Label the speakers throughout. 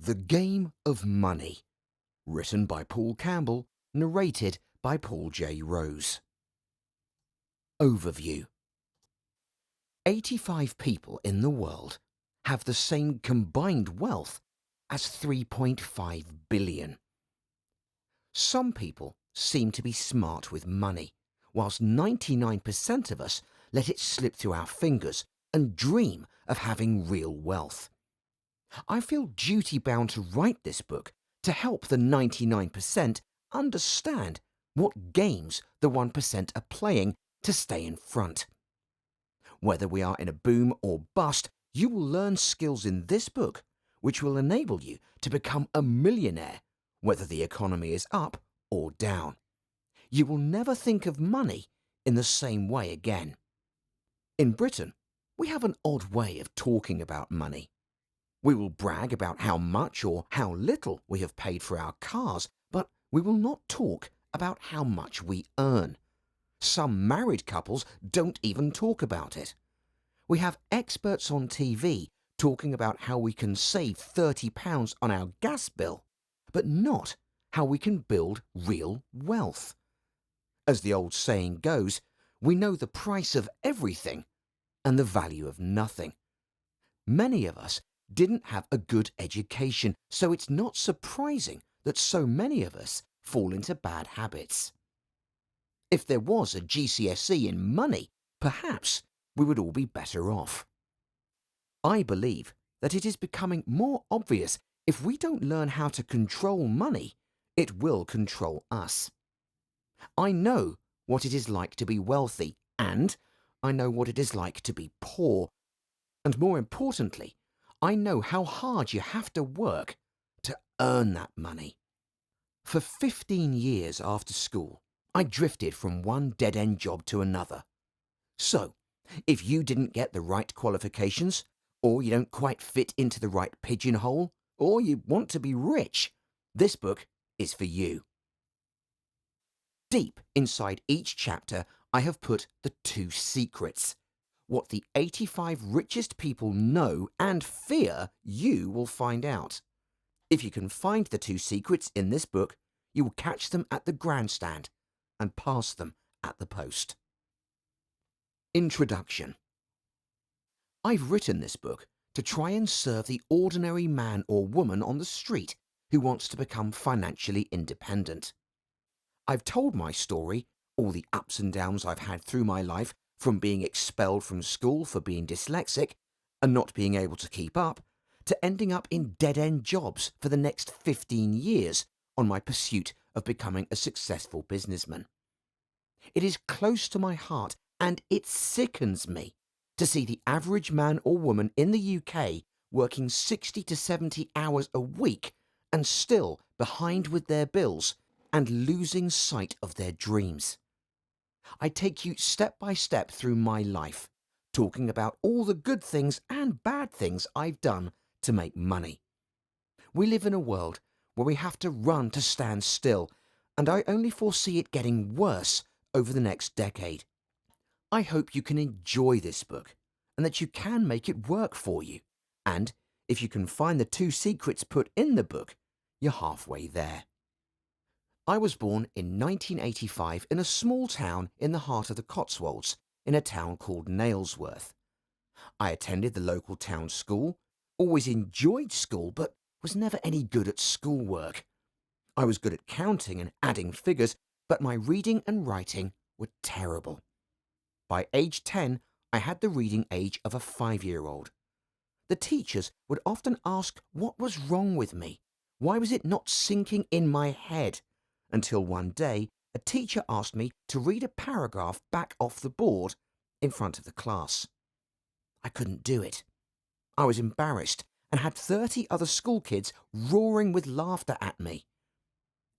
Speaker 1: The Game of Money, written by Paul Campbell, narrated by Paul J. Rose. Overview. 85 people in the world have the same combined wealth as 3.5 billion. Some people seem to be smart with money, whilst 99% of us let it slip through our fingers and dream of having real wealth. I feel duty-bound to write this book to help the 99% understand what games the 1% are playing to stay in front. Whether we are in a boom or bust, you will learn skills in this book which will enable you to become a millionaire, whether the economy is up or down. You will never think of money in the same way again. In Britain, we have an odd way of talking about money. We will brag about how much or how little we have paid for our cars, but we will not talk about how much we earn. Some married couples don't even talk about it. We have experts on TV talking about how we can save £30 on our gas bill, but not how we can build real wealth. As the old saying goes, we know the price of everything and the value of nothing. Many of us didn't have a good education, so it's not surprising that so many of us fall into bad habits. If there was a GCSE in money, perhaps we would all be better off. I believe that it is becoming more obvious if we don't learn how to control money, it will control us. I know what it is like to be wealthy, and I know what it is like to be poor. And more importantly, I know how hard you have to work to earn that money. For 15 years after school, I drifted from one dead-end job to another. So, if you didn't get the right qualifications, or you don't quite fit into the right pigeonhole, or you want to be rich, this book is for you. Deep inside each chapter, I have put the 2 secrets. What the 85 richest people know and fear you will find out. If you can find the 2 secrets in this book, you will catch them at the grandstand and pass them at the post. Introduction. I've written this book to try and serve the ordinary man or woman on the street who wants to become financially independent. I've told my story, all the ups and downs I've had through my life, from being expelled from school for being dyslexic and not being able to keep up, to ending up in dead-end jobs for the next 15 years on my pursuit of becoming a successful businessman. It is close to my heart and it sickens me to see the average man or woman in the UK working 60 to 70 hours a week and still behind with their bills and losing sight of their dreams. I take you step by step through my life, talking about all the good things and bad things I've done to make money. We live in a world where we have to run to stand still, and I only foresee it getting worse over the next decade. I hope you can enjoy this book and that you can make it work for you. And if you can find the 2 secrets put in the book, you're halfway there. I was born in 1985 in a small town in the heart of the Cotswolds, in a town called Nailsworth. I attended the local town school, always enjoyed school, but was never any good at schoolwork. I was good at counting and adding figures, but my reading and writing were terrible. By age 10, I had the reading age of a 5-year-old. The teachers would often ask what was wrong with me. Why was it not sinking in my head? Until one day, a teacher asked me to read a paragraph back off the board in front of the class. I couldn't do it. I was embarrassed and had 30 other school kids roaring with laughter at me.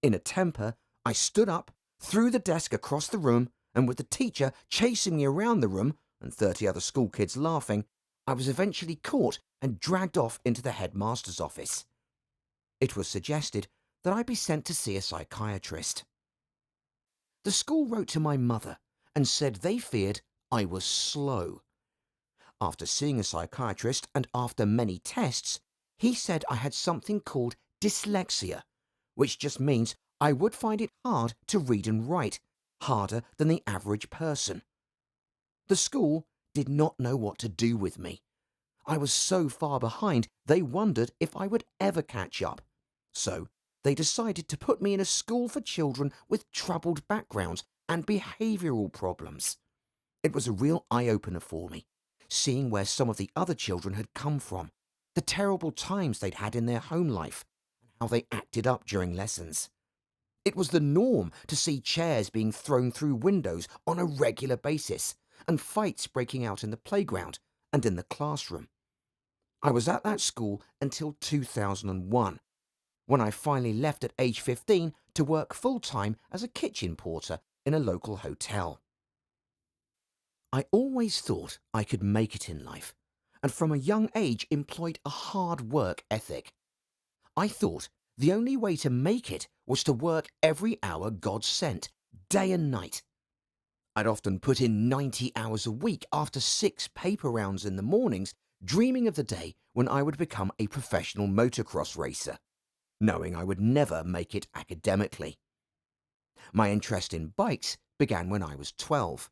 Speaker 1: In a temper, I stood up, threw the desk across the room, and with the teacher chasing me around the room and 30 other school kids laughing, I was eventually caught and dragged off into the headmaster's office. It was suggested that I be sent to see a psychiatrist. The school wrote to my mother and said they feared I was slow. After seeing a psychiatrist and after many tests, He said I had something called dyslexia, which just means I would find it hard to read and write, harder than the average person. The school did not know what to do with me. I was so far behind, they wondered if I would ever catch up. So they decided to put me in a school for children with troubled backgrounds and behavioural problems. It was a real eye-opener for me, seeing where some of the other children had come from, the terrible times they'd had in their home life, and how they acted up during lessons. It was the norm to see chairs being thrown through windows on a regular basis, and fights breaking out in the playground and in the classroom. I was at that school until 2001, when I finally left at age 15 to work full-time as a kitchen porter in a local hotel. I always thought I could make it in life, and from a young age employed a hard work ethic. I thought the only way to make it was to work every hour God sent, day and night. I'd often put in 90 hours a week after 6 paper rounds in the mornings, dreaming of the day when I would become a professional motocross racer, knowing I would never make it academically. My interest in bikes began when I was 12.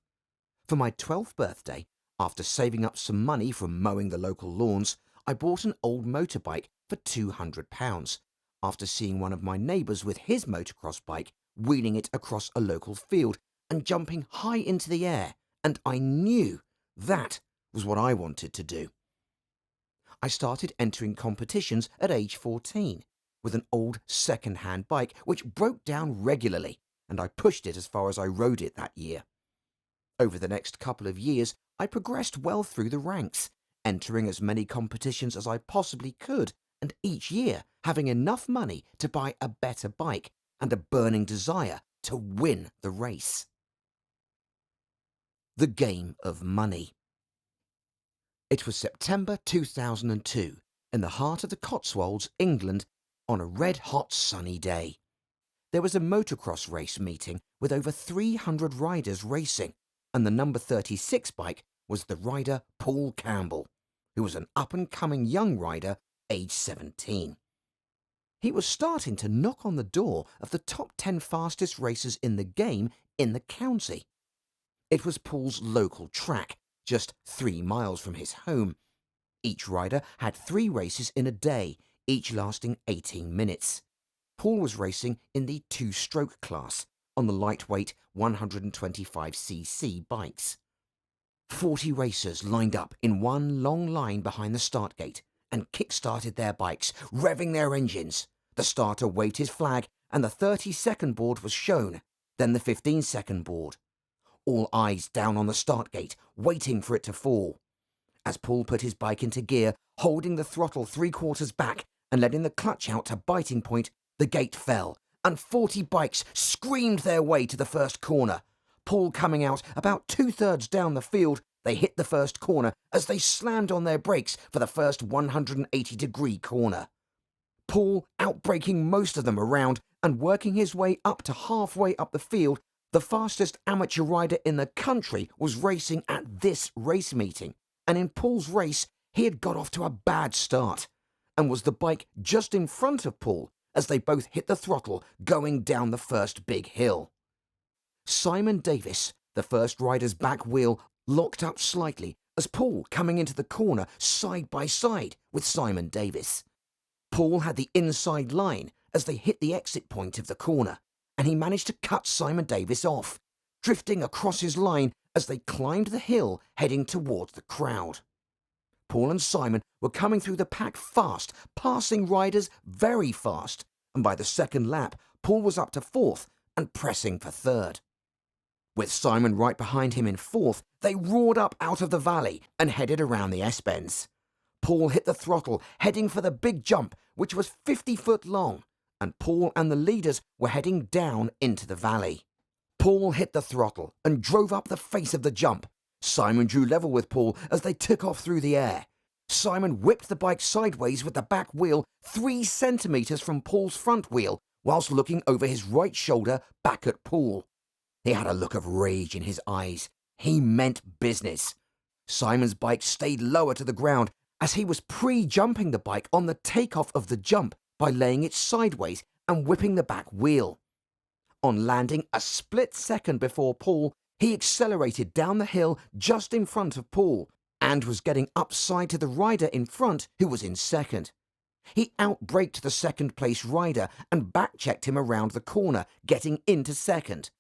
Speaker 1: For my 12th birthday, after saving up some money from mowing the local lawns, I bought an old motorbike for £200, after seeing one of my neighbours with his motocross bike wheeling it across a local field and jumping high into the air, and I knew that was what I wanted to do. I started entering competitions at age 14 with an old second-hand bike which broke down regularly, and I pushed it as far as I rode it that year. Over the next couple of years, I progressed well through the ranks, entering as many competitions as I possibly could, and each year having enough money to buy a better bike and a burning desire to win the race. The game of money. It was September 2002, in the heart of the Cotswolds, England, on a red-hot sunny day. There was a motocross race meeting with over 300 riders racing, and the number 36 bike was the rider Paul Campbell, who was an up-and-coming young rider, aged 17. He was starting to knock on the door of the top 10 fastest racers in the game in the county. It was Paul's local track, just 3 miles from his home. Each rider had 3 races in a day, each lasting 18 minutes. Paul was racing in the 2-stroke class, on the lightweight 125cc bikes. 40 racers lined up in one long line behind the start gate and kick-started their bikes, revving their engines. The starter waved his flag and the 30-second board was shown, then the 15-second board. All eyes down on the start gate, waiting for it to fall. As Paul put his bike into gear, holding the throttle 3/4 back and letting the clutch out to biting point, the gate fell, and 40 bikes screamed their way to the first corner. Paul coming out about 2/3 down the field, they hit the first corner as they slammed on their brakes for the first 180-degree corner. Paul outbraking most of them around and working his way up to halfway up the field. The fastest amateur rider in the country was racing at this race meeting, and in Paul's race, he had got off to a bad start, and was the bike just in front of Paul as they both hit the throttle going down the first big hill. Simon Davis, the first rider's back wheel, locked up slightly as Paul coming into the corner side by side with Simon Davis. Paul had the inside line as they hit the exit point of the corner, and he managed to cut Simon Davis off, drifting across his line as they climbed the hill heading towards the crowd. Paul and Simon were coming through the pack fast, passing riders very fast, and by the second lap, Paul was up to 4th and pressing for 3rd. With Simon right behind him in 4th, they roared up out of the valley and headed around the S-bends. Paul hit the throttle, heading for the big jump, which was 50 foot long, and Paul and the leaders were heading down into the valley. Paul hit the throttle and drove up the face of the jump. Simon drew level with Paul as they took off through the air. Simon whipped the bike sideways with the back wheel 3 centimetres from Paul's front wheel, whilst looking over his right shoulder back at Paul. He had a look of rage in his eyes. He meant business. Simon's bike stayed lower to the ground, as he was pre-jumping the bike on the takeoff of the jump by laying it sideways and whipping the back wheel. On landing a split second before Paul, he accelerated down the hill just in front of Paul and was getting upside to the rider in front who was in second. He outbraked the second-place rider and back-checked him around the corner, getting into second.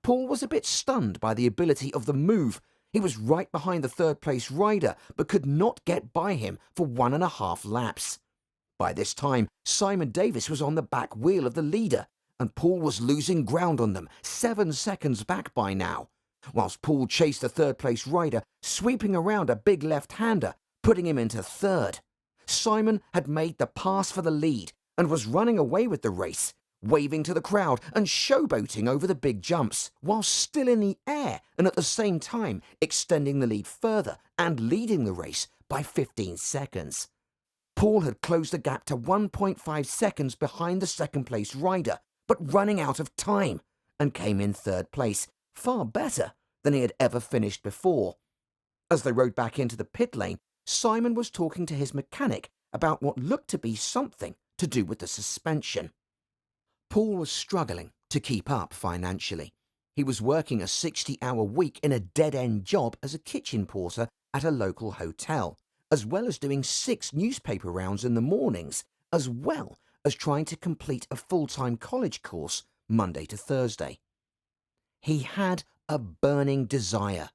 Speaker 1: Paul was a bit stunned by the ability of the move. He was right behind the third-place rider, but could not get by him for 1.5 laps. By this time, Simon Davis was on the back wheel of the leader, and Paul was losing ground on them, 7 seconds back by now, whilst Paul chased the third-place rider, sweeping around a big left-hander, putting him into third. Simon had made the pass for the lead and was running away with the race, waving to the crowd and showboating over the big jumps, while still in the air and at the same time extending the lead further and leading the race by 15 seconds. Paul had closed the gap to 1.5 seconds behind the second-place rider, but running out of time, and came in third place, far better than he had ever finished before. As they rode back into the pit lane, Simon was talking to his mechanic about what looked to be something to do with the suspension. Paul was struggling to keep up financially. He was working a 60-hour week in a dead-end job as a kitchen porter at a local hotel, as well as doing 6 newspaper rounds in the mornings, as well as trying to complete a full-time college course Monday to Thursday. He had a burning desire.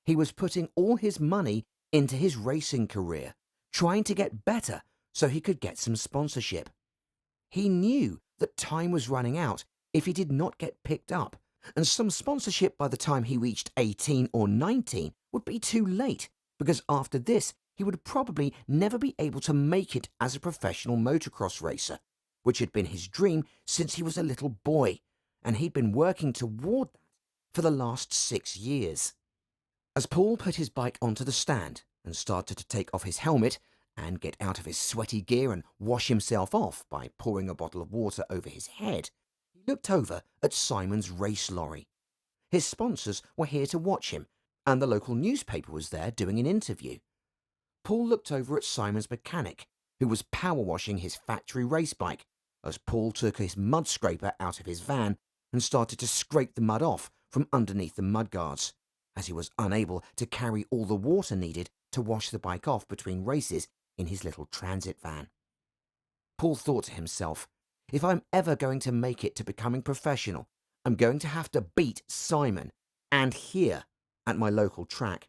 Speaker 1: He was putting all his money into his racing career, trying to get better so he could get some sponsorship. He knew that time was running out if he did not get picked up, and some sponsorship by the time he reached 18 or 19 would be too late, because after this he would probably never be able to make it as a professional motocross racer, which had been his dream since he was a little boy, and he'd been working toward that for the last 6 years. As Paul put his bike onto the stand and started to take off his helmet and get out of his sweaty gear and wash himself off by pouring a bottle of water over his head, he looked over at Simon's race lorry. His sponsors were here to watch him, and the local newspaper was there doing an interview. Paul looked over at Simon's mechanic, who was power washing his factory race bike, as Paul took his mud scraper out of his van and started to scrape the mud off from underneath the mudguards, as he was unable to carry all the water needed to wash the bike off between races in his little transit van. Paul thought to himself, if I'm ever going to make it to becoming professional, I'm going to have to beat Simon, and here, at my local track.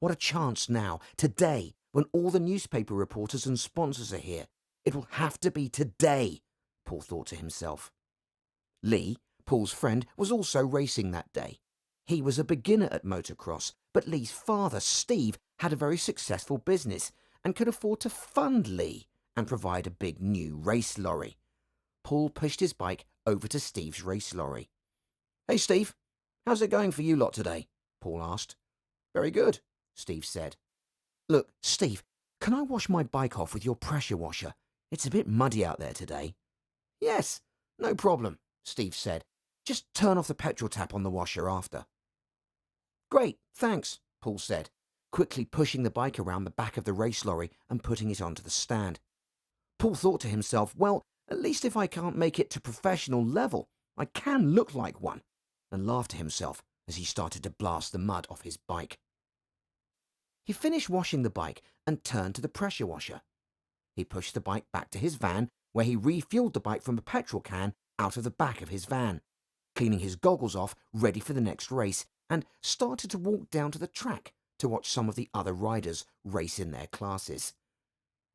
Speaker 1: What a chance now, today, when all the newspaper reporters and sponsors are here. It will have to be today, Paul thought to himself. Lee, Paul's friend, was also racing that day. He was a beginner at motocross, but Lee's father, Steve, had a very successful business and could afford to fund Lee and provide a big new race lorry. Paul pushed his bike over to Steve's race lorry. "Hey, Steve, how's it going for you lot today?" Paul asked. "Very good," Steve said. "Look, Steve, can I wash my bike off with your pressure washer? It's a bit muddy out there today." "Yes, no problem," Steve said. "Just turn off the petrol tap on the washer after." "Great, thanks," Paul said, quickly pushing the bike around the back of the race lorry and putting it onto the stand. Paul thought to himself, well, at least if I can't make it to professional level, I can look like one, and laughed to himself as he started to blast the mud off his bike. He finished washing the bike and turned to the pressure washer. He pushed the bike back to his van, where he refueled the bike from a petrol can out of the back of his van, cleaning his goggles off, ready for the next race, and started to walk down to the track to watch some of the other riders race in their classes.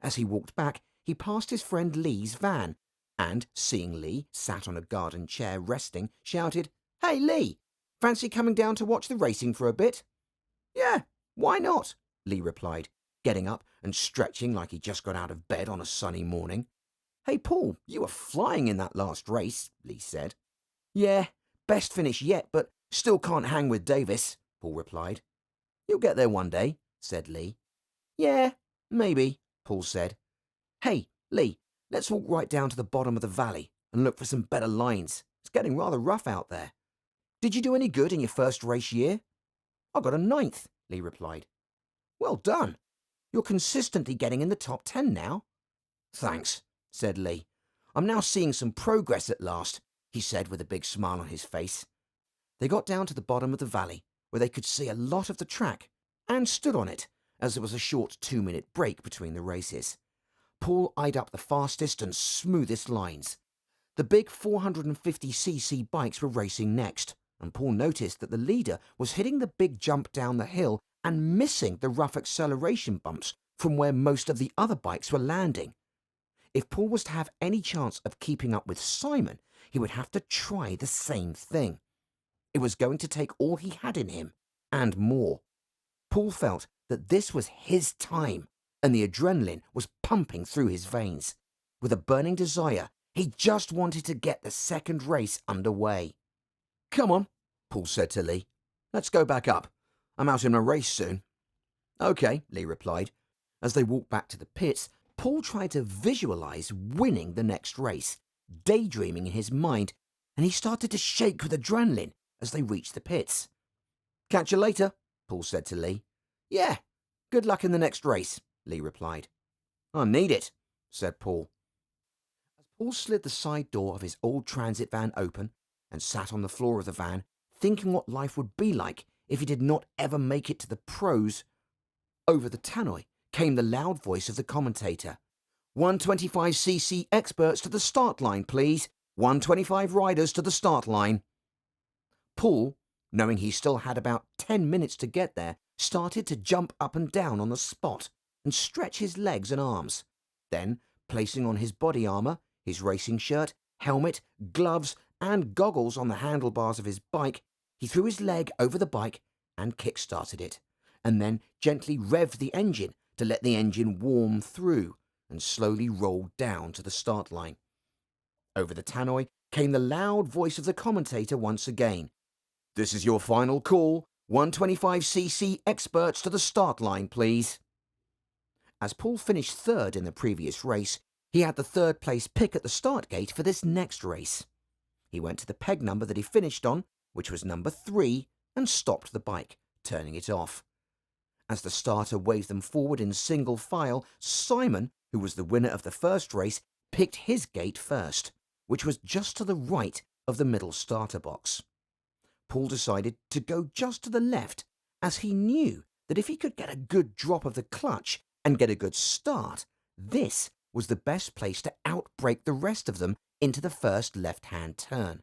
Speaker 1: As he walked back, he passed his friend Lee's van, and, seeing Lee sat on a garden chair resting, shouted, "Hey, Lee, fancy coming down to watch the racing for a bit?" "Yeah, why not?" Lee replied, getting up and stretching like he just got out of bed on a sunny morning. "Hey, Paul, you were flying in that last race," Lee said. "Yeah, best finish yet, but still can't hang with Davis," Paul replied. "You'll get there one day," said Lee. "Yeah, maybe," Paul said. "Hey, Lee, let's walk right down to the bottom of the valley and look for some better lines. It's getting rather rough out there. Did you do any good in your first race year?" "I got a 9th, Lee replied. "Well done. You're consistently getting in the top 10 now. Thanks, said Lee. I'm now seeing some progress at last, he said with a big smile on his face. They got down to the bottom of the valley, where they could see a lot of the track, and stood on it, as there was a short 2-minute break between the races. Paul eyed up the fastest and smoothest lines. The big 450cc bikes were racing next, and Paul noticed that the leader was hitting the big jump down the hill and missing the rough acceleration bumps from where most of the other bikes were landing. If Paul was to have any chance of keeping up with Simon, he would have to try the same thing. It was going to take all he had in him, and more. Paul felt that this was his time, and the adrenaline was pumping through his veins. With a burning desire, he just wanted to get the second race underway. Come on, Paul said to Lee. Let's go back up. I'm out in a race soon. Okay, Lee replied. As they walked back to the pits, Paul tried to visualize winning the next race, daydreaming in his mind, and he started to shake with adrenaline as they reached the pits. Catch you later, Paul said to Lee. Yeah, good luck in the next race, Lee replied. I need it, said Paul. As Paul slid the side door of his old transit van open and sat on the floor of the van, thinking what life would be like if he did not ever make it to the pros, over the tannoy came the loud voice of the commentator. 125cc experts to the start line, please. 125 riders to the start line. Paul, knowing he still had about 10 minutes to get there, started to jump up and down on the spot and stretch his legs and arms. Then, placing on his body armour, his racing shirt, helmet, gloves and goggles on the handlebars of his bike, he threw his leg over the bike and kick-started it, and then gently revved the engine to let the engine warm through and slowly rolled down to the start line. Over the tannoy came the loud voice of the commentator once again. This is your final call. 125cc experts to the start line, please. As Paul finished third in the previous race, he had the third place pick at the start gate for this next race. He went to the peg number that he finished on, which was number 3, and stopped the bike, turning it off. As the starter waved them forward in single file, Simon, who was the winner of the first race, picked his gate first, which was just to the right of the middle starter box. Paul decided to go just to the left, as he knew that if he could get a good drop of the clutch and get a good start, this was the best place to outbrake the rest of them into the first left-hand turn.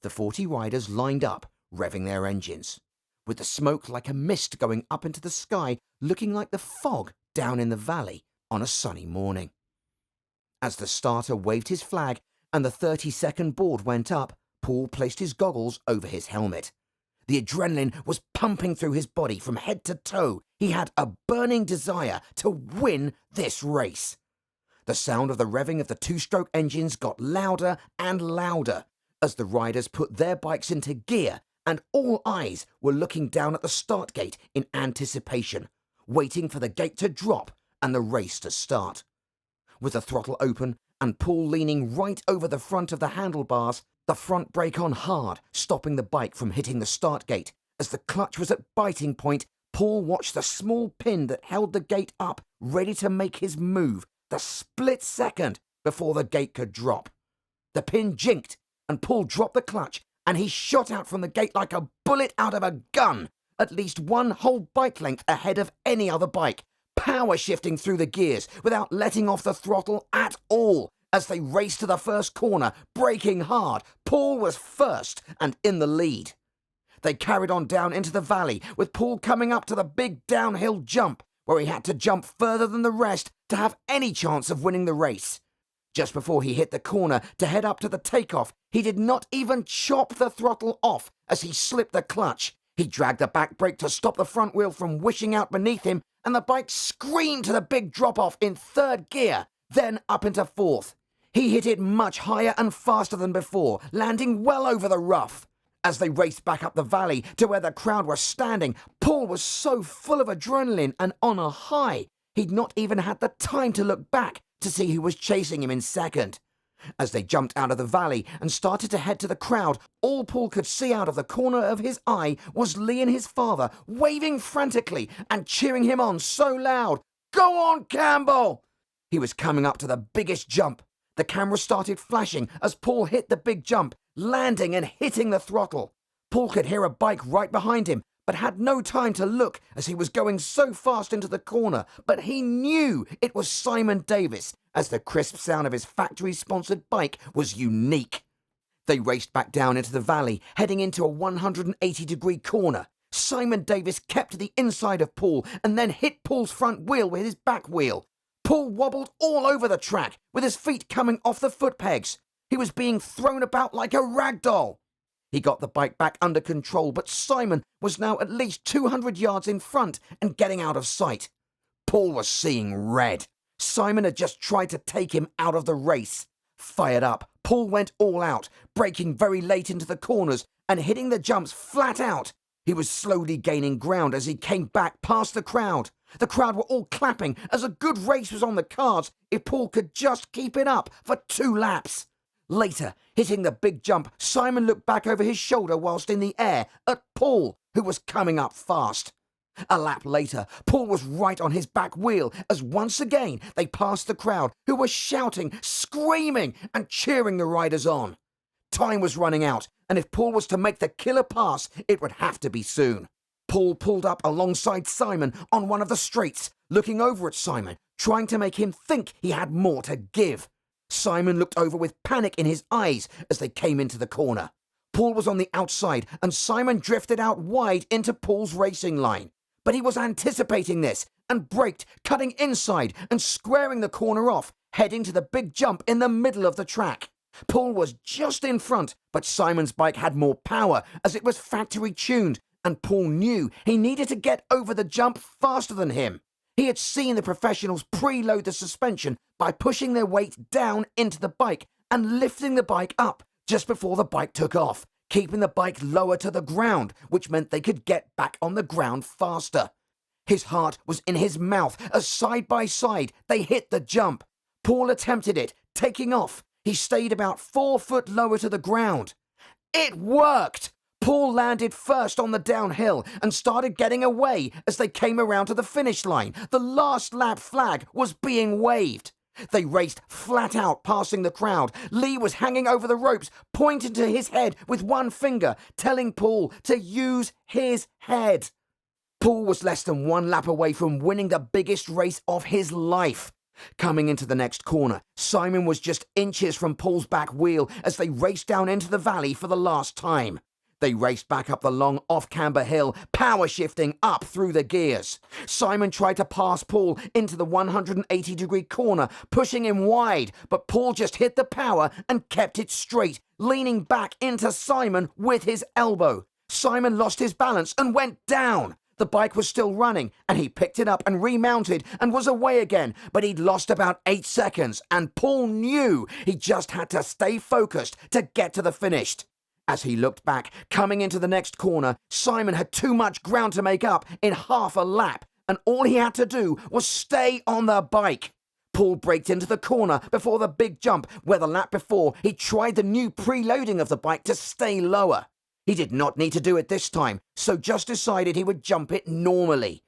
Speaker 1: The 40 riders lined up, revving their engines, with the smoke like a mist going up into the sky, looking like the fog down in the valley on a sunny morning. As the starter waved his flag and the 30-second board went up, Paul placed his goggles over his helmet. The adrenaline was pumping through his body from head to toe. He had a burning desire to win this race. The sound of the revving of the two-stroke engines got louder and louder as the riders put their bikes into gear, and all eyes were looking down at the start gate in anticipation, waiting for the gate to drop and the race to start. With the throttle open and Paul leaning right over the front of the handlebars, the front brake on hard, stopping the bike from hitting the start gate. As the clutch was at biting point, Paul watched the small pin that held the gate up, ready to make his move, the split second before the gate could drop. The pin jinked, and Paul dropped the clutch, and he shot out from the gate like a bullet out of a gun, at least one whole bike length ahead of any other bike, power shifting through the gears without letting off the throttle at all. As they raced to the first corner, braking hard, Paul was first and in the lead. They carried on down into the valley, with Paul coming up to the big downhill jump, where he had to jump further than the rest to have any chance of winning the race. Just before he hit the corner to head up to the takeoff, he did not even chop the throttle off as he slipped the clutch. He dragged the back brake to stop the front wheel from wishing out beneath him, and the bike screamed to the big drop-off in third gear, then up into fourth. He hit it much higher and faster than before, landing well over the rough. As they raced back up the valley to where the crowd was standing, Paul was so full of adrenaline and on a high, he'd not even had the time to look back to see who was chasing him in second. As they jumped out of the valley and started to head to the crowd, all Paul could see out of the corner of his eye was Lee and his father waving frantically and cheering him on so loud. "Go on, Campbell!" He was coming up to the biggest jump. The camera started flashing as Paul hit the big jump, landing and hitting the throttle. Paul could hear a bike right behind him, but had no time to look as he was going so fast into the corner. But he knew it was Simon Davis, as the crisp sound of his factory-sponsored bike was unique. They raced back down into the valley, heading into a 180-degree corner. Simon Davis kept to the inside of Paul and then hit Paul's front wheel with his back wheel. Paul wobbled all over the track, with his feet coming off the foot pegs. He was being thrown about like a rag doll. He got the bike back under control, but Simon was now at least 200 yards in front and getting out of sight. Paul was seeing red. Simon had just tried to take him out of the race. Fired up, Paul went all out, braking very late into the corners and hitting the jumps flat out. He was slowly gaining ground as he came back past the crowd. The crowd were all clapping as a good race was on the cards if Paul could just keep it up for 2 laps. Later, hitting the big jump, Simon looked back over his shoulder whilst in the air at Paul, who was coming up fast. A lap later, Paul was right on his back wheel as once again they passed the crowd, who were shouting, screaming and cheering the riders on. Time was running out, and if Paul was to make the killer pass, it would have to be soon. Paul pulled up alongside Simon on one of the straights, looking over at Simon, trying to make him think he had more to give. Simon looked over with panic in his eyes as they came into the corner. Paul was on the outside and Simon drifted out wide into Paul's racing line. But he was anticipating this and braked, cutting inside and squaring the corner off, heading to the big jump in the middle of the track. Paul was just in front, but Simon's bike had more power as it was factory tuned, and Paul knew he needed to get over the jump faster than him. He had seen the professionals preload the suspension by pushing their weight down into the bike and lifting the bike up just before the bike took off, keeping the bike lower to the ground, which meant they could get back on the ground faster. His heart was in his mouth as side by side they hit the jump. Paul attempted it, taking off. He stayed about 4 foot lower to the ground. It worked! Paul landed first on the downhill and started getting away as they came around to the finish line. The last lap flag was being waved. They raced flat out, passing the crowd. Lee was hanging over the ropes, pointing to his head with one finger, telling Paul to use his head. Paul was less than 1 lap away from winning the biggest race of his life. Coming into the next corner, Simon was just inches from Paul's back wheel as they raced down into the valley for the last time. They raced back up the long off-camber hill, power shifting up through the gears. Simon tried to pass Paul into the 180-degree corner, pushing him wide, but Paul just hit the power and kept it straight, leaning back into Simon with his elbow. Simon lost his balance and went down. The bike was still running, and he picked it up and remounted and was away again, but he'd lost about 8 seconds, and Paul knew he just had to stay focused to get to the finish. As he looked back, coming into the next corner, Simon had too much ground to make up in half a lap, and all he had to do was stay on the bike. Paul braked into the corner before the big jump, where the lap before he tried the new preloading of the bike to stay lower. He did not need to do it this time, so just decided he would jump it normally.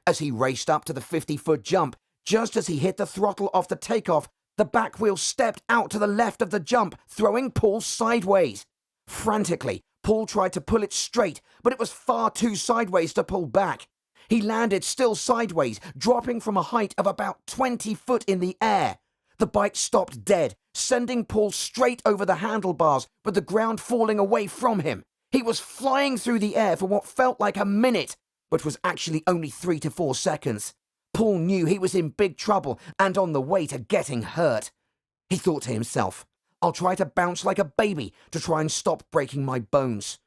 Speaker 1: As he raced up to the 50-foot jump, just as he hit the throttle off the takeoff, the back wheel stepped out to the left of the jump, throwing Paul sideways. Frantically, Paul tried to pull it straight, but it was far too sideways to pull back. He landed still sideways, dropping from a height of about 20 foot in the air. The bike stopped dead, sending Paul straight over the handlebars, with the ground falling away from him. He was flying through the air for what felt like a minute, but was actually only 3 to 4 seconds. Paul knew he was in big trouble and on the way to getting hurt. He thought to himself, "I'll try to bounce like a baby to try and stop breaking my bones."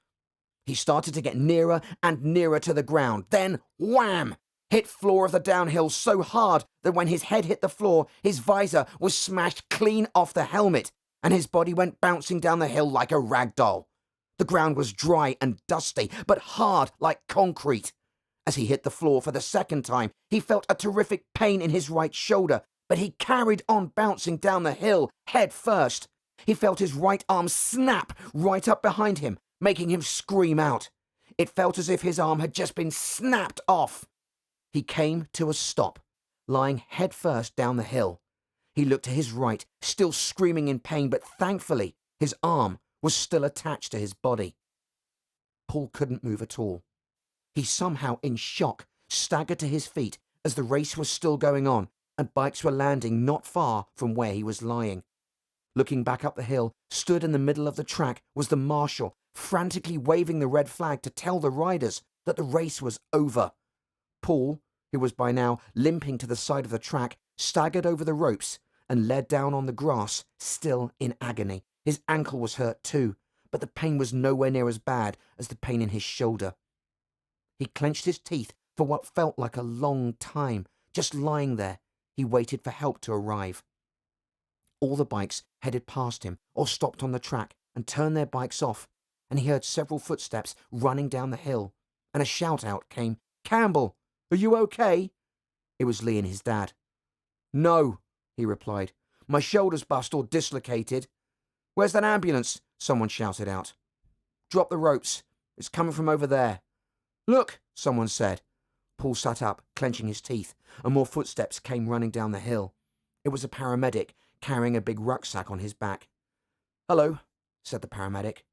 Speaker 1: He started to get nearer and nearer to the ground. Then, wham! Hit floor of the downhill so hard that when his head hit the floor, his visor was smashed clean off the helmet, and his body went bouncing down the hill like a rag doll. The ground was dry and dusty, but hard like concrete. As he hit the floor for the second time, he felt a terrific pain in his right shoulder, but he carried on bouncing down the hill head first. He felt his right arm snap right up behind him, making him scream out. It felt as if his arm had just been snapped off. He came to a stop, lying head first down the hill. He looked to his right, still screaming in pain, but thankfully his arm was still attached to his body. Paul couldn't move at all. He somehow, in shock, staggered to his feet as the race was still going on and bikes were landing not far from where he was lying. Looking back up the hill, stood in the middle of the track, was the marshal, frantically waving the red flag to tell the riders that the race was over. Paul, who was by now limping to the side of the track, staggered over the ropes and led down on the grass, still in agony. His ankle was hurt too, but the pain was nowhere near as bad as the pain in his shoulder. He clenched his teeth for what felt like a long time. Just lying there, he waited for help to arrive. All the bikes headed past him or stopped on the track and turned their bikes off, and he heard several footsteps running down the hill, and a shout out came, "Campbell, are you okay?" It was Lee and his dad. "No," he replied. "My shoulder's bust or dislocated." "Where's that ambulance?" someone shouted out. "Drop the ropes. It's coming from over there." "Look," someone said. Paul sat up, clenching his teeth, and more footsteps came running down the hill. It was a paramedic carrying a big rucksack on his back. "Hello," said the paramedic.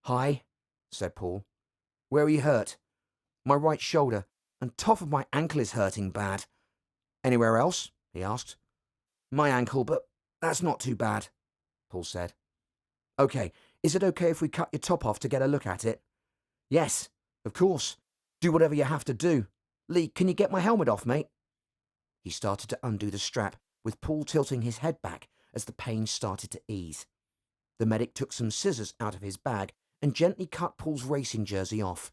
Speaker 1: "Hi," said Paul. "Where are you hurt?" "My right shoulder, and top of my ankle is hurting bad." "Anywhere else?" he asked. "My ankle, but that's not too bad," Paul said. "Okay, is it okay if we cut your top off to get a look at it?" "Yes, of course. Do whatever you have to do. Lee, can you get my helmet off, mate?" He started to undo the strap, with Paul tilting his head back as the pain started to ease. The medic took some scissors out of his bag and gently cut Paul's racing jersey off.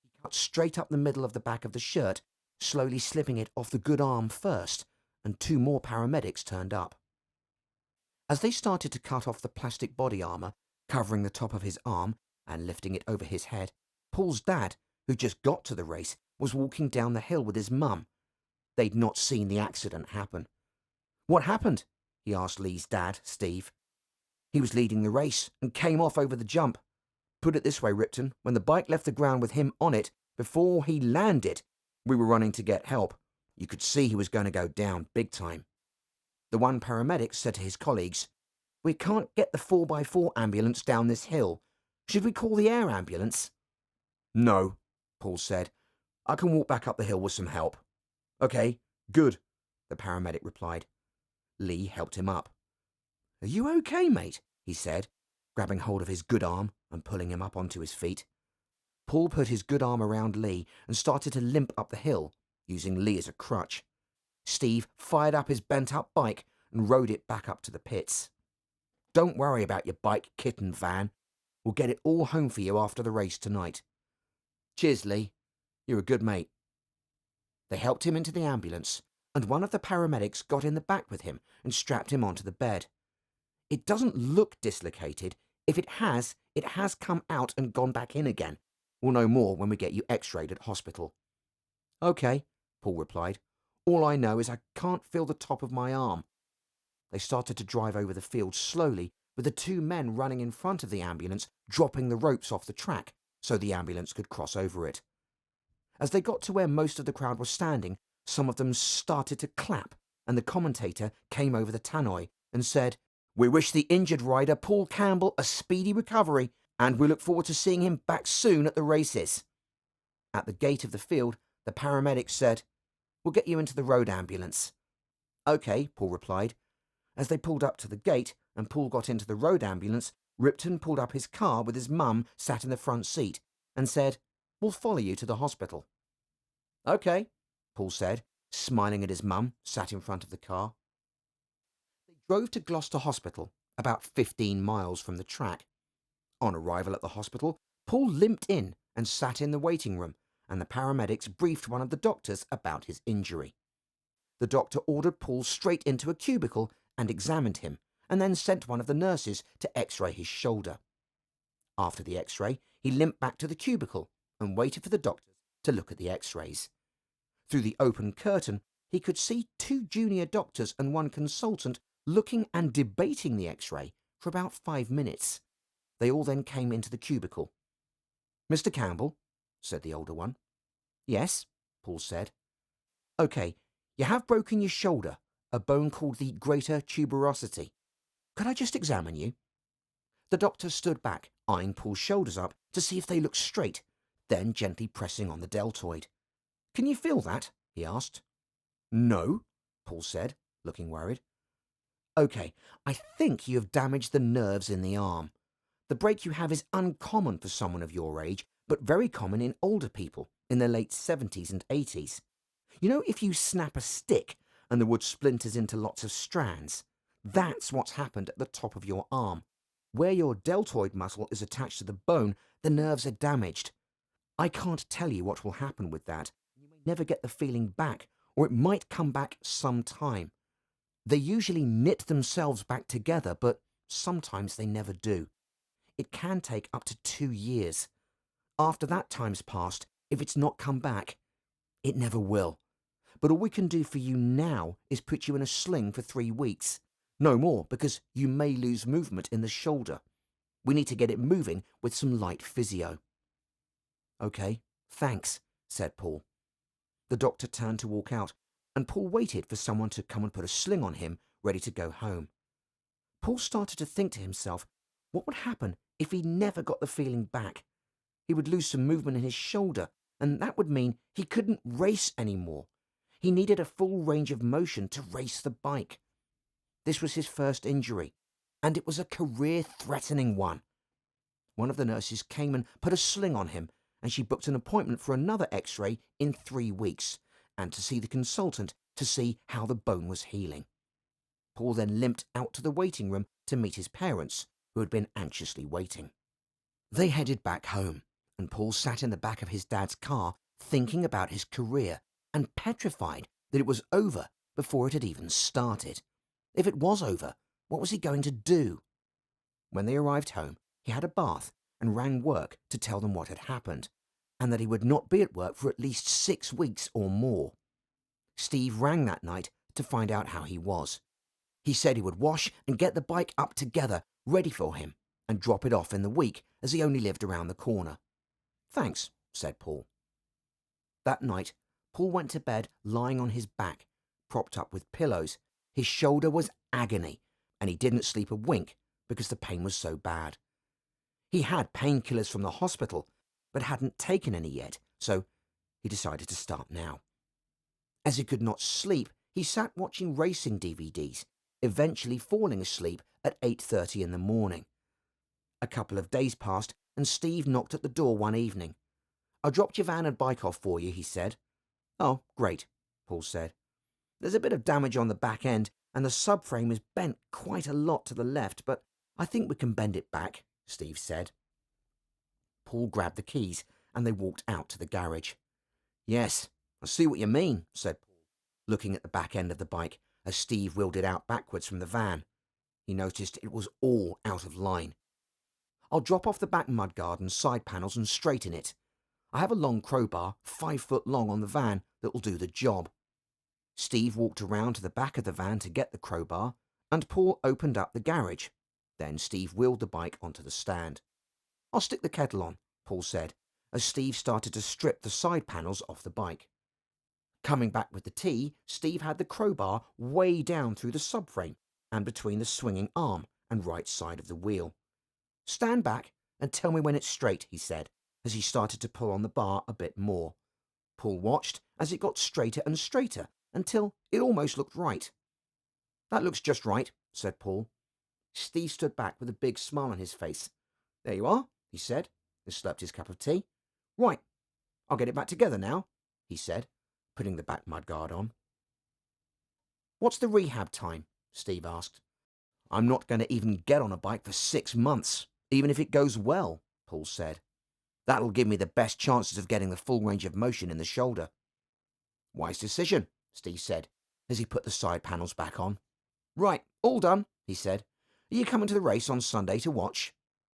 Speaker 1: He cut straight up the middle of the back of the shirt, slowly slipping it off the good arm first, and two more paramedics turned up. As they started to cut off the plastic body armour covering the top of his arm and lifting it over his head, Paul's dad, who just got to the race, was walking down the hill with his mum. They'd not seen the accident happen. "What happened?" he asked Lee's dad, Steve. "He was leading the race and came off over the jump. Put it this way, Ripton, when the bike left the ground with him on it, before he landed, we were running to get help. You could see he was going to go down big time." The one paramedic said to his colleagues, "We can't get the 4x4 ambulance down this hill. Should we call the air ambulance?" "No," Paul said. "I can walk back up the hill with some help." "Okay, good," the paramedic replied. Lee helped him up. "Are you okay, mate?" he said, grabbing hold of his good arm and pulling him up onto his feet. Paul put his good arm around Lee and started to limp up the hill, using Lee as a crutch. Steve fired up his bent-up bike and rode it back up to the pits. "Don't worry about your bike, kitten van. We'll get it all home for you after the race tonight." "Cheers, Lee. You're a good mate." They helped him into the ambulance, and one of the paramedics got in the back with him and strapped him onto the bed. "It doesn't look dislocated. If it has come out and gone back in again. We'll know more when we get you x-rayed at hospital." "Okay," Paul replied. "All I know is I can't feel the top of my arm." They started to drive over the field slowly, with the two men running in front of the ambulance, dropping the ropes off the track so the ambulance could cross over it. As they got to where most of the crowd was standing, some of them started to clap, and the commentator came over the tannoy and said, "We wish the injured rider Paul Campbell a speedy recovery, and we look forward to seeing him back soon at the races." At the gate of the field, the paramedic said, "We'll get you into the road ambulance." "Okay," Paul replied. As they pulled up to the gate and Paul got into the road ambulance, Ripton pulled up his car with his mum sat in the front seat and said, "We'll follow you to the hospital." "Okay," Paul said, smiling at his mum sat in front of the car. They drove to Gloucester Hospital, about 15 miles from the track. On arrival at the hospital, Paul limped in and sat in the waiting room, and the paramedics briefed one of the doctors about his injury. The doctor ordered Paul straight into a cubicle and examined him, and then sent one of the nurses to x-ray his shoulder. After the x-ray, he limped back to the cubicle and waited for the doctors to look at the x-rays. Through the open curtain, he could see 2 junior doctors and 1 consultant looking and debating the X-ray for about 5 minutes. They all then came into the cubicle. "Mr. Campbell," said the older one. "Yes," Paul said. "OK, you have broken your shoulder, a bone called the greater tuberosity. Could I just examine you?" The doctor stood back, eyeing Paul's shoulders up to see if they looked straight, then gently pressing on the deltoid. "Can you feel that?" he asked. "No," Paul said, looking worried. "OK, I think you have damaged the nerves in the arm. The break you have is uncommon for someone of your age, but very common in older people in their late 70s and 80s. You know, if you snap a stick and the wood splinters into lots of strands, that's what's happened at the top of your arm. Where your deltoid muscle is attached to the bone, the nerves are damaged. I can't tell you what will happen with that. You may never get the feeling back, or it might come back sometime. They usually knit themselves back together, but sometimes they never do. It can take up to 2 years. After that time's passed, if it's not come back, it never will. But all we can do for you now is put you in a sling for 3 weeks. No more, because you may lose movement in the shoulder. We need to get it moving with some light physio." "OK, thanks," said Paul. The doctor turned to walk out, and Paul waited for someone to come and put a sling on him, ready to go home. Paul started to think to himself, what would happen if he never got the feeling back? He would lose some movement in his shoulder, and that would mean he couldn't race anymore. He needed a full range of motion to race the bike. This was his first injury, and it was a career-threatening one. One of the nurses came and put a sling on him, and she booked an appointment for another X-ray in 3 weeks, and to see the consultant to see how the bone was healing. Paul then limped out to the waiting room to meet his parents, who had been anxiously waiting. They headed back home, and Paul sat in the back of his dad's car thinking about his career and petrified that it was over before it had even started. If it was over, what was he going to do? When they arrived home, he had a bath and rang work to tell them what had happened, and that he would not be at work for at least 6 weeks or more. Steve rang that night to find out how he was. He said he would wash and get the bike up together, ready for him, and drop it off in the week, as he only lived around the corner. "Thanks," said Paul. That night, Paul went to bed lying on his back, propped up with pillows. His shoulder was agony, and he didn't sleep a wink because the pain was so bad. He had painkillers from the hospital, but hadn't taken any yet, so he decided to start now. As he could not sleep, he sat watching racing DVDs, eventually falling asleep at 8:30 in the morning. A couple of days passed, and Steve knocked at the door one evening. "I dropped your van and bike off for you," he said. "Oh, great," Paul said. "There's a bit of damage on the back end, and the subframe is bent quite a lot to the left, but I think we can bend it back," Steve said. Paul grabbed the keys, and they walked out to the garage. "Yes, I see what you mean," said Paul, looking at the back end of the bike as Steve wheeled it out backwards from the van. He noticed it was all out of line. "I'll drop off the back mudguard and side panels and straighten it. I have a long crowbar, 5 foot long, on the van that will do the job." Steve walked around to the back of the van to get the crowbar, and Paul opened up the garage. Then Steve wheeled the bike onto the stand. "I'll stick the kettle on," Paul said, as Steve started to strip the side panels off the bike. Coming back with the tea, Steve had the crowbar way down through the subframe and between the swinging arm and right side of the wheel. "Stand back and tell me when it's straight," he said, as he started to pull on the bar a bit more. Paul watched as it got straighter and straighter until it almost looked right. "That looks just right," said Paul. Steve stood back with a big smile on his face. "There you are," he said, and slurped his cup of tea. "Right, I'll get it back together now," he said, putting the back mudguard on. "What's the rehab time?" Steve asked. "I'm not going to even get on a bike for 6 months, even if it goes well," Paul said. "That'll give me the best chances of getting the full range of motion in the shoulder." "Wise decision," Steve said, as he put the side panels back on. "Right, all done," he said. "Are you coming to the race on Sunday to watch?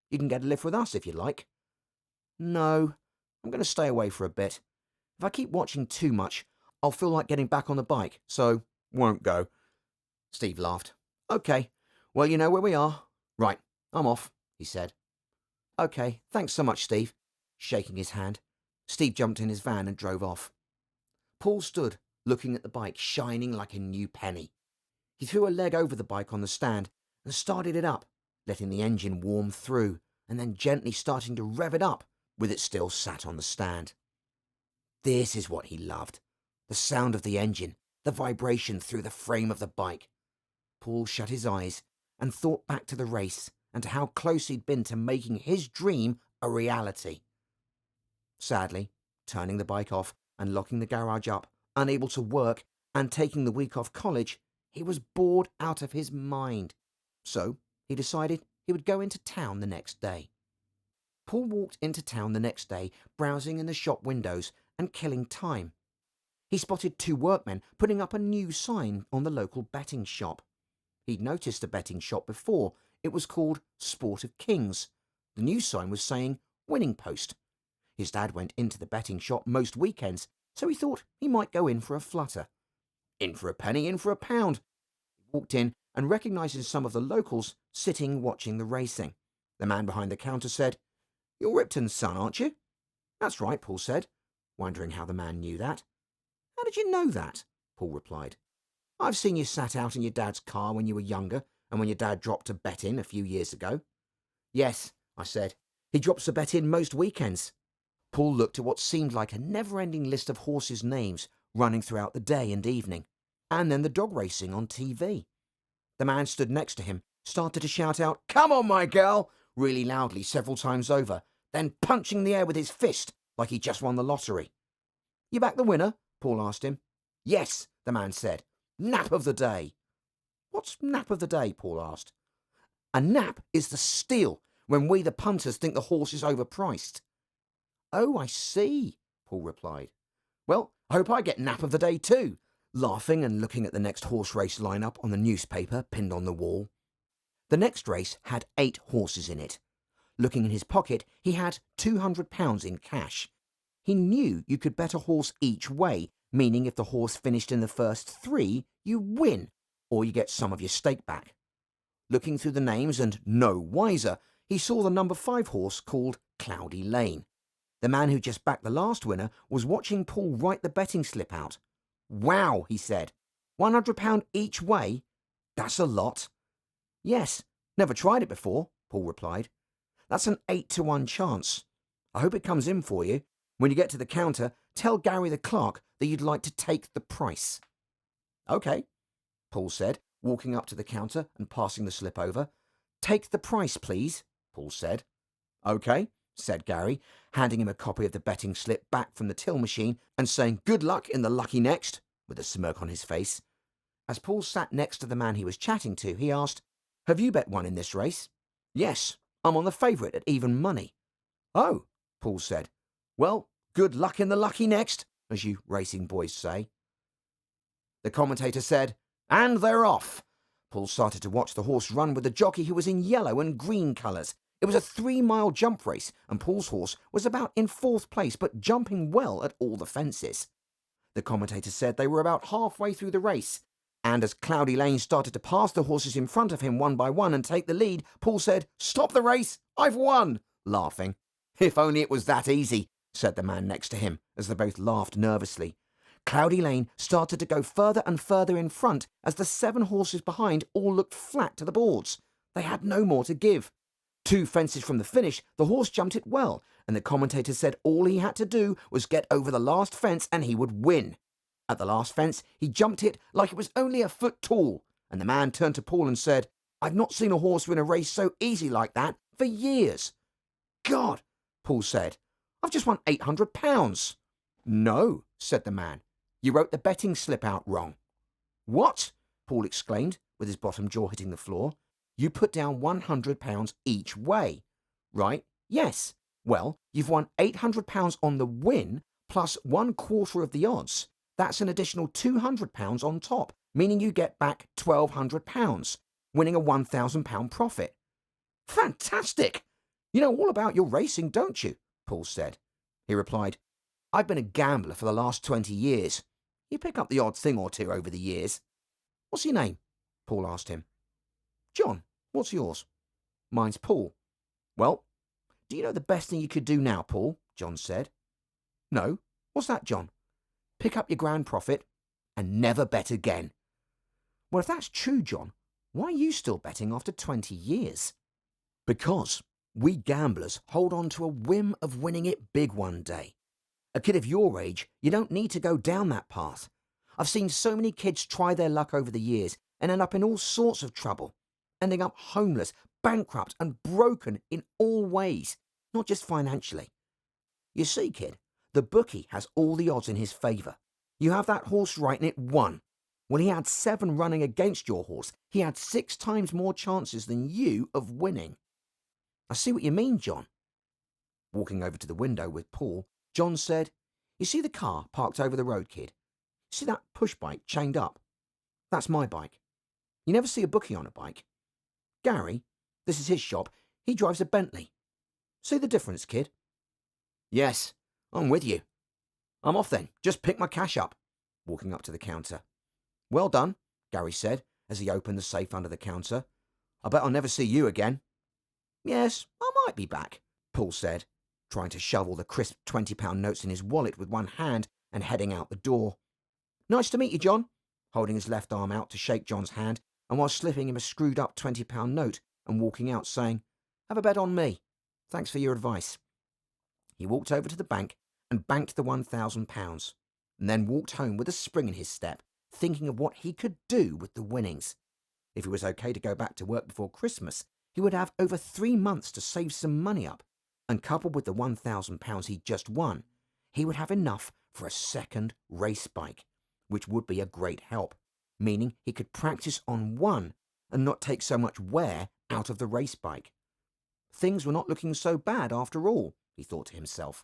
Speaker 1: You can get a lift with us if you like." "No, I'm going to stay away for a bit. If I keep watching too much, I'll feel like getting back on the bike, so won't go." Steve laughed. "Okay, well, you know where we are. Right, I'm off," he said. "Okay, thanks so much, Steve," shaking his hand. Steve jumped in his van and drove off. Paul stood, looking at the bike shining like a new penny. He threw a leg over the bike on the stand and started it up, letting the engine warm through, and then gently starting to rev it up with it still sat on the stand. This is what he loved. The sound of the engine, the vibration through the frame of the bike. Paul shut his eyes and thought back to the race and to how close he'd been to making his dream a reality. Sadly, turning the bike off and locking the garage up, unable to work and taking the week off college, he was bored out of his mind. So he decided he would go into town the next day. Paul walked into town the next day, browsing in the shop windows and killing time. He spotted two workmen putting up a new sign on the local betting shop. He'd noticed the betting shop before. It was called Sport of Kings. The new sign was saying Winning Post. His dad went into the betting shop most weekends, so he thought he might go in for a flutter. In for a penny, in for a pound. He walked in and recognising some of the locals sitting watching the racing. The man behind the counter said, "You're Ripton's son, aren't you?" "That's right," Paul said, wondering how the man knew that. "How did you know that?" Paul replied. "I've seen you sat out in your dad's car when you were younger and when your dad dropped a bet in a few years ago." "Yes," I said. "He drops a bet in most weekends." Paul looked at what seemed like a never-ending list of horses' names running throughout the day and evening, and then the dog racing on TV. The man stood next to him, started to shout out, "Come on, my girl," really loudly several times over, then punching the air with his fist like he just won the lottery. "You back the winner?" Paul asked him. "Yes," the man said. "Nap of the day." "What's nap of the day?" Paul asked. "A nap is the steal when we the punters think the horse is overpriced." "Oh, I see," Paul replied. "Well, I hope I get nap of the day too," laughing and looking at the next horse race lineup on the newspaper pinned on the wall. The next race had 8 horses in it. Looking in his pocket, he had £200 in cash. He knew you could bet a horse each way, meaning if the horse finished in the first 3, you win, or you get some of your stake back. Looking through the names and no wiser, he saw the number 5 horse called Cloudy Lane. The man who just backed the last winner was watching Paul write the betting slip out. "Wow," he said. £100 each way? That's a lot." "Yes, never tried it before," Paul replied. "That's an 8-to-1 chance. I hope it comes in for you. When you get to the counter, tell Gary the clerk that you'd like to take the price." "Okay," Paul said, walking up to the counter and passing the slip over. "Take the price, please," Paul said. "Okay," said Gary, handing him a copy of the betting slip back from the till machine and saying good luck in the lucky next, with a smirk on his face. As Paul sat next to the man he was chatting to, he asked, "Have you bet one in this race?" "Yes, I'm on the favourite at even money." "Oh," Paul said. "Well, good luck in the lucky next, as you racing boys say." The commentator said, "And they're off." Paul started to watch the horse run with the jockey who was in yellow and green colours. It was a 3-mile jump race, and Paul's horse was about in 4th place, but jumping well at all the fences. The commentator said they were about halfway through the race, and as Cloudy Lane started to pass the horses in front of him one by one and take the lead, Paul said, "Stop the race, I've won," laughing. "If only it was that easy," said the man next to him, as they both laughed nervously. Cloudy Lane started to go further and further in front as the 7 horses behind all looked flat to the boards. They had no more to give. 2 fences from the finish, the horse jumped it well, and the commentator said all he had to do was get over the last fence and he would win. At the last fence, he jumped it like it was only a foot tall, and the man turned to Paul and said, "I've not seen a horse win a race so easy like that for years." "God," Paul said, "I've just won £800. "No," said the man, "you wrote the betting slip out wrong." "What?" Paul exclaimed, with his bottom jaw hitting the floor. "You put down £100 each way." "Right, yes. Well, you've won £800 on the win, plus 1/4 of the odds. That's an additional £200 on top, meaning you get back £1,200, winning a £1,000 profit." "Fantastic! You know all about your racing, don't you?" Paul said. He replied, "I've been a gambler for the last 20 years. You pick up the odd thing or two over the years. What's your name? Paul asked him. John. What's yours? Mine's Paul. Well, do you know the best thing you could do now, Paul? John said. No. What's that, John? Pick up your grand profit and never bet again. Well, if that's true, John, why are you still betting after 20 years? Because we gamblers hold on to a whim of winning it big one day. A kid of your age, you don't need to go down that path. I've seen so many kids try their luck over the years and end up in all sorts of trouble, ending up homeless, bankrupt and broken in all ways, not just financially. You see, kid, the bookie has all the odds in his favour. You have that horse right and it won. When he had 7 running against your horse, he had 6 times more chances than you of winning. I see what you mean, John. Walking over to the window with Paul, John said, You see the car parked over the road, kid? See that push bike chained up? That's my bike. You never see a bookie on a bike. Gary, this is his shop, he drives a Bentley. See the difference, kid? Yes, I'm with you. I'm off then, just pick my cash up. Walking up to the counter. Well done, Gary said as he opened the safe under the counter. I bet I'll never see you again. Yes, I might be back, Paul said, trying to shovel the crisp £20 notes in his wallet with one hand and heading out the door. Nice to meet you, John, holding his left arm out to shake John's hand and while slipping him a screwed-up £20 note and walking out saying, Have a bet on me. Thanks for your advice. He walked over to the bank and banked the £1,000 and then walked home with a spring in his step, thinking of what he could do with the winnings. If it was okay to go back to work before Christmas, he would have over 3 months to save some money up, and coupled with the £1,000 he'd just won, he would have enough for a second race bike, which would be a great help, meaning he could practice on one and not take so much wear out of the race bike. Things were not looking so bad after all, he thought to himself.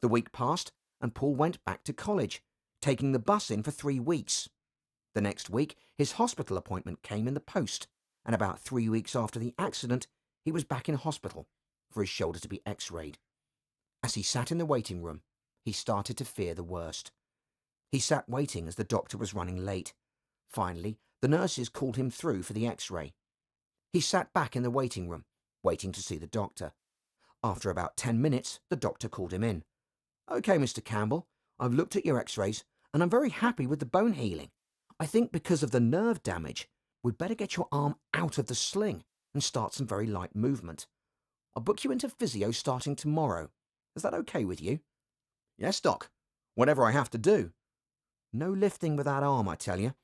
Speaker 1: The week passed and Paul went back to college, taking the bus in for 3 weeks. The next week, his hospital appointment came in the post, and about 3 weeks after the accident, he was back in hospital for his shoulder to be x-rayed. As he sat in the waiting room, he started to fear the worst. He sat waiting as the doctor was running late. Finally, the nurses called him through for the x-ray. He sat back in the waiting room, waiting to see the doctor. After about 10 minutes, the doctor called him in. OK, Mr. Campbell, I've looked at your x-rays and I'm very happy with the bone healing. I think because of the nerve damage, we'd better get your arm out of the sling and start some very light movement. I'll book you into physio starting tomorrow. Is that OK with you? Yes, Doc. Whatever I have to do. No lifting with that arm, I tell you.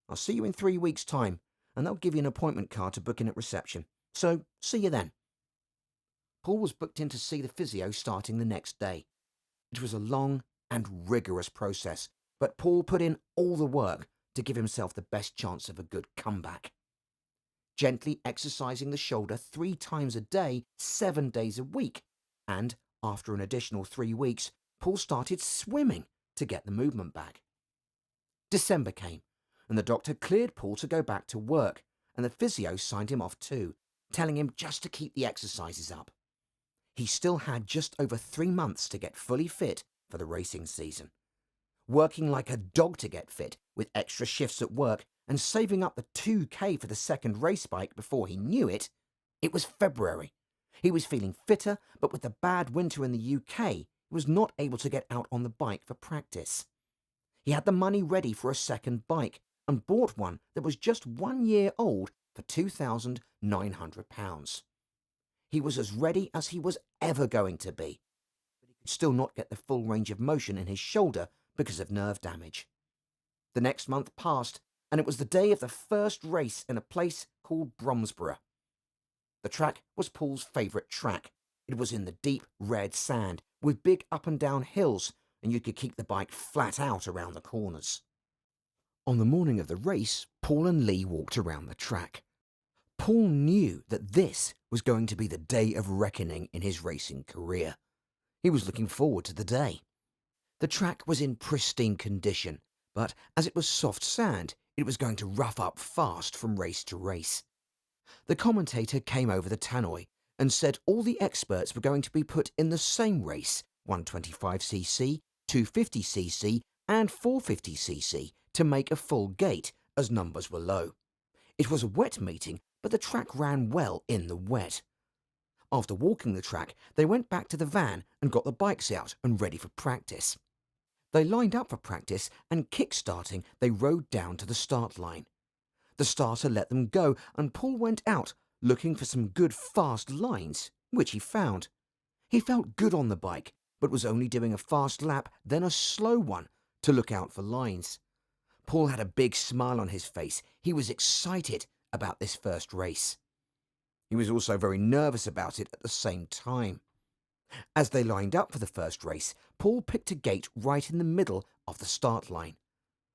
Speaker 1: I'll see you in 3 weeks' time, and they'll give you an appointment card to book in at reception. So, see you then. Paul was booked in to see the physio starting the next day. It was a long and rigorous process, but Paul put in all the work to give himself the best chance of a good comeback. Gently exercising the shoulder 3 times a day, 7 days a week, and after an additional 3 weeks, Paul started swimming to get the movement back. December came, and the doctor cleared Paul to go back to work, and the physio signed him off too, telling him just to keep the exercises up. He still had just over 3 months to get fully fit for the racing season. Working like a dog to get fit, with extra shifts at work, and saving up the 2K for the second race bike before he knew it, it was February. He was feeling fitter, but with the bad winter in the UK, he was not able to get out on the bike for practice. He had the money ready for a second bike, and bought one that was just 1 year old for £2,900. He was as ready as he was ever going to be, but he could still not get the full range of motion in his shoulder because of nerve damage. The next month passed, and it was the day of the first race in a place called Bromsborough. The track was Paul's favourite track. It was in the deep red sand, with big up and down hills, and you could keep the bike flat out around the corners. On the morning of the race, Paul and Lee walked around the track. Paul knew that this was going to be the day of reckoning in his racing career. He was looking forward to the day. The track was in pristine condition, but as it was soft sand, it was going to rough up fast from race to race. The commentator came over the tannoy and said all the experts were going to be put in the same race, 125cc, 250cc and 450cc to make a full gate as numbers were low. It was a wet meeting, but the track ran well in the wet. After walking the track, they went back to the van and got the bikes out and ready for practice. They lined up for practice, and kick-starting, they rode down to the start line. The starter let them go, and Paul went out looking for some good fast lines, which he found. He felt good on the bike, but was only doing a fast lap, then a slow one, to look out for lines. Paul had a big smile on his face. He was excited about this first race. He was also very nervous about it at the same time. As they lined up for the first race, Paul picked a gate right in the middle of the start line.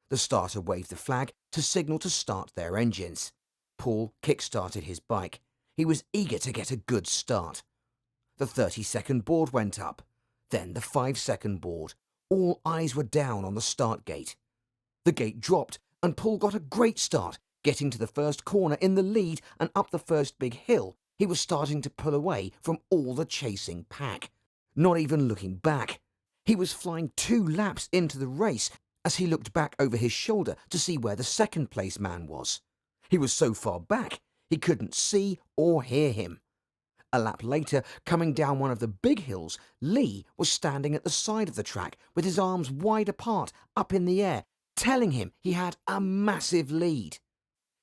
Speaker 1: The starter waved the flag to signal to start their engines. Paul kick-started his bike. He was eager to get a good start. The 30-second board went up, then the 5-second board. All eyes were down on the start gate. The gate dropped, and Paul got a great start, getting to the first corner in the lead and up the first big hill. He was starting to pull away from all the chasing pack, not even looking back. He was flying 2 laps into the race as he looked back over his shoulder to see where the second-place man was. He was so far back, he couldn't see or hear him. A lap later, coming down one of the big hills, Lee was standing at the side of the track with his arms wide apart, up in the air, telling him he had a massive lead.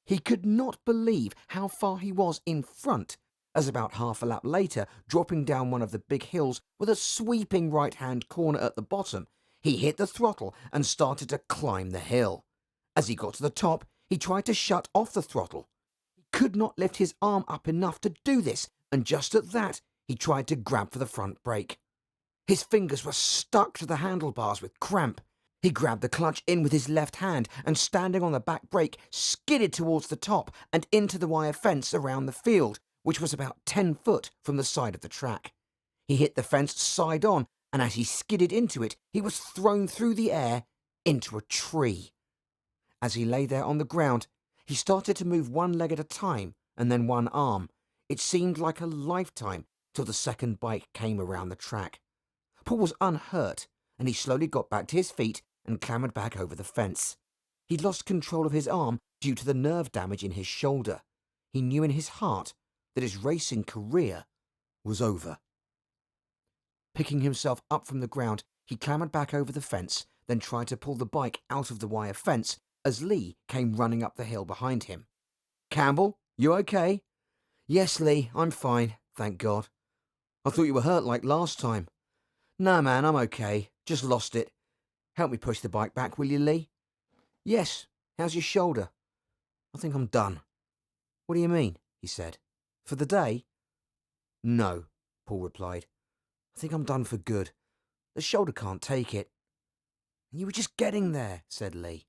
Speaker 1: He could not believe how far he was in front, as about half a lap later, dropping down one of the big hills with a sweeping right-hand corner at the bottom, he hit the throttle and started to climb the hill. As he got to the top, he tried to shut off the throttle. He could not lift his arm up enough to do this, and just at that, he tried to grab for the front brake. His fingers were stuck to the handlebars with cramp. He grabbed the clutch in with his left hand and, standing on the back brake, skidded towards the top and into the wire fence around the field, which was about 10 foot from the side of the track. He hit the fence side on, and as he skidded into it, he was thrown through the air into a tree. As he lay there on the ground, he started to move one leg at a time and then one arm. It seemed like a lifetime till the second bike came around the track. Paul was unhurt, and he slowly got back to his feet and clambered back over the fence. He'd lost control of his arm due to the nerve damage in his shoulder. He knew in his heart that his racing career was over. Picking himself up from the ground, he clambered back over the fence, then tried to pull the bike out of the wire fence as Lee came running up the hill behind him. "Campbell, you okay?" "Yes, Lee, I'm fine, thank God." "I thought you were hurt like last time." "No, man, I'm okay. Just lost it. Help me push the bike back, will you, Lee?" "Yes. How's your shoulder?" "I think I'm done." "What do you mean?" he said. "For the day?" "No," Paul replied. "I think I'm done for good. The shoulder can't take it." "And you were just getting there," said Lee.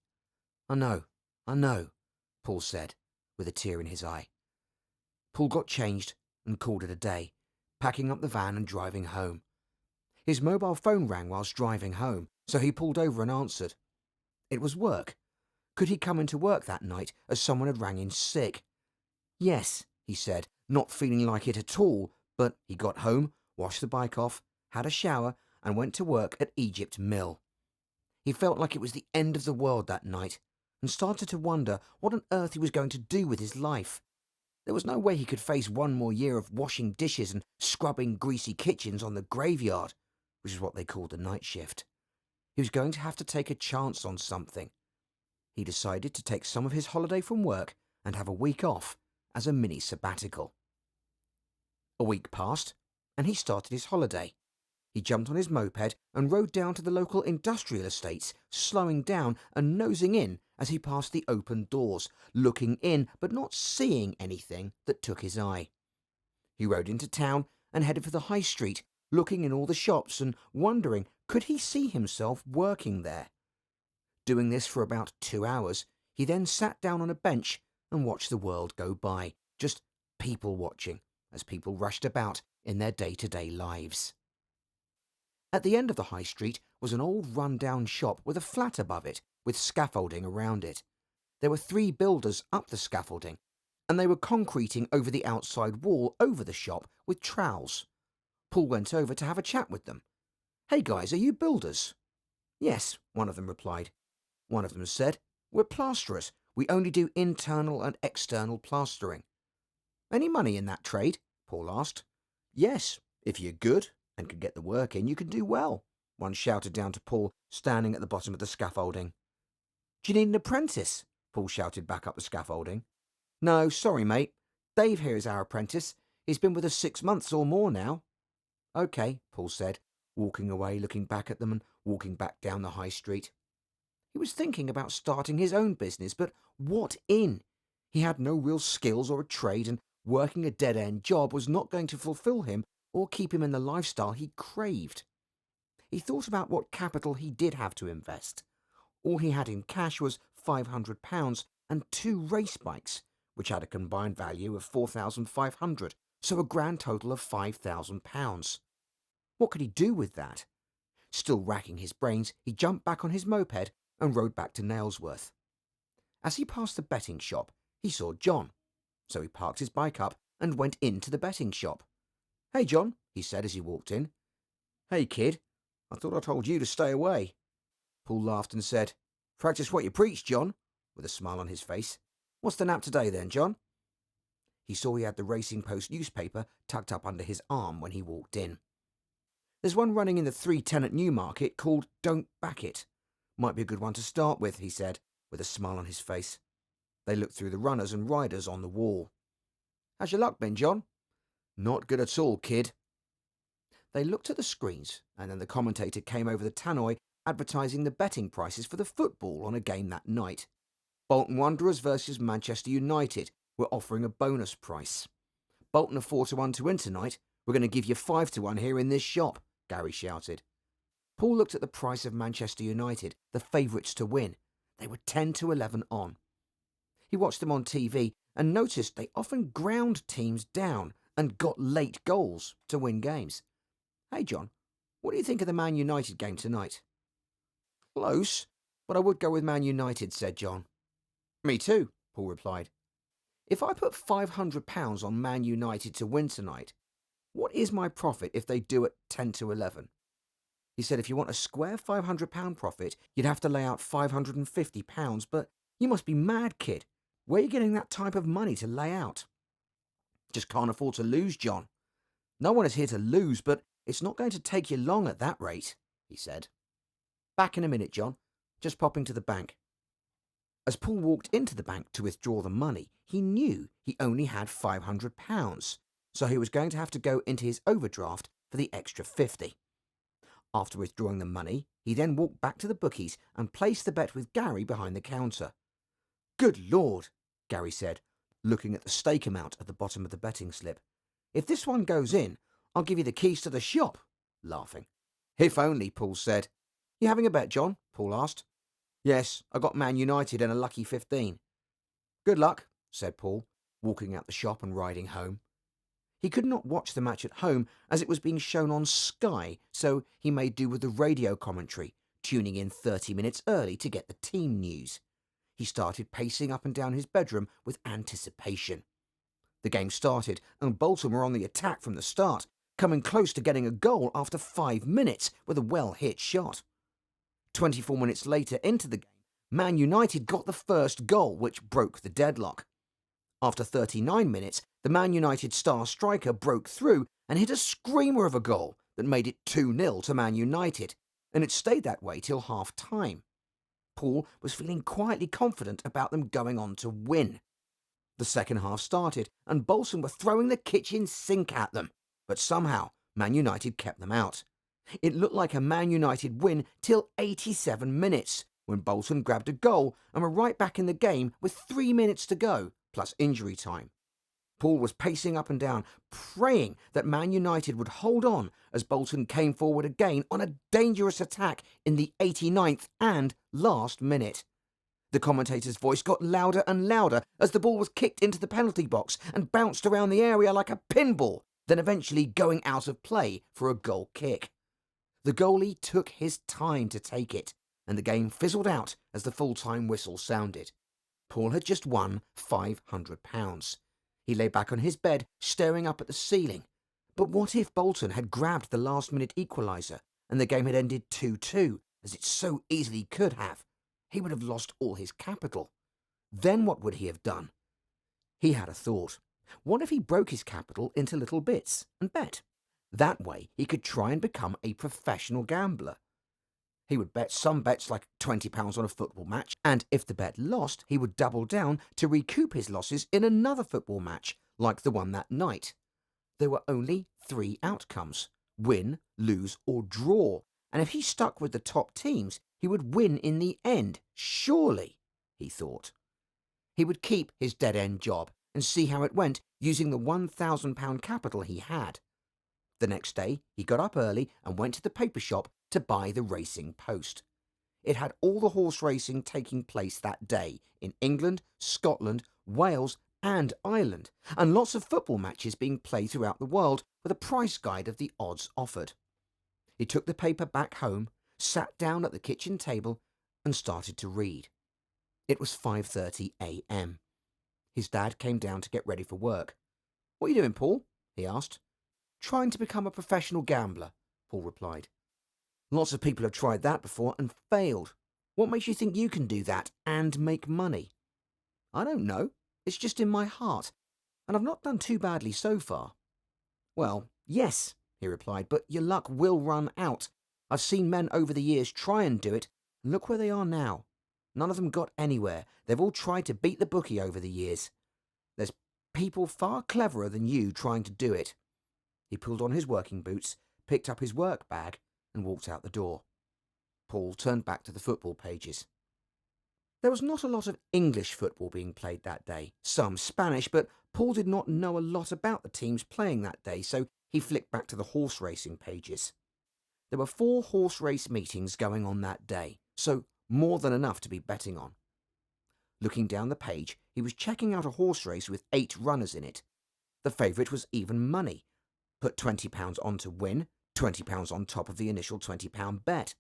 Speaker 1: I know, Paul said, with a tear in his eye. Paul got changed and called it a day, packing up the van and driving home. His mobile phone rang whilst driving home, so he pulled over and answered. It was work. Could he come into work that night as someone had rang in sick? Yes, he said, not feeling like it at all, but he got home, washed the bike off, had a shower, and went to work at Egypt Mill. He felt like it was the end of the world that night, and started to wonder what on earth he was going to do with his life. There was no way he could face one more year of washing dishes and scrubbing greasy kitchens on the graveyard, which is what they called the night shift. He was going to have to take a chance on something. He decided to take some of his holiday from work and have a week off as a mini sabbatical. A week passed, and he started his holiday. He jumped on his moped and rode down to the local industrial estates, slowing down and nosing in as he passed the open doors, looking in but not seeing anything that took his eye. He rode into town and headed for the high street, looking in all the shops and wondering could he see himself working there. Doing this for about 2 hours, he then sat down on a bench and watched the world go by, just people watching, as people rushed about in their day-to-day lives. At the end of the high street was an old run-down shop with a flat above it, with scaffolding around it. There were 3 builders up the scaffolding, and they were concreting over the outside wall over the shop with trowels. Paul went over to have a chat with them. "Hey guys, are you builders?" Yes, one of them replied. One of them said, we're plasterers. We only do internal and external plastering. Any money in that trade? Paul asked. Yes, if you're good and can get the work in, you can do well, one shouted down to Paul, standing at the bottom of the scaffolding. Do you need an apprentice? Paul shouted back up the scaffolding. No, sorry, mate. Dave here is our apprentice. He's been with us 6 months or more now. OK, Paul said, walking away, looking back at them and walking back down the high street. He was thinking about starting his own business, but what in? He had no real skills or a trade, and working a dead-end job was not going to fulfill him or keep him in the lifestyle he craved. He thought about what capital he did have to invest. All he had in cash was £500 and 2 race bikes, which had a combined value of £4,500, so a grand total of £5,000. What could he do with that? Still racking his brains, he jumped back on his moped and rode back to Nailsworth. As he passed the betting shop, he saw John, so he parked his bike up and went into the betting shop. Hey, John, he said as he walked in. Hey, kid, I thought I told you to stay away. Paul laughed and said, Practice what you preach, John, with a smile on his face. What's the nap today then, John? He saw he had the Racing Post newspaper tucked up under his arm when he walked in. There's one running in the 310 at Newmarket called Don't Back It. Might be a good one to start with, he said, with a smile on his face. They looked through the runners and riders on the wall. How's your luck been, John? Not good at all, kid. They looked at the screens, and then the commentator came over the tannoy advertising the betting prices for the football on a game that night. Bolton Wanderers versus Manchester United were offering a bonus price. Bolton are 4-1 to win tonight. We're going to give you 5-1 here in this shop, Gary shouted. Paul looked at the price of Manchester United, the favourites to win. They were 10-11 on. He watched them on TV and noticed they often ground teams down and got late goals to win games. Hey, John, what do you think of the Man United game tonight? Close, but I would go with Man United, said John. Me too, Paul replied. If I put £500 on Man United to win tonight, what is my profit if they do at 10-11? He said if you want a square £500 profit, you'd have to lay out £550, but you must be mad, kid. Where are you getting that type of money to lay out? Just can't afford to lose, John. No one is here to lose, but it's not going to take you long at that rate, he said. Back in a minute, John. Just popping to the bank. As Paul walked into the bank to withdraw the money, he knew he only had £500, so he was going to have to go into his overdraft for the extra 50. After withdrawing the money, he then walked back to the bookies and placed the bet with Gary behind the counter. Good Lord, Gary said, looking at the stake amount at the bottom of the betting slip. If this one goes in, I'll give you the keys to the shop, laughing. If only, Paul said. You having a bet, John? Paul asked. Yes, I got Man United and a lucky 15. Good luck, said Paul, walking out the shop and riding home. He could not watch the match at home as it was being shown on Sky, so he made do with the radio commentary, tuning in 30 minutes early to get the team news. He started pacing up and down his bedroom with anticipation. The game started, and Bolton were on the attack from the start, coming close to getting a goal after 5 minutes with a well-hit shot. 24 minutes later into the game, Man United got the first goal, which broke the deadlock. After 39 minutes, the Man United star striker broke through and hit a screamer of a goal that made it 2-0 to Man United, and it stayed that way till half-time. Paul was feeling quietly confident about them going on to win. The second half started, and Bolton were throwing the kitchen sink at them, but somehow Man United kept them out. It looked like a Man United win till 87 minutes, when Bolton grabbed a goal and were right back in the game with 3 minutes to go, plus injury time. Paul was pacing up and down, praying that Man United would hold on as Bolton came forward again on a dangerous attack in the 89th and last minute. The commentator's voice got louder and louder as the ball was kicked into the penalty box and bounced around the area like a pinball, then eventually going out of play for a goal kick. The goalie took his time to take it, and the game fizzled out as the full-time whistle sounded. Paul had just won £500. He lay back on his bed, staring up at the ceiling. But what if Bolton had grabbed the last-minute equaliser and the game had ended 2-2, as it so easily could have, he would have lost all his capital. Then what would he have done? He had a thought. What if he broke his capital into little bits and bet? That way he could try and become a professional gambler. He would bet some bets like £20 on a football match, and if the bet lost, he would double down to recoup his losses in another football match, like the one that night. There were only 3 outcomes: win, lose, or draw, and if he stuck with the top teams, he would win in the end, surely, he thought. He would keep his dead-end job and see how it went using the £1,000 capital he had. The next day, he got up early and went to the paper shop to buy the Racing Post. It had all the horse racing taking place that day in England, Scotland, Wales, and Ireland, and lots of football matches being played throughout the world with a price guide of the odds offered. He took the paper back home, sat down at the kitchen table, and started to read. It was 5:30 a.m. His dad came down to get ready for work. "What are you doing, Paul?" he asked. "Trying to become a professional gambler," Paul replied. "Lots of people have tried that before and failed. What makes you think you can do that and make money?" "I don't know. It's just in my heart, and I've not done too badly so far." "Well, yes," he replied, "but your luck will run out. I've seen men over the years try and do it, and look where they are now. None of them got anywhere. They've all tried to beat the bookie over the years. There's people far cleverer than you trying to do it." He pulled on his working boots, picked up his work bag, and walked out the door. Paul turned back to the football pages. There was not a lot of English football being played that day, some Spanish, but Paul did not know a lot about the teams playing that day, so he flicked back to the horse racing pages. There were 4 horse race meetings going on that day, so more than enough to be betting on. Looking down the page, he was checking out a horse race with 8 runners in it. The favourite was even money. Put £20 on to win, £20 on top of the initial £20 bet.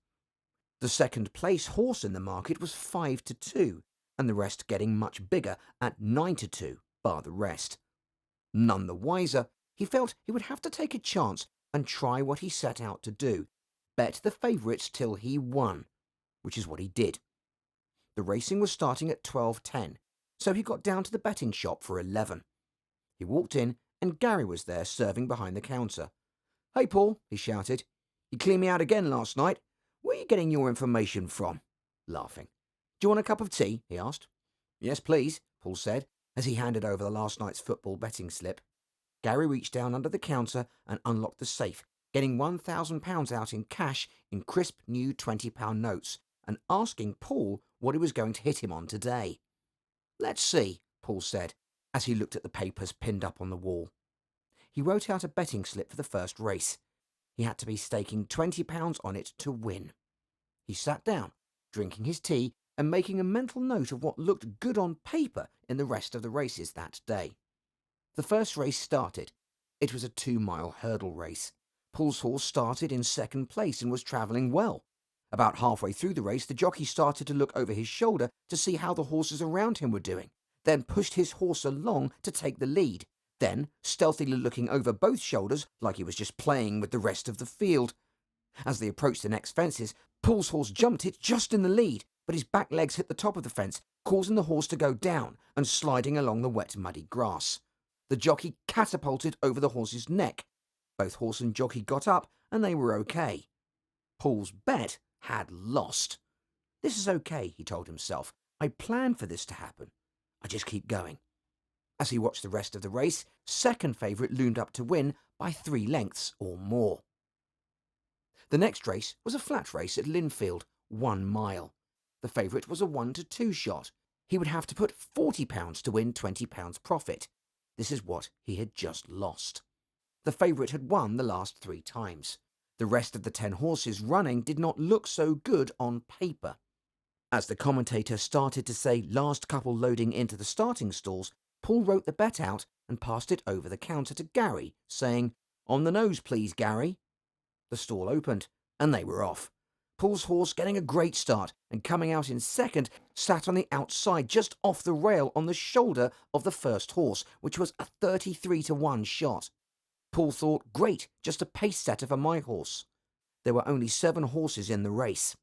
Speaker 1: The second place horse in the market was 5-2, and the rest getting much bigger at 9-2, bar the rest. None the wiser, he felt he would have to take a chance and try what he set out to do: bet the favourites till he won, which is what he did. The racing was starting at 12:10, so he got down to the betting shop for 11. He walked in, and Gary was there serving behind the counter. "Hey, Paul," he shouted. "You cleaned me out again last night. Where are you getting your information from?" Laughing. "Do you want a cup of tea?" he asked. "Yes, please," Paul said, as he handed over the last night's football betting slip. Gary reached down under the counter and unlocked the safe, getting £1,000 out in cash in crisp new £20 notes, and asking Paul what he was going to hit him on today. "Let's see," Paul said, as he looked at the papers pinned up on the wall. He wrote out a betting slip for the first race. He had to be staking £20 on it to win. He sat down, drinking his tea and making a mental note of what looked good on paper in the rest of the races that day. The first race started. It was a 2-mile hurdle race. Paul's horse started in second place and was travelling well. About halfway through the race, the jockey started to look over his shoulder to see how the horses around him were doing, then pushed his horse along to take the lead. Then, stealthily looking over both shoulders, like he was just playing with the rest of the field. As they approached the next fences, Paul's horse jumped it just in the lead, but his back legs hit the top of the fence, causing the horse to go down and sliding along the wet, muddy grass. The jockey catapulted over the horse's neck. Both horse and jockey got up, and they were okay. Paul's bet had lost. "This is okay," he told himself. "I planned for this to happen. I just keep going." As he watched the rest of the race, second favourite loomed up to win by 3 lengths or more. The next race was a flat race at Linfield, 1 mile. The favourite was a 1-2 shot. He would have to put £40 to win £20 profit. This is what he had just lost. The favourite had won the last 3 times. The rest of the 10 horses running did not look so good on paper. As the commentator started to say last couple loading into the starting stalls, Paul wrote the bet out and passed it over the counter to Gary, saying, "On the nose, please, Gary." The stall opened, and they were off. Paul's horse getting a great start, and coming out in second, sat on the outside just off the rail on the shoulder of the first horse, which was a 33-1 shot. Paul thought, great, just a pace setter for my horse. There were only 7 horses in the race.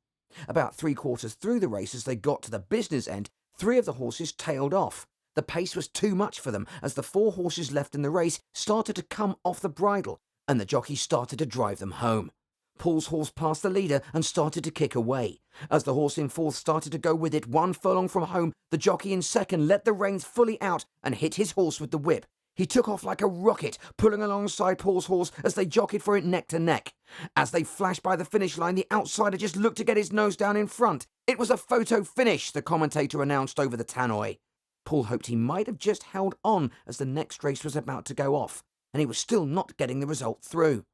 Speaker 1: About 3/4 through the race, as they got to the business end, 3 of the horses tailed off. The pace was too much for them, as the 4 horses left in the race started to come off the bridle, and the jockey started to drive them home. Paul's horse passed the leader and started to kick away. As the horse in fourth started to go with it 1 furlong from home, the jockey in second let the reins fully out and hit his horse with the whip. He took off like a rocket, pulling alongside Paul's horse as they jockeyed for it neck to neck. As they flashed by the finish line, the outsider just looked to get his nose down in front. It was a photo finish, the commentator announced over the tannoy. Paul hoped he might have just held on as the next race was about to go off, and he was still not getting the result through.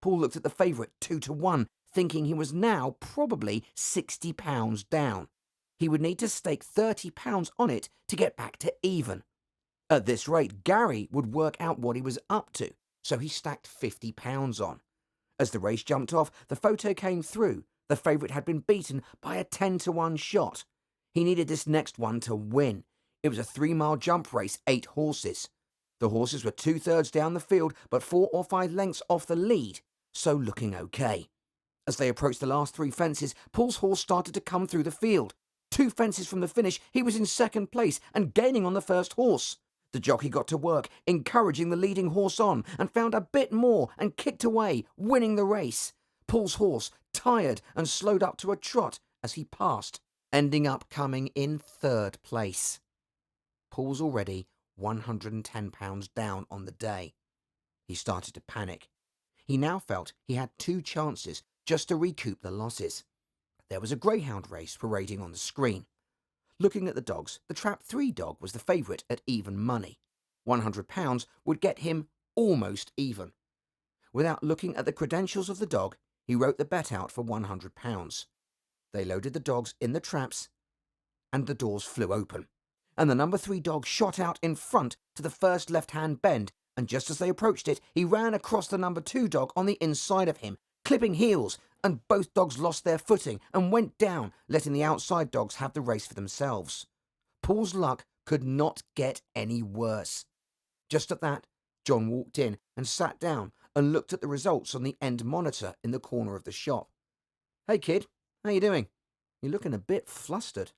Speaker 1: Paul looked at the favourite 2-1, thinking he was now probably £60 down. He would need to stake £30 on it to get back to even. At this rate, Gary would work out what he was up to, so he stacked £50 on. As the race jumped off, the photo came through. The favourite had been beaten by a 10-1 shot. He needed this next one to win. It was a 3-mile jump race, 8 horses. The horses were 2/3 down the field, but 4 or 5 lengths off the lead, so looking okay. As they approached the last 3 fences, Paul's horse started to come through the field. 2 fences from the finish, he was in second place and gaining on the first horse. The jockey got to work, encouraging the leading horse on, and found a bit more and kicked away, winning the race. Paul's horse, tired and slowed up to a trot as he passed, ending up coming in 3rd place. Paul's already £110 down on the day. He started to panic. He now felt he had 2 chances just to recoup the losses. There was a greyhound race parading on the screen. Looking at the dogs, the Trap 3 dog was the favourite at even money. £100 would get him almost even. Without looking at the credentials of the dog, he wrote the bet out for £100. They loaded the dogs in the traps, and the doors flew open. And the number 3 dog shot out in front to the first left-hand bend, and just as they approached it, he ran across the number 2 dog on the inside of him, clipping heels, and both dogs lost their footing and went down, letting the outside dogs have the race for themselves. Paul's luck could not get any worse. Just at that, John walked in and sat down and looked at the results on the end monitor in the corner of the shop. "Hey, kid, how you doing? You're looking a bit flustered."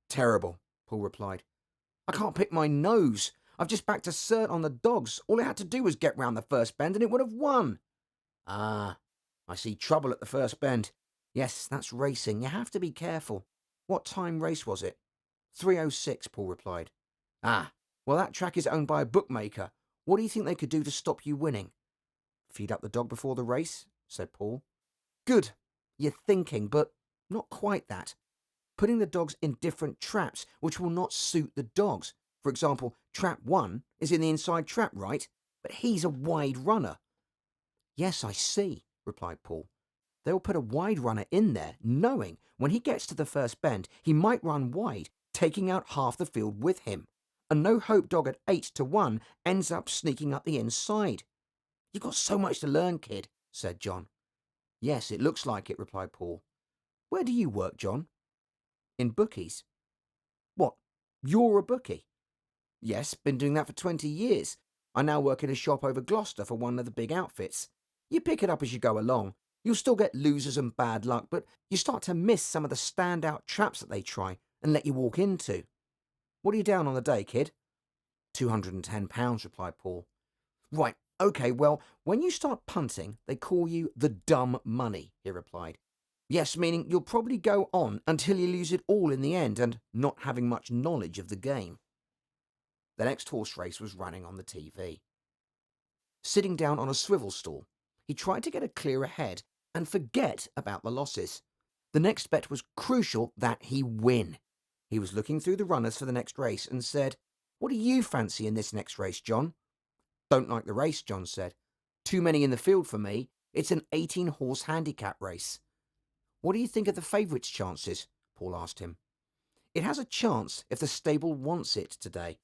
Speaker 1: "Terrible," Paul replied. "I can't pick my nose. I've just backed a cert on the dogs. All I had to do was get round the first bend and it would have won." "Ah, I see trouble at the first bend. Yes, that's racing. You have to be careful. What time race was it?" 3:06, Paul replied. "Ah, well, that track is owned by a bookmaker. What do you think they could do to stop you winning?" "Feed up the dog before the race," said Paul. "Good. You're thinking, but not quite that. Putting the dogs in different traps, which will not suit the dogs. For example, trap 1 is in the inside trap, right? But he's a wide runner." "Yes, I see," replied Paul. "They'll put a wide runner in there, knowing when he gets to the first bend, he might run wide, taking out half the field with him. A no-hope dog at 8-1 ends up sneaking up the inside." "You've got so much to learn, kid," said John. "Yes, it looks like it," replied Paul. "Where do you work, John?" "In bookies." "What, you're a bookie?" "Yes, been doing that for 20 years. I now work in a shop over Gloucester for one of the big outfits. You pick it up as you go along. You'll still get losers and bad luck, but you start to miss some of the standout traps that they try and let you walk into. What are you down on the day, kid?" £210, replied Paul. "Right, okay, well, when you start punting, they call you the dumb money," he replied. "Yes, meaning you'll probably go on until you lose it all in the end and not having much knowledge of the game." The next horse race was running on the TV. Sitting down on a swivel stool, he tried to get a clearer head and forget about the losses. The next bet was crucial that he win. He was looking through the runners for the next race and said, "What do you fancy in this next race, John?" "Don't like the race," John said. "Too many in the field for me. It's an 18-horse handicap race." "What do you think of the favourite's chances?" Paul asked him. "It has a chance if the stable wants it today.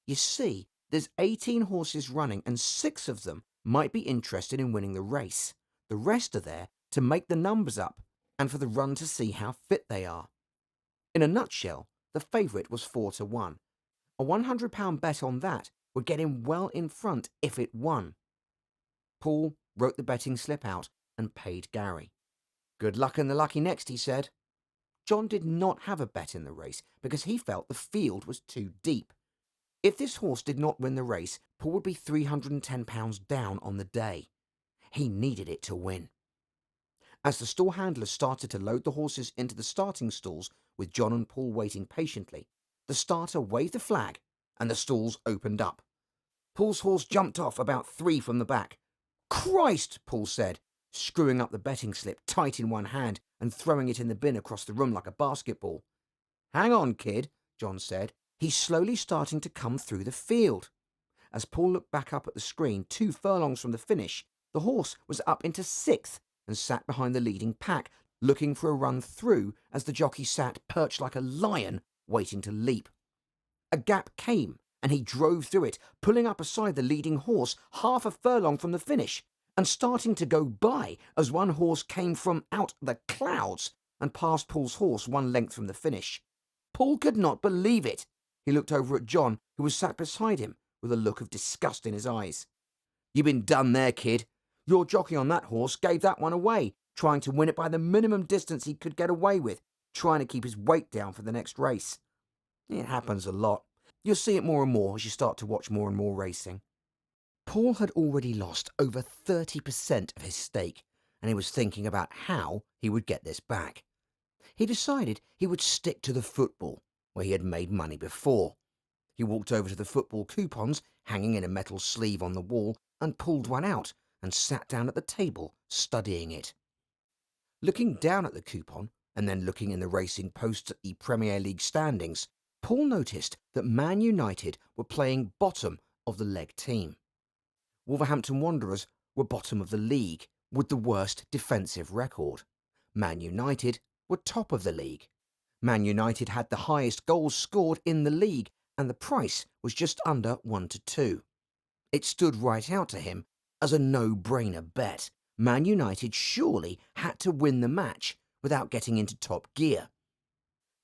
Speaker 1: You see, there's 18 horses running and 6 of them might be interested in winning the race. The rest are there to make the numbers up and for the run to see how fit they are. In a nutshell, the favourite was 4-1. A £100 bet on that would get him well in front if it won." Paul wrote the betting slip out and paid Gary. "Good luck and the lucky next," he said. John did not have a bet in the race because he felt the field was too deep. If this horse did not win the race, Paul would be £310 down on the day. He needed it to win. As the stall handlers started to load the horses into the starting stalls, with John and Paul waiting patiently, the starter waved the flag and the stalls opened up. Paul's horse jumped off about 3 from the back. "Christ!" Paul said, screwing up the betting slip tight in one hand and throwing it in the bin across the room like a basketball. "Hang on, kid," John said. "He's slowly starting to come through the field." As Paul looked back up at the screen 2 furlongs from the finish, the horse was up into 6th and sat behind the leading pack, looking for a run through as the jockey sat perched like a lion, waiting to leap. A gap came, and he drove through it, pulling up aside the leading horse half a furlong from the finish, and starting to go by as one horse came from out the clouds and passed Paul's horse 1 length from the finish. Paul could not believe it. He looked over at John, who was sat beside him, with a look of disgust in his eyes. "You've been done there, kid. Your jockey on that horse gave that one away, trying to win it by the minimum distance he could get away with, trying to keep his weight down for the next race. It happens a lot. You'll see it more and more as you start to watch more and more racing." Paul had already lost over 30% of his stake, and he was thinking about how he would get this back. He decided he would stick to the football, where he had made money before. He walked over to the football coupons hanging in a metal sleeve on the wall and pulled one out and sat down at the table studying it. Looking down at the coupon and then looking in the racing posts at the Premier League standings, Paul noticed that Man United were playing bottom of the leg team. Wolverhampton Wanderers were bottom of the league with the worst defensive record. Man United were top of the league. Man United had the highest goals scored in the league, and the price was just under 1-2. It stood right out to him as a no-brainer bet. Man United surely had to win the match without getting into top gear.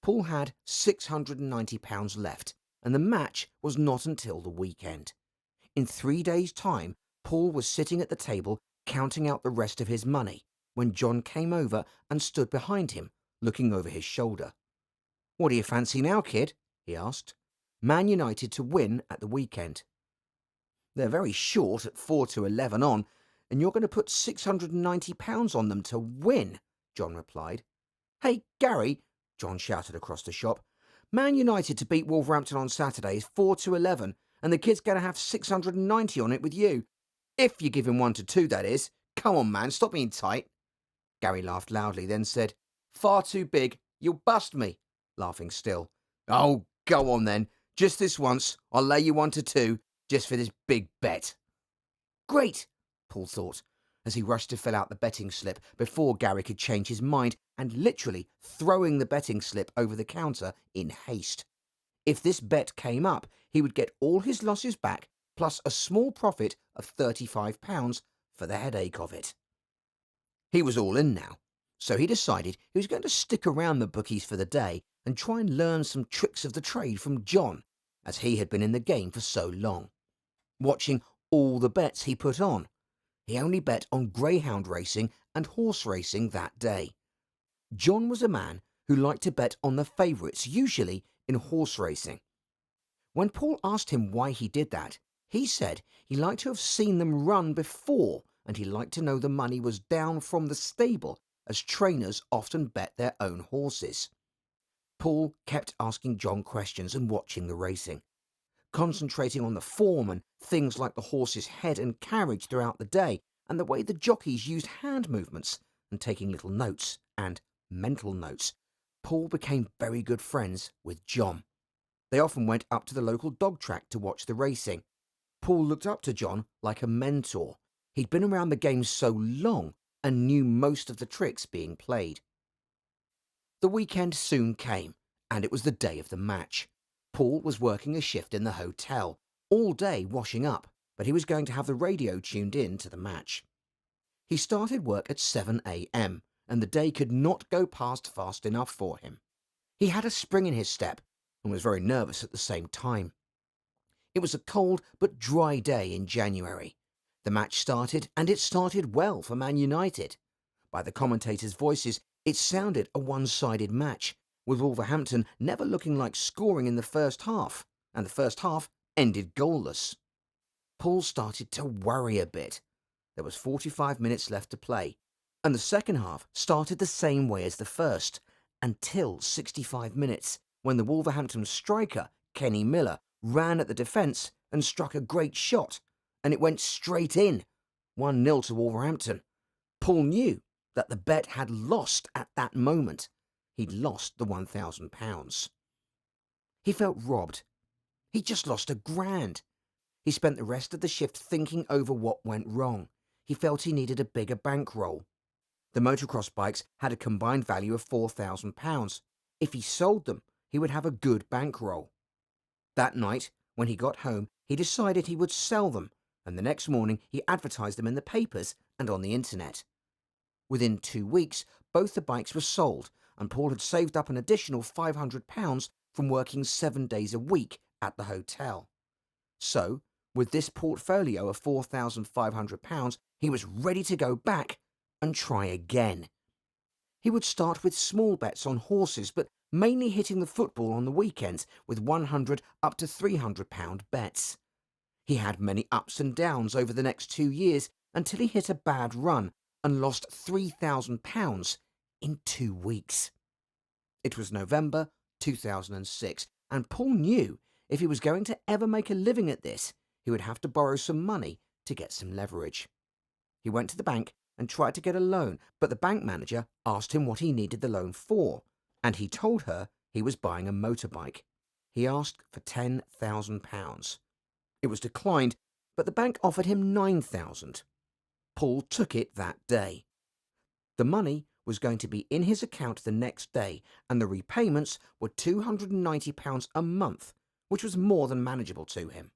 Speaker 1: Paul had £690 left, and the match was not until the weekend. In 3 days' time, Paul was sitting at the table counting out the rest of his money when John came over and stood behind him, looking over his shoulder. "What do you fancy now, kid?" he asked. "Man United to win at the weekend." "They're very short at 4-11 on, and you're going to put £690 on them to win," John replied. "Hey, Gary," John shouted across the shop, "Man United to beat Wolverhampton on Saturday is 4-11, and the kid's going to have 690 on it with you. If you give him 1-2, that is. Come on, man, stop being tight." Gary laughed loudly, then said, "Far too big. You'll bust me," laughing still. "Oh, go on then. Just this once. I'll lay you 1-2, just for this big bet." "Great," Paul thought, as he rushed to fill out the betting slip before Gary could change his mind, and literally throwing the betting slip over the counter in haste. If this bet came up, he would get all his losses back, plus a small profit of £35 for the headache of it. He was all in now, so he decided he was going to stick around the bookies for the day and try and learn some tricks of the trade from John, as he had been in the game for so long. Watching all the bets he put on, he only bet on greyhound racing and horse racing that day. John was a man who liked to bet on the favourites, usually in horse racing. When Paul asked him why he did that, he said he liked to have seen them run before, and he liked to know the money was down from the stable, as trainers often bet their own horses. Paul kept asking John questions and watching the racing, concentrating on the form and things like the horse's head and carriage throughout the day, and the way the jockeys used hand movements, and taking little notes and mental notes. Paul became very good friends with John. They often went up to the local dog track to watch the racing. Paul looked up to John like a mentor. He'd been around the game so long and knew most of the tricks being played. The weekend soon came, and it was the day of the match. Paul was working a shift in the hotel, all day washing up, but he was going to have the radio tuned in to the match. He started work at 7 a.m, and the day could not go past fast enough for him. He had a spring in his step, and was very nervous at the same time. It was a cold but dry day in January. The match started, and it started well for Man United. By the commentators' voices, it sounded a one-sided match, with Wolverhampton never looking like scoring in the first half, and the first half ended goalless. Paul started to worry a bit. There was 45 minutes left to play, and the second half started the same way as the first, until 65 minutes, when the Wolverhampton striker, Kenny Miller, ran at the defence and struck a great shot, and it went straight in, 1-0 to Wolverhampton. Paul knew that the bet had lost at that moment. He'd lost the £1,000. He felt robbed. He'd just lost £1,000. He spent the rest of the shift thinking over what went wrong. He felt he needed a bigger bankroll. The motocross bikes had a combined value of £4,000. If he sold them, he would have a good bankroll. That night, when he got home, he decided he would sell them, and the next morning he advertised them in the papers and on the internet. Within 2 weeks, both the bikes were sold, and Paul had saved up an additional £500 from working 7 days a week at the hotel. So, with this portfolio of £4,500, he was ready to go back and try again. He would start with small bets on horses, but mainly hitting the football on the weekends with £100 up to £300 bets. He had many ups and downs over the next 2 years until he hit a bad run and lost £3,000 in 2 weeks. It was November 2006, and Paul knew if he was going to ever make a living at this, he would have to borrow some money to get some leverage. He went to the bank and tried to get a loan, but the bank manager asked him what he needed the loan for, and he told her he was buying a motorbike. He asked for £10,000. It was declined, but the bank offered him £9,000. Paul took it that day. The money was going to be in his account the next day, and the repayments were £290 a month, which was more than manageable to him.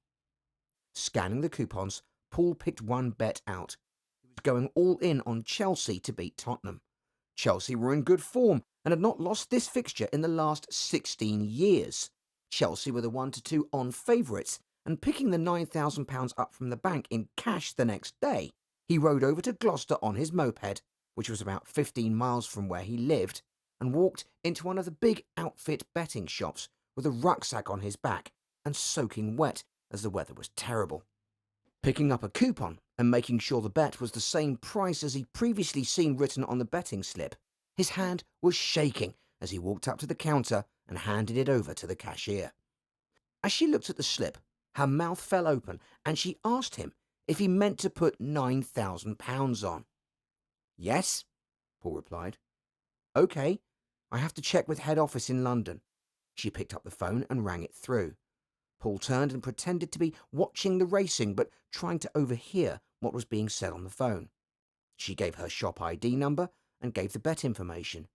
Speaker 1: Scanning the coupons, Paul picked one bet out. He was going all in on Chelsea to beat Tottenham. Chelsea were in good form and had not lost this fixture in the last 16 years. Chelsea were the 1-2 on favourites, and picking the £9,000 up from the bank in cash the next day, he rode over to Gloucester on his moped, which was about 15 miles from where he lived, and walked into one of the big outfit betting shops with a rucksack on his back and soaking wet as the weather was terrible. Picking up a coupon and making sure the bet was the same price as he'd previously seen written on the betting slip, his hand was shaking as he walked up to the counter and handed it over to the cashier. As she looked at the slip, her mouth fell open and she asked him if he meant to put £9,000 on. "Yes," Paul replied. "OK, I have to check with head office in London." She picked up the phone and rang it through. Paul turned and pretended to be watching the racing, but trying to overhear what was being said on the phone. She gave her shop ID number and gave the bet information.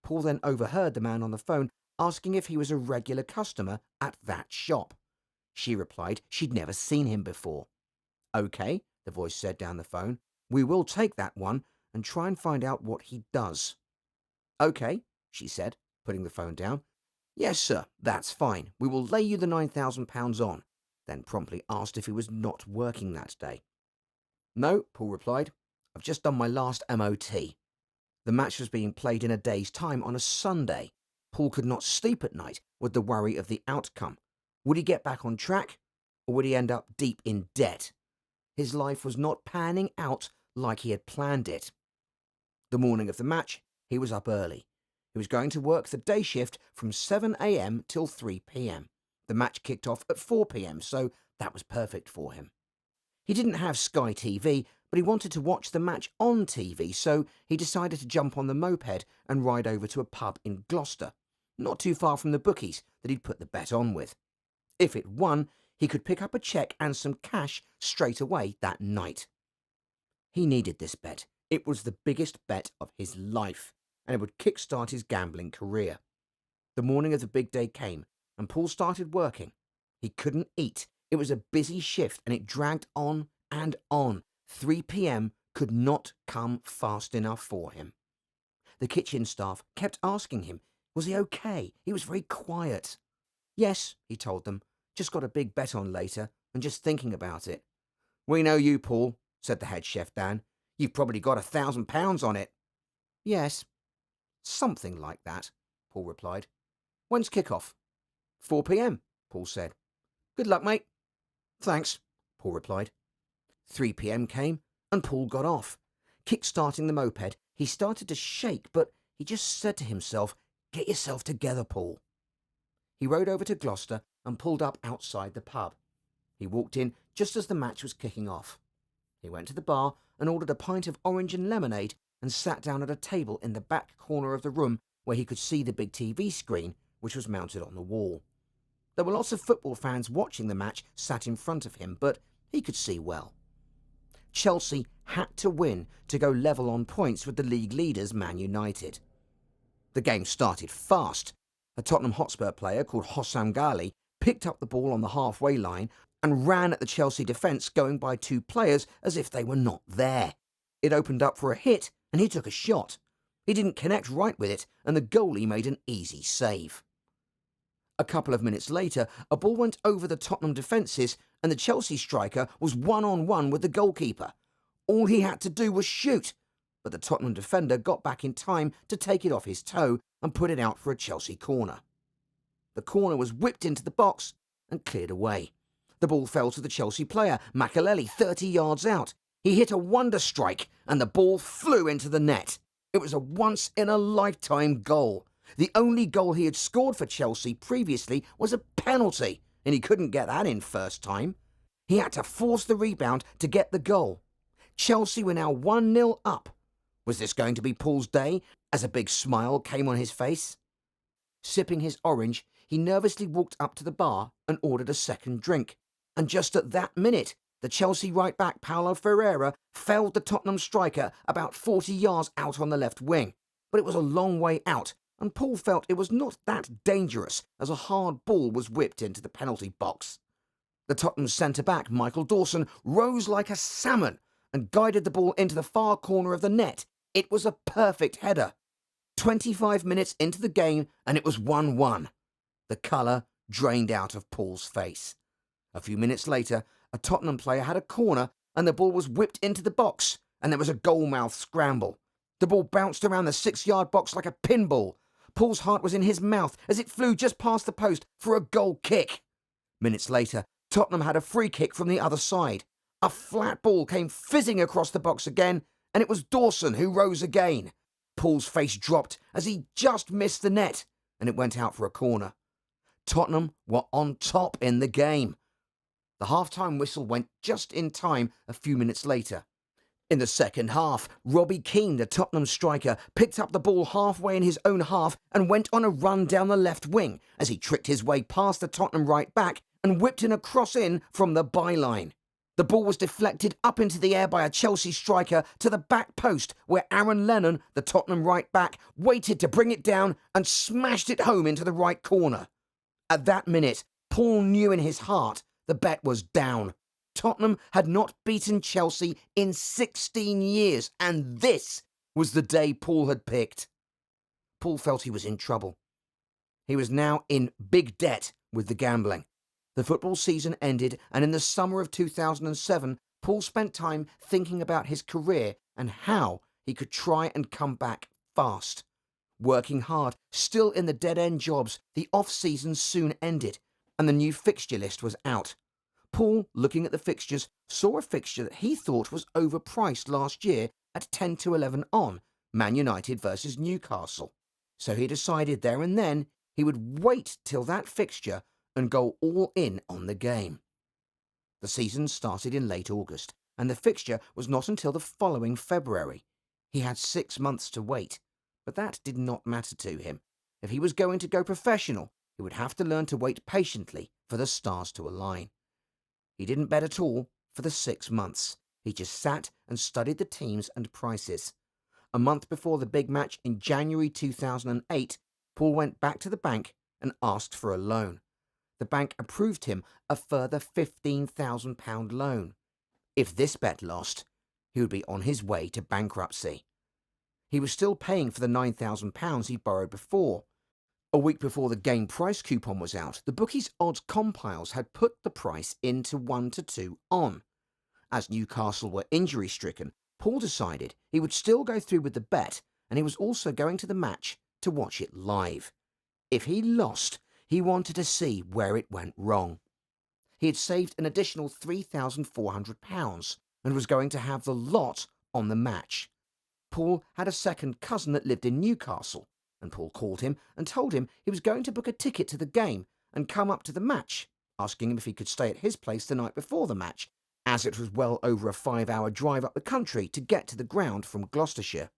Speaker 1: Paul then overheard the man on the phone asking if he was a regular customer at that shop. She replied she'd never seen him before. "OK," the voice said down the phone, "we will take that one and try and find out what he does." "OK," she said, putting the phone down. "Yes, sir, that's fine. We will lay you the £9,000 on," then promptly asked if he was not working that day. "No," Paul replied. "I've just done my last MOT." The match was being played in a day's time on a Sunday. Paul could not sleep at night with the worry of the outcome. Would he get back on track, or would he end up deep in debt? His life was not panning out like he had planned it. The morning of the match, he was up early. He was going to work the day shift from 7 a.m. till 3 p.m. The match kicked off at 4 p.m, so that was perfect for him. He didn't have Sky TV, but he wanted to watch the match on TV, so he decided to jump on the moped and ride over to a pub in Gloucester, not too far from the bookies that he'd put the bet on with. If it won, he could pick up a cheque and some cash straight away that night. He needed this bet. It was the biggest bet of his life, and it would kickstart his gambling career. The morning of the big day came, and Paul started working. He couldn't eat. It was a busy shift, and it dragged on and on. 3 p.m. could not come fast enough for him. The kitchen staff kept asking him, was he okay? He was very quiet. "Yes," he told them, "just got a big bet on later, and just thinking about it." "We know you, Paul," said the head chef Dan. "You've probably got £1,000 on it." Yes, something like that, Paul replied. When's kick-off? 4 p.m, Paul said. Good luck, mate. Thanks, Paul replied. 3 p.m. came and Paul got off. Kick-starting the moped, he started to shake, but he just said to himself, "Get yourself together, Paul." He rode over to Gloucester and pulled up outside the pub. He walked in just as the match was kicking off. He went to the bar and ordered a pint of orange and lemonade and sat down at a table in the back corner of the room where he could see the big TV screen, which was mounted on the wall. There were lots of football fans watching the match sat in front of him, but he could see well. Chelsea had to win to go level on points with the league leaders Man United. The game started fast. A Tottenham Hotspur player called Hossam Ghali picked up the ball on the halfway line and ran at the Chelsea defence, going by two players as if they were not there. It opened up for a hit and he took a shot. He didn't connect right with it and the goalie made an easy save. A couple of minutes later, a ball went over the Tottenham defences and the Chelsea striker was one-on-one with the goalkeeper. All he had to do was shoot, but the Tottenham defender got back in time to take it off his toe and put it out for a Chelsea corner. The corner was whipped into the box and cleared away. The ball fell to the Chelsea player, Makelele, 30 yards out. He hit a wonder strike and the ball flew into the net. It was a once-in-a-lifetime goal. The only goal he had scored for Chelsea previously was a penalty, and he couldn't get that in first time. He had to force the rebound to get the goal. Chelsea were now 1-0 up. Was this going to be Paul's day, as a big smile came on his face? Sipping his orange, he nervously walked up to the bar and ordered a second drink. And just at that minute, the Chelsea right-back Paulo Ferreira felled the Tottenham striker about 40 yards out on the left wing. But it was a long way out, and Paul felt it was not that dangerous as a hard ball was whipped into the penalty box. The Tottenham centre-back, Michael Dawson, rose like a salmon and guided the ball into the far corner of the net. It was a perfect header. 25 minutes into the game and it was 1-1. The colour drained out of Paul's face. A few minutes later, a Tottenham player had a corner and the ball was whipped into the box and there was a goal-mouth scramble. The ball bounced around the 6-yard box like a pinball. Paul's heart was in his mouth as it flew just past the post for a goal kick. Minutes later, Tottenham had a free kick from the other side. A flat ball came fizzing across the box again, and it was Dawson who rose again. Paul's face dropped as he just missed the net, and it went out for a corner. Tottenham were on top in the game. The half-time whistle went just in time a few minutes later. In the second half, Robbie Keane, the Tottenham striker, picked up the ball halfway in his own half and went on a run down the left wing as he tricked his way past the Tottenham right back and whipped in a cross in from the byline. The ball was deflected up into the air by a Chelsea striker to the back post where Aaron Lennon, the Tottenham right back, waited to bring it down and smashed it home into the right corner. At that minute, Paul knew in his heart the bet was down. Tottenham had not beaten Chelsea in 16 years, and this was the day Paul had picked. Paul felt he was in trouble. He was now in big debt with the gambling. The football season ended, and in the summer of 2007, Paul spent time thinking about his career and how he could try and come back fast. Working hard, still in the dead-end jobs, the off-season soon ended, and the new fixture list was out. Paul, looking at the fixtures, saw a fixture that he thought was overpriced last year at 10 to 11 on, Man United versus Newcastle. So he decided there and then he would wait till that fixture and go all in on the game. The season started in late August, and the fixture was not until the following February. He had 6 months to wait, but that did not matter to him. If he was going to go professional, he would have to learn to wait patiently for the stars to align. He didn't bet at all for the 6 months. He just sat and studied the teams and prices. A month before the big match in January 2008, Paul went back to the bank and asked for a loan. The bank approved him a further £15,000 loan. If this bet lost, he would be on his way to bankruptcy. He was still paying for the £9,000 he borrowed before. A week before the game price coupon was out, the bookies' odds compiles had put the price into 1 to 2 on. As Newcastle were injury-stricken, Paul decided he would still go through with the bet and he was also going to the match to watch it live. If he lost, he wanted to see where it went wrong. He had saved an additional £3,400 and was going to have the lot on the match. Paul had a second cousin that lived in Newcastle, and Paul called him and told him he was going to book a ticket to the game and come up to the match, asking him if he could stay at his place the night before the match, as it was well over a 5-hour drive up the country to get to the ground from Gloucestershire.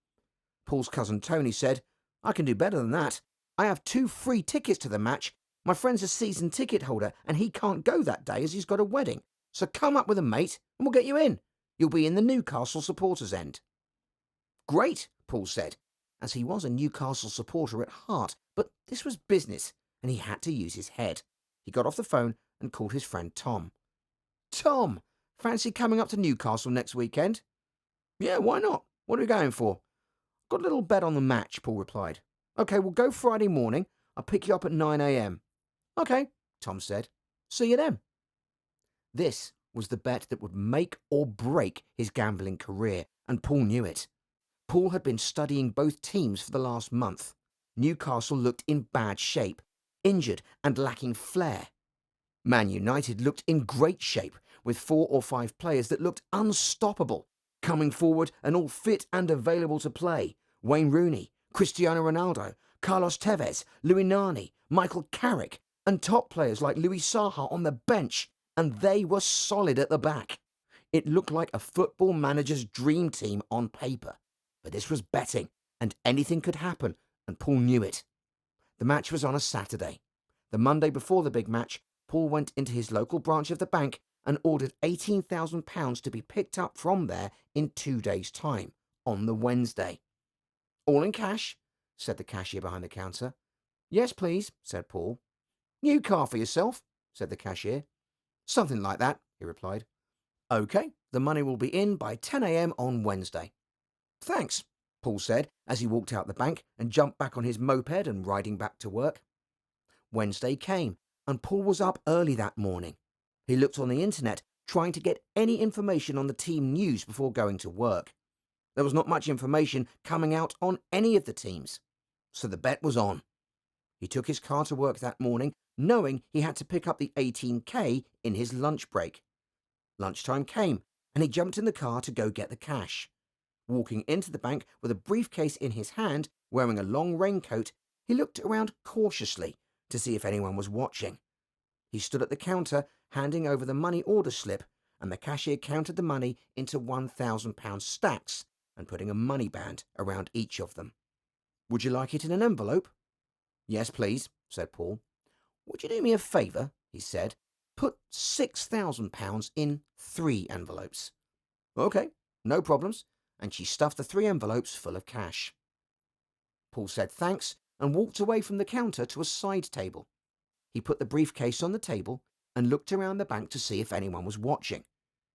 Speaker 1: Paul's cousin Tony said, "I can do better than that. I have 2 free tickets to the match. My friend's a season ticket holder and he can't go that day as he's got a wedding. So come up with a mate and we'll get you in. You'll be in the Newcastle supporters' end." "Great," Paul said, as he was a Newcastle supporter at heart, but this was business and he had to use his head. He got off the phone and called his friend Tom. "Tom, fancy coming up to Newcastle next weekend?" "Yeah, why not? What are we going for?" "Got a little bet on the match," Paul replied. "OK, we'll go Friday morning. I'll pick you up at 9 a.m. "OK," Tom said. "See you then." This was the bet that would make or break his gambling career, and Paul knew it. Paul had been studying both teams for the last month. Newcastle looked in bad shape, injured and lacking flair. Man United looked in great shape, with 4 or 5 players that looked unstoppable, coming forward and all fit and available to play. Wayne Rooney, Cristiano Ronaldo, Carlos Tevez, Louis Nani, Michael Carrick, and top players like Louis Saha on the bench, and they were solid at the back. It looked like a football manager's dream team on paper. But this was betting, and anything could happen, and Paul knew it. The match was on a Saturday. The Monday before the big match, Paul went into his local branch of the bank and ordered £18,000 to be picked up from there in 2 days' time, on the Wednesday. "All in cash?" said the cashier behind the counter. "Yes, please," said Paul. "New car for yourself?" said the cashier. "Something like that," he replied. "OK, the money will be in by 10 a.m. on Wednesday." "Thanks," Paul said as he walked out the bank and jumped back on his moped and riding back to work. Wednesday came, and Paul was up early that morning. He looked on the internet, trying to get any information on the team news before going to work. There was not much information coming out on any of the teams, so the bet was on. He took his car to work that morning, knowing he had to pick up the 18k in his lunch break. Lunchtime came, and he jumped in the car to go get the cash. Walking into the bank with a briefcase in his hand, wearing a long raincoat, he looked around cautiously to see if anyone was watching. He stood at the counter, handing over the money order slip, and the cashier counted the money into £1,000 stacks and putting a money band around each of them. "Would you like it in an envelope?" "Yes, please," said Paul. "Would you do me a favour?" he said. "Put £6,000 in 3 envelopes." "OK, no problems," and she stuffed the 3 envelopes full of cash. Paul said thanks and walked away from the counter to a side table. He put the briefcase on the table and looked around the bank to see if anyone was watching.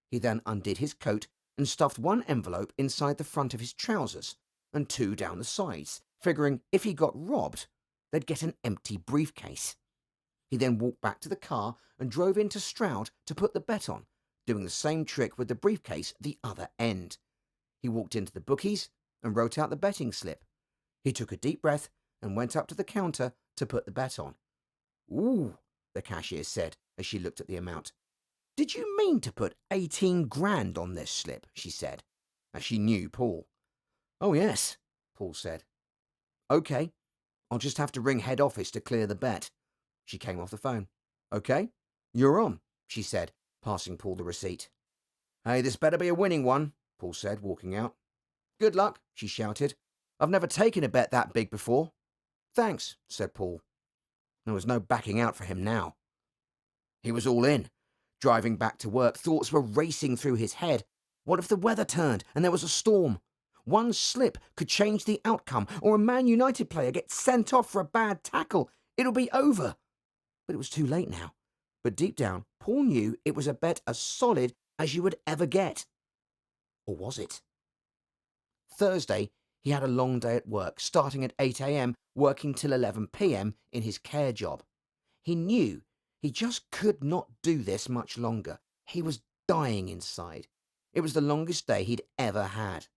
Speaker 1: He then undid his coat and stuffed 1 envelope inside the front of his trousers and 2 down the sides, figuring if he got robbed, they'd get an empty briefcase. He then walked back to the car and drove into Stroud to put the bet on, doing the same trick with the briefcase at the other end. He walked into the bookies and wrote out the betting slip. He took a deep breath and went up to the counter to put the bet on. "Ooh," the cashier said as she looked at the amount. "Did you mean to put 18 grand on this slip?" she said, as she knew Paul. "Oh yes," Paul said. "OK, I'll just have to ring head office to clear the bet." She came off the phone. "OK, you're on," she said, passing Paul the receipt. "Hey, this better be a winning one," Paul said, walking out. "Good luck," she shouted. "I've never taken a bet that big before." "Thanks," said Paul. There was no backing out for him now. He was all in. Driving back to work, thoughts were racing through his head. What if the weather turned and there was a storm? One slip could change the outcome, or a Man United player gets sent off for a bad tackle. It'll be over. But it was too late now. But deep down, Paul knew it was a bet as solid as you would ever get. Or was it? Thursday, he had a long day at work, starting at 8 a.m, working till 11 p.m. in his care job. He knew he just could not do this much longer. He was dying inside. It was the longest day he'd ever had.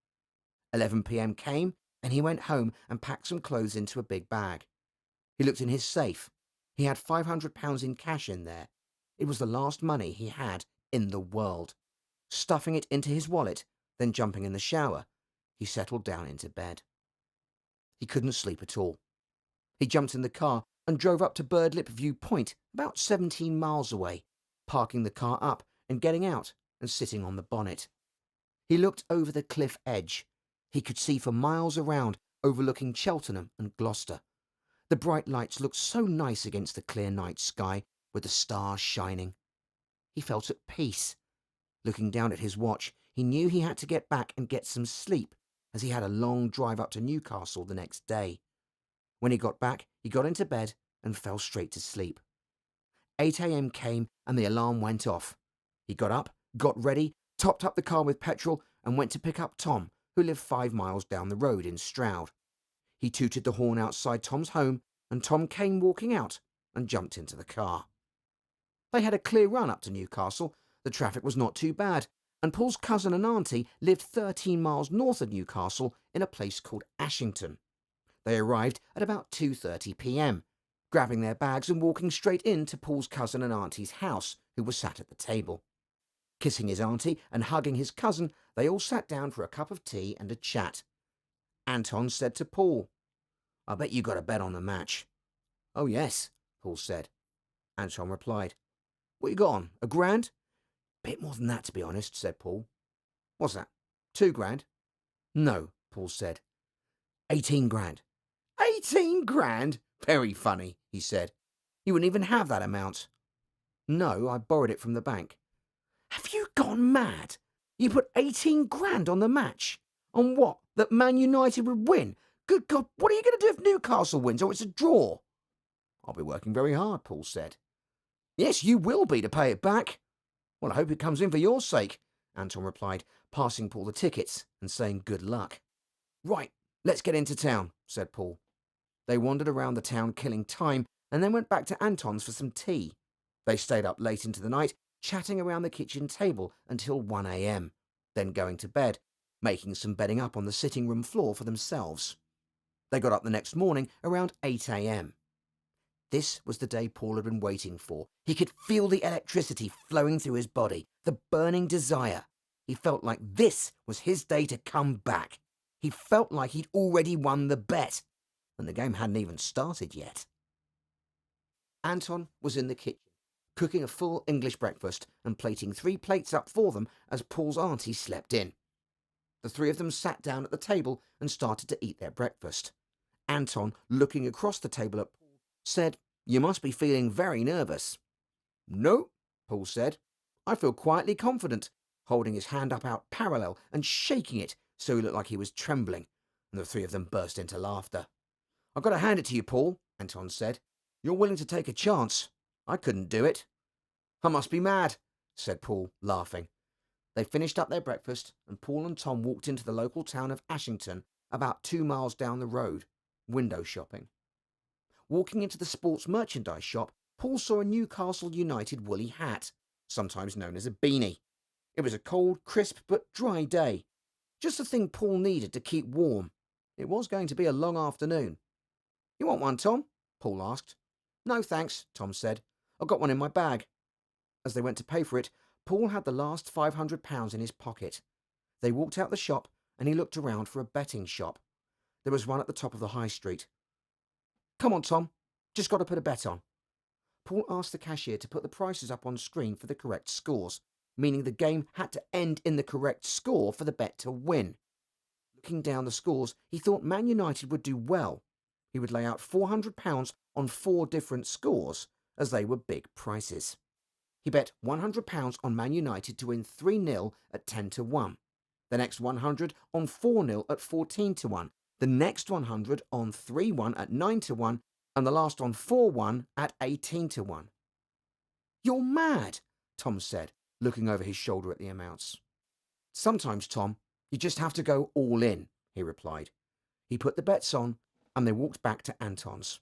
Speaker 1: 11 p.m. came, Then he went home and packed some clothes into a big bag. He looked in his safe. He had £500 in cash in there. It was the last money he had in the world. Stuffing it into his wallet, then jumping in the shower, he settled down into bed. He couldn't sleep at all. He jumped in the car and drove up to Birdlip View Point, about 17 miles away, parking the car up and getting out and sitting on the bonnet. He looked over the cliff edge. He could see for miles around, overlooking Cheltenham and Gloucester. The bright lights looked so nice against the clear night sky, with the stars shining. He felt at peace. Looking down at his watch, he knew he had to get back and get some sleep, as he had a long drive up to Newcastle the next day. When he got back, he got into bed and fell straight to sleep. 8 a.m. came and the alarm went off. He got up, got ready, topped up the car with petrol and went to pick up Tom, who lived 5 miles down the road in Stroud. He tooted the horn outside Tom's home and Tom came walking out and jumped into the car. They had a clear run up to Newcastle. The traffic was not too bad, and Paul's cousin and auntie lived 13 miles north of Newcastle in a place called Ashington. They arrived at about 2:30 p.m, grabbing their bags and walking straight in to Paul's cousin and auntie's house, who were sat at the table. Kissing his auntie and hugging his cousin, they all sat down for a cup of tea and a chat. Anton said to Paul, "I bet you got a bet on the match." "Oh, yes," Paul said. Anton replied, "What you got on, £1,000?" "Bit more than that, to be honest," said Paul. "What's that, £2,000?" "No," Paul said. 18 grand. 18 grand? Very funny," he said. "You wouldn't even have that amount." "No, I borrowed it from the bank." "Have you gone mad? You put 18 grand on the match? On what? That Man United would win? Good God, what are you going to do if Newcastle wins or it's a draw?" "I'll be working very hard," Paul said. "Yes, you will be, to pay it back." "Well, I hope it comes in for your sake," Anton replied, passing Paul the tickets and saying good luck. "Right, let's get into town," said Paul. They wandered around the town killing time and then went back to Anton's for some tea. They stayed up late into the night, chatting around the kitchen table until 1 a.m, then going to bed, making some bedding up on the sitting room floor for themselves. They got up the next morning around 8 a.m. This was the day Paul had been waiting for. He could feel the electricity flowing through his body, the burning desire. He felt like this was his day to come back. He felt like he'd already won the bet, and the game hadn't even started yet. Anton was in the kitchen, cooking a full English breakfast and plating 3 plates up for them as Paul's auntie slept in. The 3 of them sat down at the table and started to eat their breakfast. Anton, looking across the table at Paul, said, "You must be feeling very nervous." "No," Paul said. "I feel quietly confident," holding his hand up out parallel and shaking it so he looked like he was trembling, and the 3 of them burst into laughter. "I've got to hand it to you, Paul," Anton said. "You're willing to take a chance. I couldn't do it." "I must be mad," said Paul, laughing. They finished up their breakfast, and Paul and Tom walked into the local town of Ashington, about 2 miles down the road, window shopping. Walking into the sports merchandise shop, Paul saw a Newcastle United woolly hat, sometimes known as a beanie. It was a cold, crisp but dry day. Just the thing Paul needed to keep warm. It was going to be a long afternoon. "You want one, Tom?" Paul asked. "No, thanks," Tom said. "I've got one in my bag." As they went to pay for it, Paul had the last £500 in his pocket. They walked out the shop and he looked around for a betting shop. There was one at the top of the high street. "Come on, Tom. Just got to put a bet on." Paul asked the cashier to put the prices up on screen for the correct scores, meaning the game had to end in the correct score for the bet to win. Looking down the scores, he thought Man United would do well. He would lay out £400 on 4 different scores, as they were big prices. He bet £100 on Man United to win 3-0 at 10-1. The next 100 on 4-0 at 14-1. The next 100 on 3-1 at 9-1. And the last on 4-1 at 18-1. "You're mad," Tom said, looking over his shoulder at the amounts. "Sometimes, Tom, you just have to go all in," he replied. He put the bets on, and they walked back to Anton's.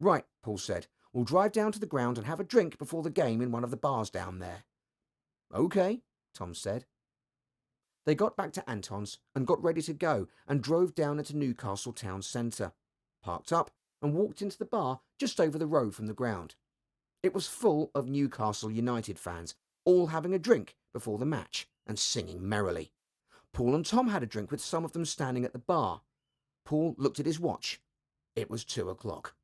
Speaker 1: "Right," Paul said. "We'll drive down to the ground and have a drink before the game in one of the bars down there." "OK," Tom said. They got back to Anton's and got ready to go and drove down into Newcastle town centre, parked up and walked into the bar just over the road from the ground. It was full of Newcastle United fans, all having a drink before the match and singing merrily. Paul and Tom had a drink with some of them standing at the bar. Paul looked at his watch. It was 2 o'clock.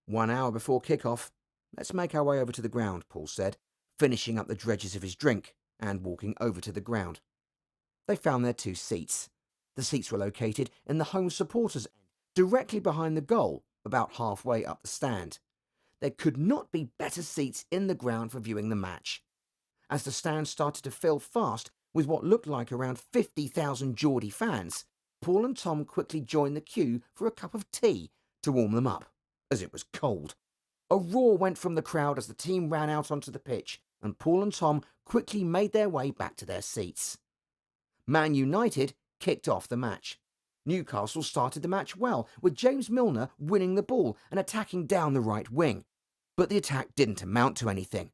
Speaker 1: 1 hour before kick-off. Let's make our way over to the ground, Paul said, finishing up the dredges of his drink and walking over to the ground. They found their 2 seats. The seats were located in the home supporters' end, directly behind the goal, about halfway up the stand. There could not be better seats in the ground for viewing the match. As the stand started to fill fast with what looked like around 50,000 Geordie fans, Paul and Tom quickly joined the queue for a cup of tea to warm them up, as it was cold. A roar went from the crowd as the team ran out onto the pitch, and Paul and Tom quickly made their way back to their seats. Man United kicked off the match. Newcastle started the match well, with James Milner winning the ball and attacking down the right wing. But the attack didn't amount to anything.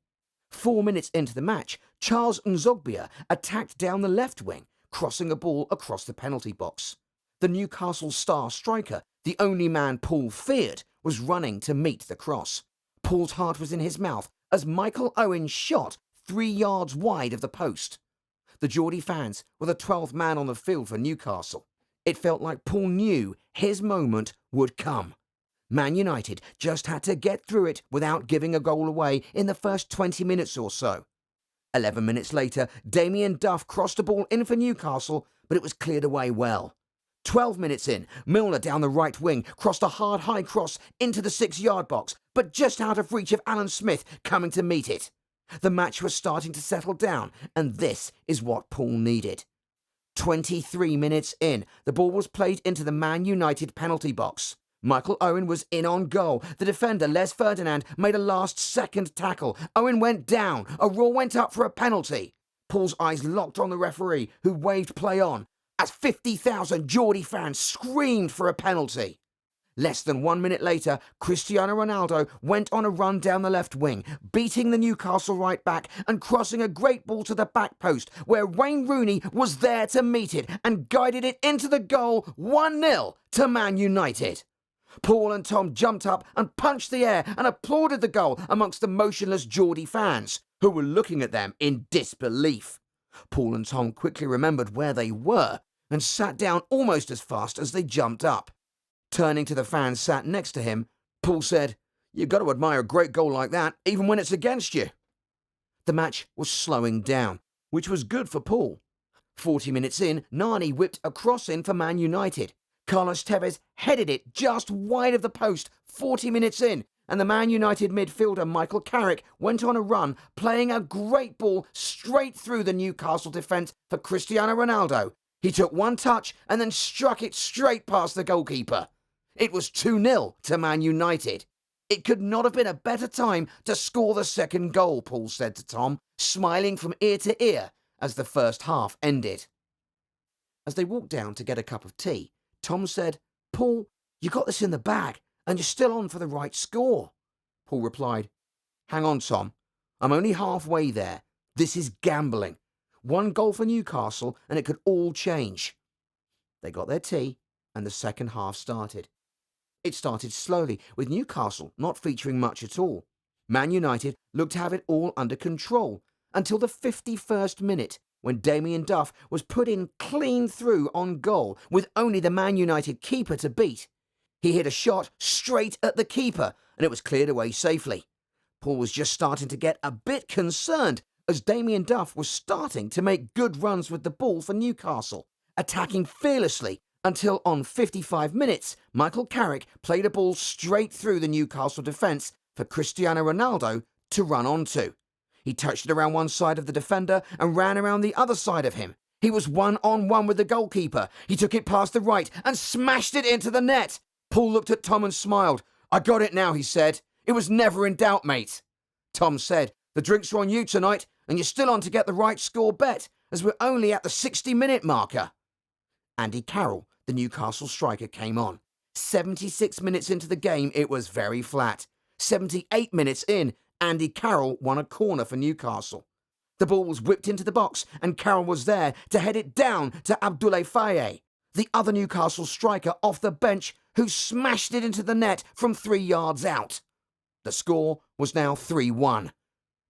Speaker 1: 4 minutes into the match, Charles Nzogbia attacked down the left wing, crossing a ball across the penalty box. The Newcastle star striker, the only man Paul feared, was running to meet the cross. Paul's heart was in his mouth as Michael Owen shot 3 yards wide of the post. The Geordie fans were the 12th man on the field for Newcastle. It felt like Paul knew his moment would come. Man United just had to get through it without giving a goal away in the first 20 minutes or so. 11 minutes later, Damien Duff crossed a ball in for Newcastle, but it was cleared away well. 12 minutes in, Milner down the right wing crossed a hard high cross into the 6-yard box, but just out of reach of Alan Smith coming to meet it. The match was starting to settle down, and this is what Paul needed. 23 minutes in, the ball was played into the Man United penalty box. Michael Owen was in on goal. The defender, Les Ferdinand, made a last-second tackle. Owen went down. A roar went up for a penalty. Paul's eyes locked on the referee, who waved play on, as 50,000 Geordie fans screamed for a penalty. Less than 1 minute later, Cristiano Ronaldo went on a run down the left wing, beating the Newcastle right back and crossing a great ball to the back post, where Wayne Rooney was there to meet it and guided it into the goal 1-0 to Man United. Paul and Tom jumped up and punched the air and applauded the goal amongst the motionless Geordie fans, who were looking at them in disbelief. Paul and Tom quickly remembered where they were and sat down almost as fast as they jumped up. Turning to the fans sat next to him, Paul said, "You've got to admire a great goal like that, even when it's against you." The match was slowing down, which was good for Paul. 40 minutes in, Nani whipped a cross in for Man United. Carlos Tevez headed it just wide of the post 40 minutes in, and the Man United midfielder Michael Carrick went on a run, playing a great ball straight through the Newcastle defence for Cristiano Ronaldo. He took one touch and then struck it straight past the goalkeeper. It was 2-0 to Man United. It could not have been a better time to score the second goal, Paul said to Tom, smiling from ear to ear as the first half ended. As they walked down to get a cup of tea, Tom said, "Paul, you got this in the bag, and you're still on for the right score." Paul replied, "Hang on, Tom. I'm only halfway there. This is gambling. 1 goal for Newcastle, and it could all change." They got their tea, and the second half started. It started slowly, with Newcastle not featuring much at all. Man United looked to have it all under control, until the 51st minute, when Damien Duff was put in clean through on goal, with only the Man United keeper to beat. He hit a shot straight at the keeper, and it was cleared away safely. Paul was just starting to get a bit concerned, as Damien Duff was starting to make good runs with the ball for Newcastle, attacking fearlessly, until on 55 minutes, Michael Carrick played a ball straight through the Newcastle defence for Cristiano Ronaldo to run onto. He touched it around one side of the defender and ran around the other side of him. He was 1-on-1 with the goalkeeper. He took it past the right and smashed it into the net. Paul looked at Tom and smiled. "I got it now," he said. "It was never in doubt, mate." Tom said, "The drinks are on you tonight, and you're still on to get the right score bet, as we're only at the 60-minute marker." Andy Carroll, the Newcastle striker, came on. 76 minutes into the game, it was very flat. 78 minutes in, Andy Carroll won a corner for Newcastle. The ball was whipped into the box, and Carroll was there to head it down to Abdoulaye Faye, the other Newcastle striker off the bench, who smashed it into the net from 3 yards out. The score was now 3-1.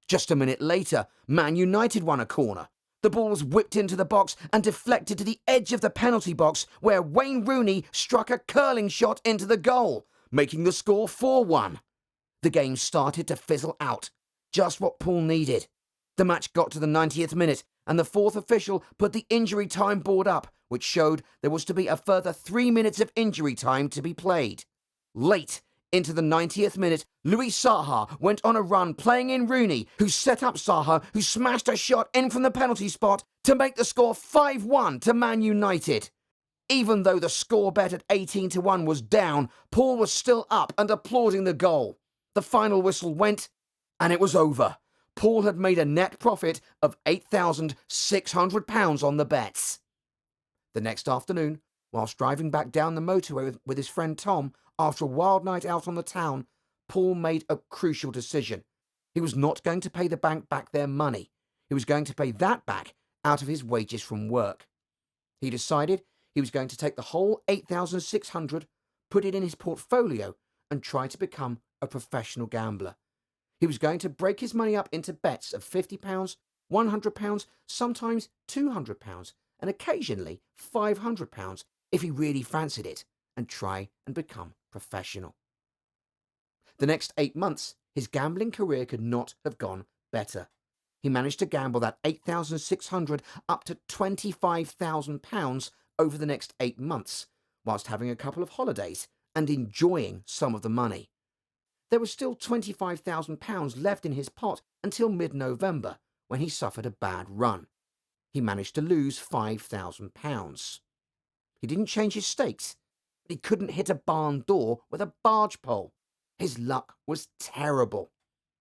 Speaker 1: Just a minute later, Man United won a corner. The ball was whipped into the box and deflected to the edge of the penalty box, where Wayne Rooney struck a curling shot into the goal, making the score 4-1. The game started to fizzle out, just what Paul needed. The match got to the 90th minute, and the fourth official put the injury time board up, which showed there was to be a further 3 minutes of injury time to be played. Late into the 90th minute, Louis Saha went on a run playing in Rooney, who set up Saha, who smashed a shot in from the penalty spot to make the score 5-1 to Man United. Even though the score bet at 18-1 was down, Paul was still up and applauding the goal. The final whistle went, and it was over. Paul had made a net profit of £8,600 on the bets. The next afternoon, whilst driving back down the motorway with his friend Tom, after a wild night out on the town, Paul made a crucial decision. He was not going to pay the bank back their money. He was going to pay that back out of his wages from work. He decided he was going to take the whole $8,600, put it in his portfolio, and try to become a professional gambler. He was going to break his money up into bets of £50, £100, sometimes £200, and occasionally £500 if he really fancied it, and try and become professional. The next 8 months, his gambling career could not have gone better. He managed to gamble that $8,600 up to £25,000 over the next 8 months, whilst having a couple of holidays and enjoying some of the money. There was still £25,000 left in his pot until mid-November, when he suffered a bad run. He managed to lose £5,000. He didn't change his stakes, but he couldn't hit a barn door with a barge pole. His luck was terrible.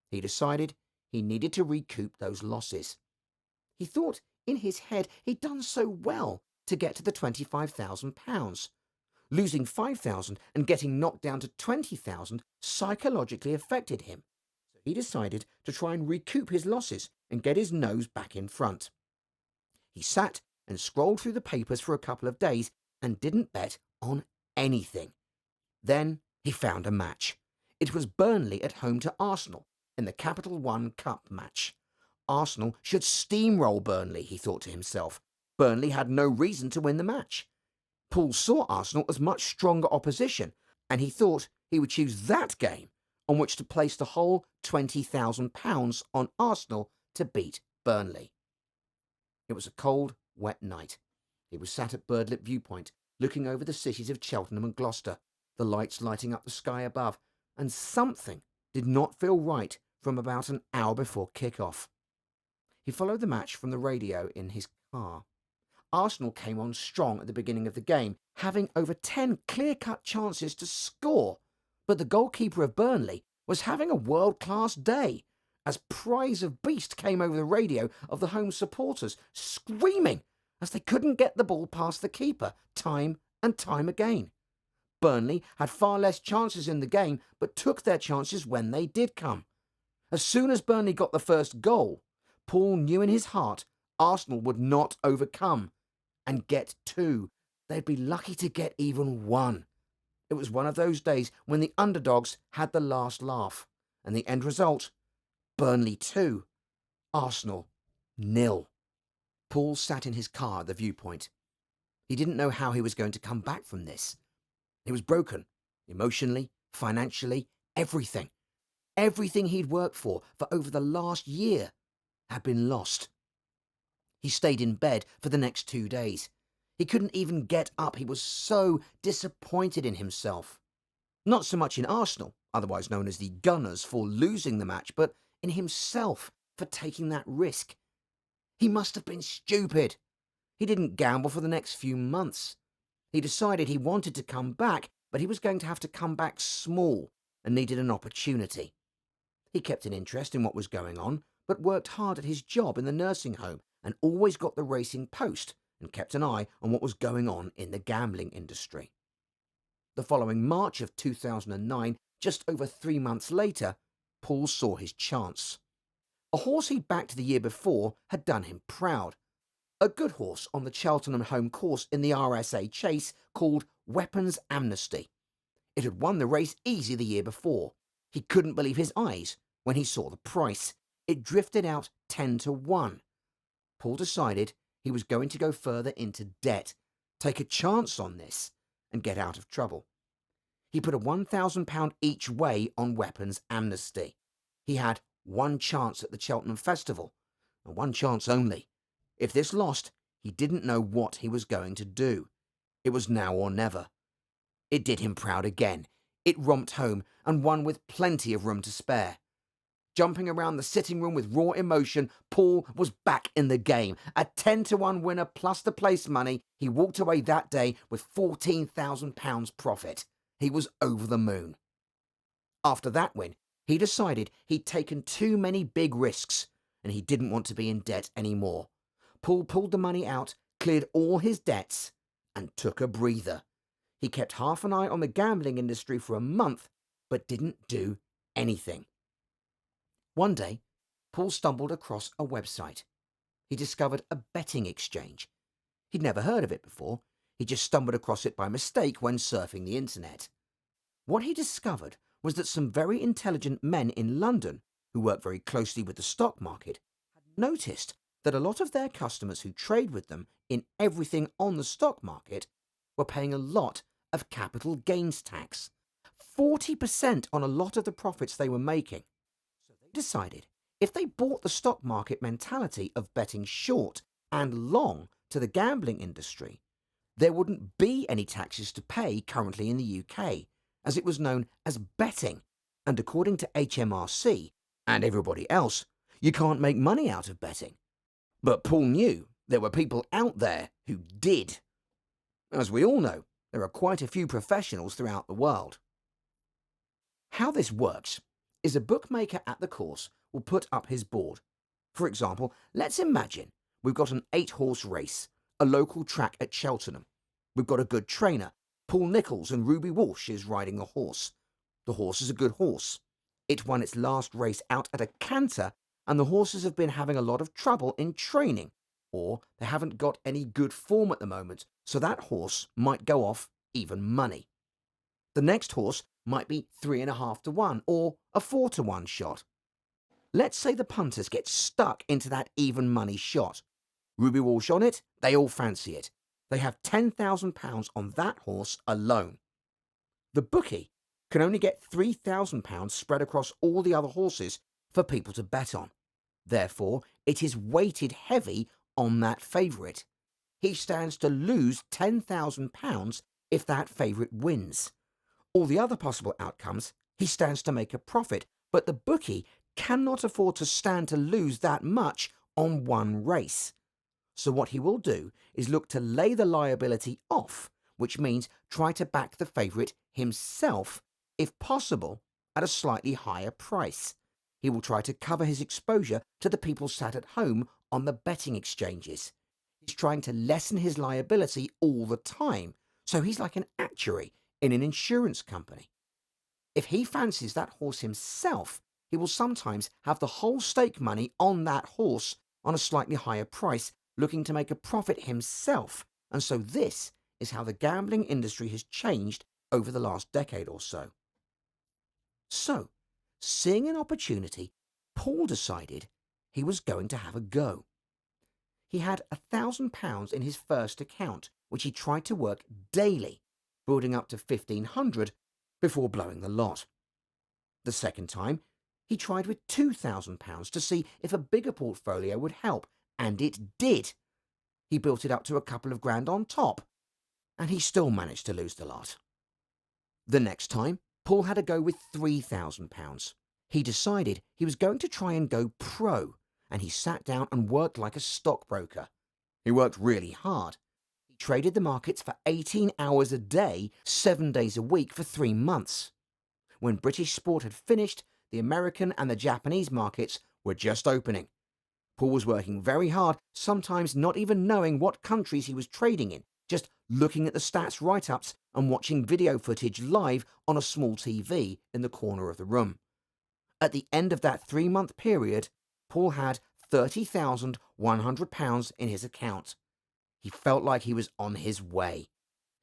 Speaker 1: He decided he needed to recoup those losses. He thought in his head he'd done so well to get to the £25,000. Losing £5,000 and getting knocked down to £20,000 psychologically affected him. So he decided to try and recoup his losses and get his nose back in front. He sat and scrolled through the papers for a couple of days and didn't bet on anything. Then he found a match. It was Burnley at home to Arsenal in the Capital One Cup match. Arsenal should steamroll Burnley, he thought to himself. Burnley had no reason to win the match. Paul saw Arsenal as much stronger opposition, and he thought he would choose that game on which to place the whole £20,000 on Arsenal to beat Burnley. It was a cold, wet night. He was sat at Birdlip Viewpoint, looking over the cities of Cheltenham and Gloucester, the lights lighting up the sky above, and something did not feel right from about an hour before kick-off. He followed the match from the radio in his car. Arsenal came on strong at the beginning of the game, having over 10 clear-cut chances to score, but the goalkeeper of Burnley was having a world-class day, as cries of beast came over the radio of the home supporters, screaming as they couldn't get the ball past the keeper time and time again. Burnley had far less chances in the game, but took their chances when they did come. As soon as Burnley got the first goal, Paul knew in his heart Arsenal would not overcome and get 2. They'd be lucky to get even 1. It was one of those days when the underdogs had the last laugh, and the end result, Burnley 2, Arsenal 0. Paul sat in his car at the Viewpoint. He didn't know how he was going to come back from this. He was broken, emotionally, financially, everything. Everything he'd worked for over the last year had been lost. He stayed in bed for the next 2 days. He couldn't even get up. He was so disappointed in himself. Not so much in Arsenal, otherwise known as the Gunners, for losing the match, but in himself for taking that risk. He must have been stupid. He didn't gamble for the next few months. He decided he wanted to come back, but he was going to have to come back small and needed an opportunity. He kept an interest in what was going on, but worked hard at his job in the nursing home and always got the Racing Post and kept an eye on what was going on in the gambling industry. The following March of 2009, just over 3 months later, Paul saw his chance. A horse he'd backed the year before had done him proud. A good horse on the Cheltenham home course in the RSA Chase called Weapons Amnesty. It had won the race easy the year before. He couldn't believe his eyes when he saw the price. It drifted out 10-1. Paul decided he was going to go further into debt, take a chance on this, and get out of trouble. He put a £1,000 each way on Weapons Amnesty. He had one chance at the Cheltenham Festival, and one chance only. If this lost, he didn't know what he was going to do. It was now or never. It did him proud again. It romped home and won with plenty of room to spare. Jumping around the sitting room with raw emotion, Paul was back in the game. A 10-1 winner plus the place money, he walked away that day with £14,000 profit. He was over the moon. After that win, he decided he'd taken too many big risks and he didn't want to be in debt anymore. Paul pulled the money out, cleared all his debts, and took a breather. He kept half an eye on the gambling industry for a month, but didn't do anything. One day, Paul stumbled across a website. He discovered a betting exchange. He'd never heard of it before. He just stumbled across it by mistake when surfing the internet. What he discovered was that some very intelligent men in London, who work very closely with the stock market, had noticed that a lot of their customers who trade with them in everything on the stock market were paying a lot of capital gains tax, 40% on a lot of the profits they were making. So they decided if they brought the stock market mentality of betting short and long to the gambling industry, there wouldn't be any taxes to pay currently in the UK, as it was known as betting, and according to HMRC and everybody else, you can't make money out of betting. But Paul knew there were people out there who did. As we all know, there are quite a few professionals throughout the world. How this works is a bookmaker at the course will put up his board. For example, let's imagine we've got an 8-horse race, a local track at Cheltenham. We've got a good trainer. Paul Nicholls and Ruby Walsh is riding the horse. The horse is a good horse. It won its last race out at a canter, and the horses have been having a lot of trouble in training, or they haven't got any good form at the moment, so that horse might go off even money. The next horse might be 3.5-1 or a 4-1 shot. Let's say the punters get stuck into that even money shot. Ruby Walsh on it, they all fancy it. They have £10,000 on that horse alone. The bookie can only get £3,000 spread across all the other horses for people to bet on. Therefore, it is weighted heavy on that favourite. He stands to lose £10,000 if that favourite wins. All the other possible outcomes, he stands to make a profit, but the bookie cannot afford to stand to lose that much on one race. So what he will do is look to lay the liability off, which means try to back the favourite himself, if possible, at a slightly higher price. He will try to cover his exposure to the people sat at home on the betting exchanges. He's trying to lessen his liability all the time, so he's like an actuary in an insurance company. If he fancies that horse himself, he will sometimes have the whole stake money on that horse on a slightly higher price, looking to make a profit himself. And so this is how the gambling industry has changed over the last decade or so. So, seeing an opportunity, Paul decided he was going to have a go. He had £1,000 in his first account, which he tried to work daily, building up to £1,500 before blowing the lot. The second time, he tried with £2,000 to see if a bigger portfolio would help, and it did. He built it up to a couple of grand on top, and he still managed to lose the lot. The next time, Paul had a go with £3,000. He decided he was going to try and go pro, and he sat down and worked like a stockbroker. He worked really hard. He traded the markets for 18 hours a day, 7 days a week for 3 months. When British sport had finished, the American and the Japanese markets were just opening. Paul was working very hard, sometimes not even knowing what countries he was trading in, just looking at the stats write-ups and watching video footage live on a small TV in the corner of the room. At the end of that 3-month period, Paul had £30,100 in his account. He felt like he was on his way.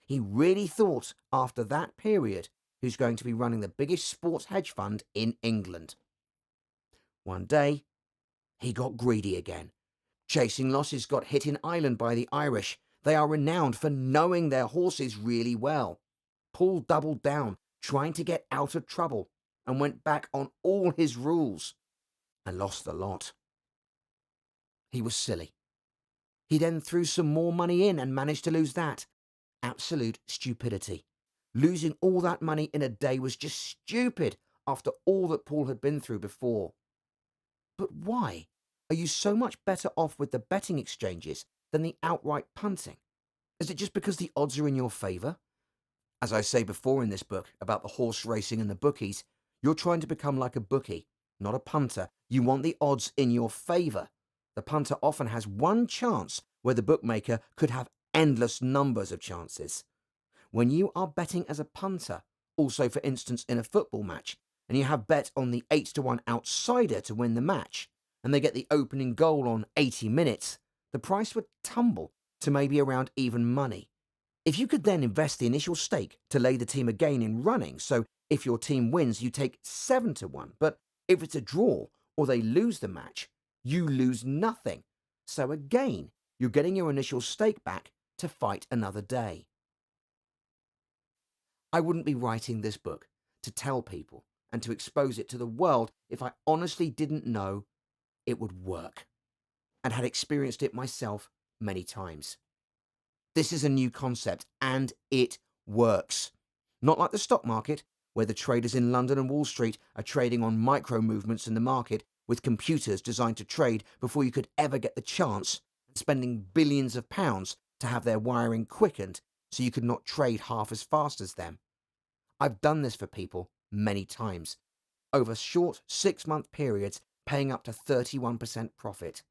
Speaker 1: He really thought after that period he was going to be running the biggest sports hedge fund in England. One day, he got greedy again. Chasing Losses got hit in Ireland by the Irish. They are renowned for knowing their horses really well. Paul doubled down, trying to get out of trouble, and went back on all his rules and lost the lot. He was silly. He then threw some more money in and managed to lose that. Absolute stupidity. Losing all that money in a day was just stupid after all that Paul had been through before. But why are you so much better off with the betting exchanges than the outright punting? Is it just because the odds are in your favour? As I say before in this book about the horse racing and the bookies, you're trying to become like a bookie, not a punter. You want the odds in your favour. The punter often has one chance where the bookmaker could have endless numbers of chances. When you are betting as a punter, also for instance in a football match, and you have bet on the 8-1 outsider to win the match, and they get the opening goal on 80 minutes, the price would tumble to maybe around even money. If you could then invest the initial stake to lay the team again in running, so if your team wins you take 7-1, but if it's a draw or they lose the match, you lose nothing. So again, you're getting your initial stake back to fight another day. I wouldn't be writing this book to tell people and to expose it to the world if I honestly didn't know it would work and had experienced it myself many times. This is a new concept and it works. Not like the stock market, where the traders in London and Wall Street are trading on micro movements in the market with computers designed to trade before you could ever get the chance, and spending billions of pounds to have their wiring quickened so you could not trade half as fast as them. I've done this for people many times, over short 6-month periods, paying up to 31% profit.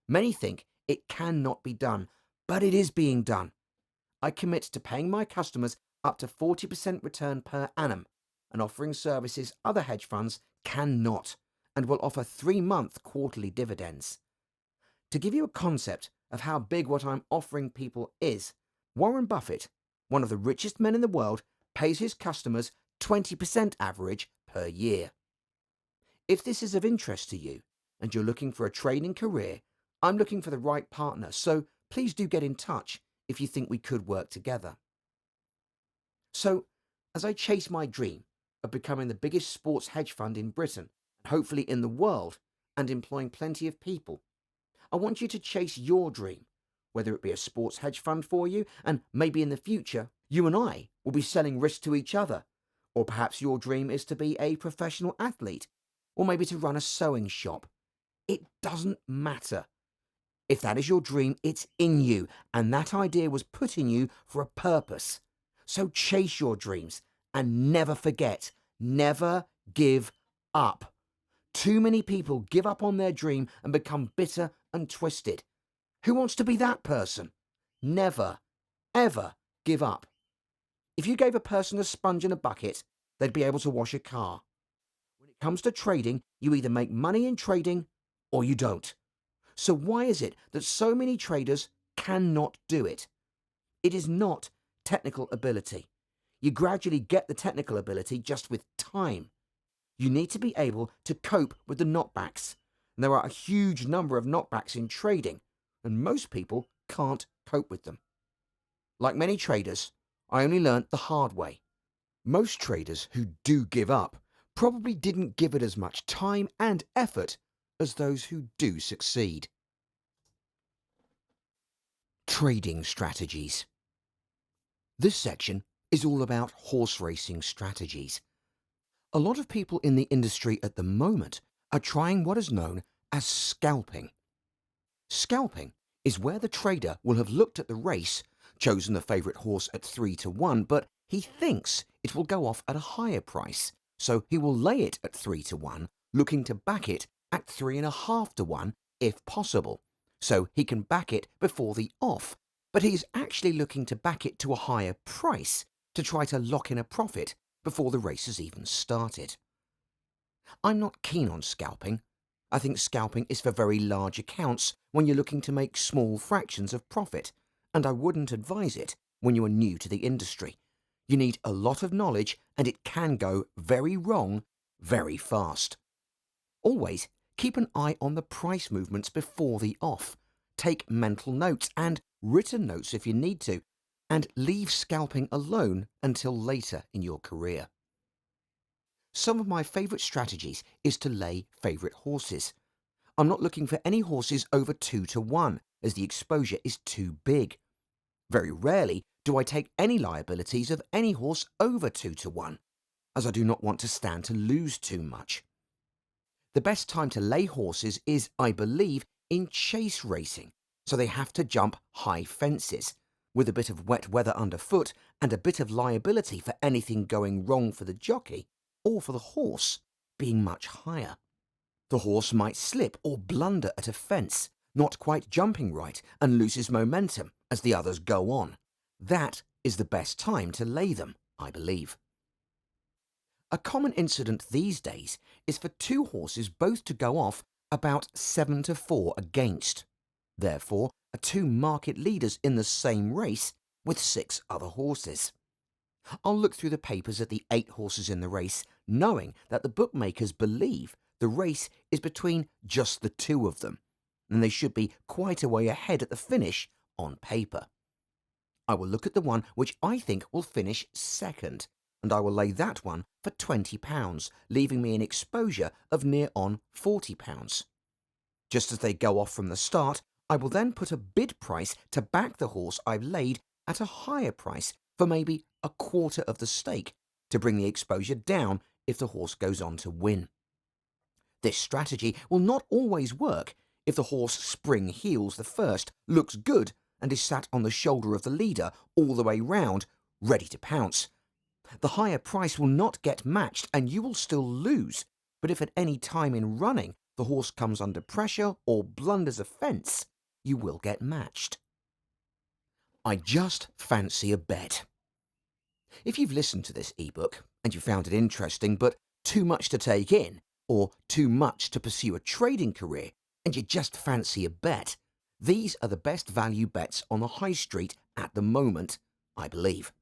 Speaker 1: Many think it cannot be done, but it is being done. I commit to paying my customers up to 40% return per annum, and offering services other hedge funds cannot, and will offer 3-month quarterly dividends. To give you a concept of how big what I'm offering people is, Warren Buffett, one of the richest men in the world, pays his customers 20% average per year. If this is of interest to you and you're looking for a trading career, I'm looking for the right partner, so please do get in touch if you think we could work together. So, as I chase my dream of becoming the biggest sports hedge fund in Britain, and hopefully in the world, and employing plenty of people, I want you to chase your dream, whether it be a sports hedge fund for you, and maybe in the future, you and I will be selling risk to each other. Or perhaps your dream is to be a professional athlete, or maybe to run a sewing shop. It doesn't matter. If that is your dream, it's in you, and that idea was put in you for a purpose. So chase your dreams, and never forget, never give up. Too many people give up on their dream and become bitter and twisted. Who wants to be that person? Never, ever give up. If you gave a person a sponge and a bucket, they'd be able to wash a car. When it comes to trading, you either make money in trading or you don't. So why is it that so many traders cannot do it? It is not technical ability. You gradually get the technical ability just with time. You need to be able to cope with the knockbacks. And there are a huge number of knockbacks in trading, and most people can't cope with them. Like many traders, I only learnt the hard way. Most traders who do give up probably didn't give it as much time and effort as those who do succeed. Trading strategies. This section is all about horse racing strategies. A lot of people in the industry at the moment are trying what is known as scalping. Scalping is where the trader will have looked at the race, chosen the favourite horse at 3-1, but he thinks it will go off at a higher price, so he will lay it at 3-1, looking to back it at 3.5-1 if possible, so he can back it before the off, but he is actually looking to back it to a higher price to try to lock in a profit before the race has even started. I'm not keen on scalping. I think scalping is for very large accounts when you're looking to make small fractions of profit, and I wouldn't advise it when you are new to the industry. You need a lot of knowledge and it can go very wrong very fast. Always keep an eye on the price movements before the off. Take mental notes and written notes if you need to, and leave scalping alone until later in your career. Some of my favourite strategies is to lay favourite horses. I'm not looking for any horses over 2-1, as the exposure is too big. Very rarely do I take any liabilities of any horse over 2-1, as I do not want to stand to lose too much. The best time to lay horses is, I believe, in chase racing, so they have to jump high fences, with a bit of wet weather underfoot and a bit of liability for anything going wrong for the jockey or for the horse being much higher. The horse might slip or blunder at a fence, not quite jumping right, and loses momentum as the others go on. That is the best time to lay them, I believe. A common incident these days is for two horses both to go off about 7-4 against. Therefore, are two market leaders in the same race with 6 other horses. I'll look through the papers at the 8 horses in the race, knowing that the bookmakers believe the race is between just the 2 of them, and they should be quite a way ahead at the finish on paper. I will look at the one which I think will finish second, and I will lay that one for £20, leaving me an exposure of near on £40. Just as they go off from the start, I will then put a bid price to back the horse I've laid at a higher price for maybe a quarter of the stake to bring the exposure down if the horse goes on to win. This strategy will not always work if the horse spring heels the first, looks good, and is sat on the shoulder of the leader all the way round, ready to pounce. The higher price will not get matched and you will still lose, but if at any time in running the horse comes under pressure or blunders a fence, you will get matched. I just fancy a bet. If you've listened to this ebook and you found it interesting but too much to take in, or too much to pursue a trading career, and you just fancy a bet, these are the best value bets on the high street at the moment, I believe.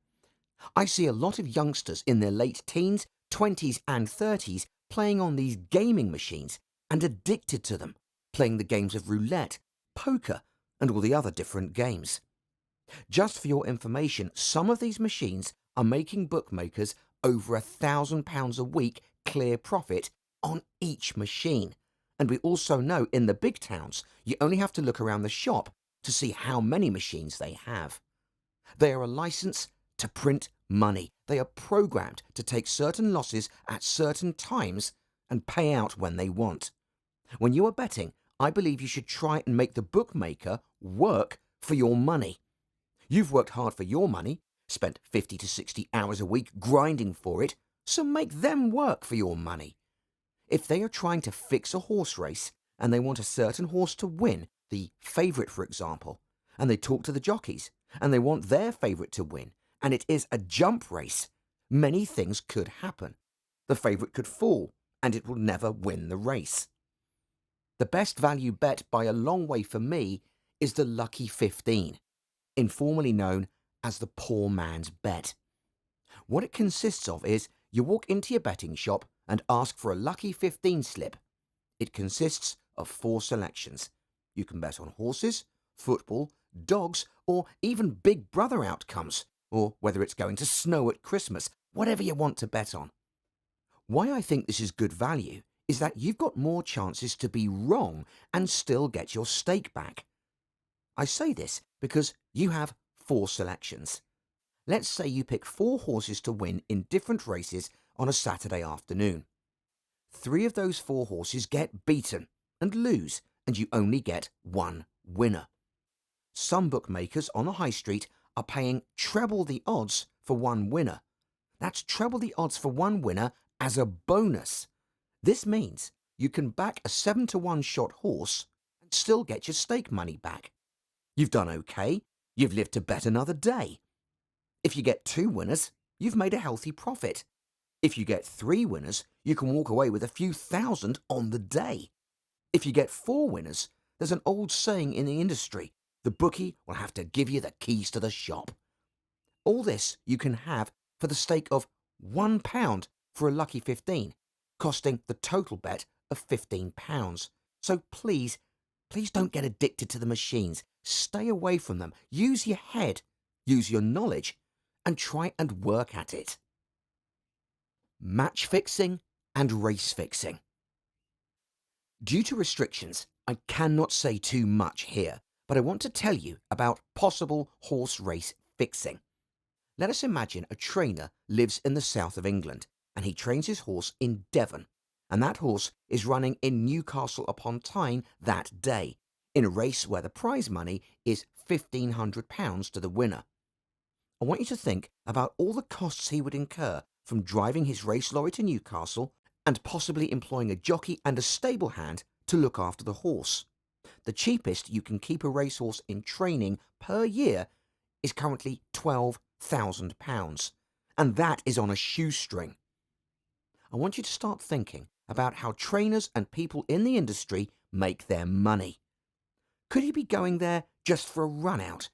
Speaker 1: I see a lot of youngsters in their late teens, 20s and 30s playing on these gaming machines and addicted to them, playing the games of roulette, poker, and all the other different games. Just for your information, some of these machines are making bookmakers over £1,000 a week clear profit on each machine. And we also know in the big towns, you only have to look around the shop to see how many machines they have. They are a license to print money. They are programmed to take certain losses at certain times and pay out when they want. When you are betting, I believe you should try and make the bookmaker work for your money. You've worked hard for your money, spent 50 to 60 hours a week grinding for it, so make them work for your money. If they are trying to fix a horse race and they want a certain horse to win, the favourite for example, and they talk to the jockeys and they want their favourite to win, and it is a jump race, many things could happen. The favourite could fall and it will never win the race. The best value bet by a long way for me is the Lucky 15, informally known as the poor man's bet. What it consists of is you walk into your betting shop and ask for a Lucky 15 slip. It consists of 4 selections. You can bet on horses, football, dogs, or even Big Brother outcomes, or whether it's going to snow at Christmas, whatever you want to bet on. Why I think this is good value is that you've got more chances to be wrong and still get your stake back. I say this because you have 4 selections. Let's say you pick 4 horses to win in different races on a Saturday afternoon. 3 of those 4 horses get beaten and lose, and you only get 1 winner. Some bookmakers on the high street are paying treble the odds for 1 winner. That's treble the odds for 1 winner as a bonus. This means you can back a 7-1 shot horse and still get your stake money back. You've done okay. You've lived to bet another day. If you get 2 winners, you've made a healthy profit. If you get 3 winners, you can walk away with a few thousand on the day. If you get 4 winners, there's an old saying in the industry: the bookie will have to give you the keys to the shop. All this you can have for the stake of £1 for a lucky 15, costing the total bet of £15. So please, please don't get addicted to the machines. Stay away from them. Use your head, use your knowledge, and try and work at it. Match fixing and race fixing. Due to restrictions, I cannot say too much here, but I want to tell you about possible horse race fixing. Let us imagine a trainer lives in the south of England and he trains his horse in Devon, and that horse is running in Newcastle upon Tyne that day, in a race where the prize money is £1,500 to the winner. I want you to think about all the costs he would incur from driving his race lorry to Newcastle and possibly employing a jockey and a stable hand to look after the horse. The cheapest you can keep a racehorse in training per year is currently £12,000, and that is on a shoestring. I want you to start thinking about how trainers and people in the industry make their money. Could he be going there just for a run out?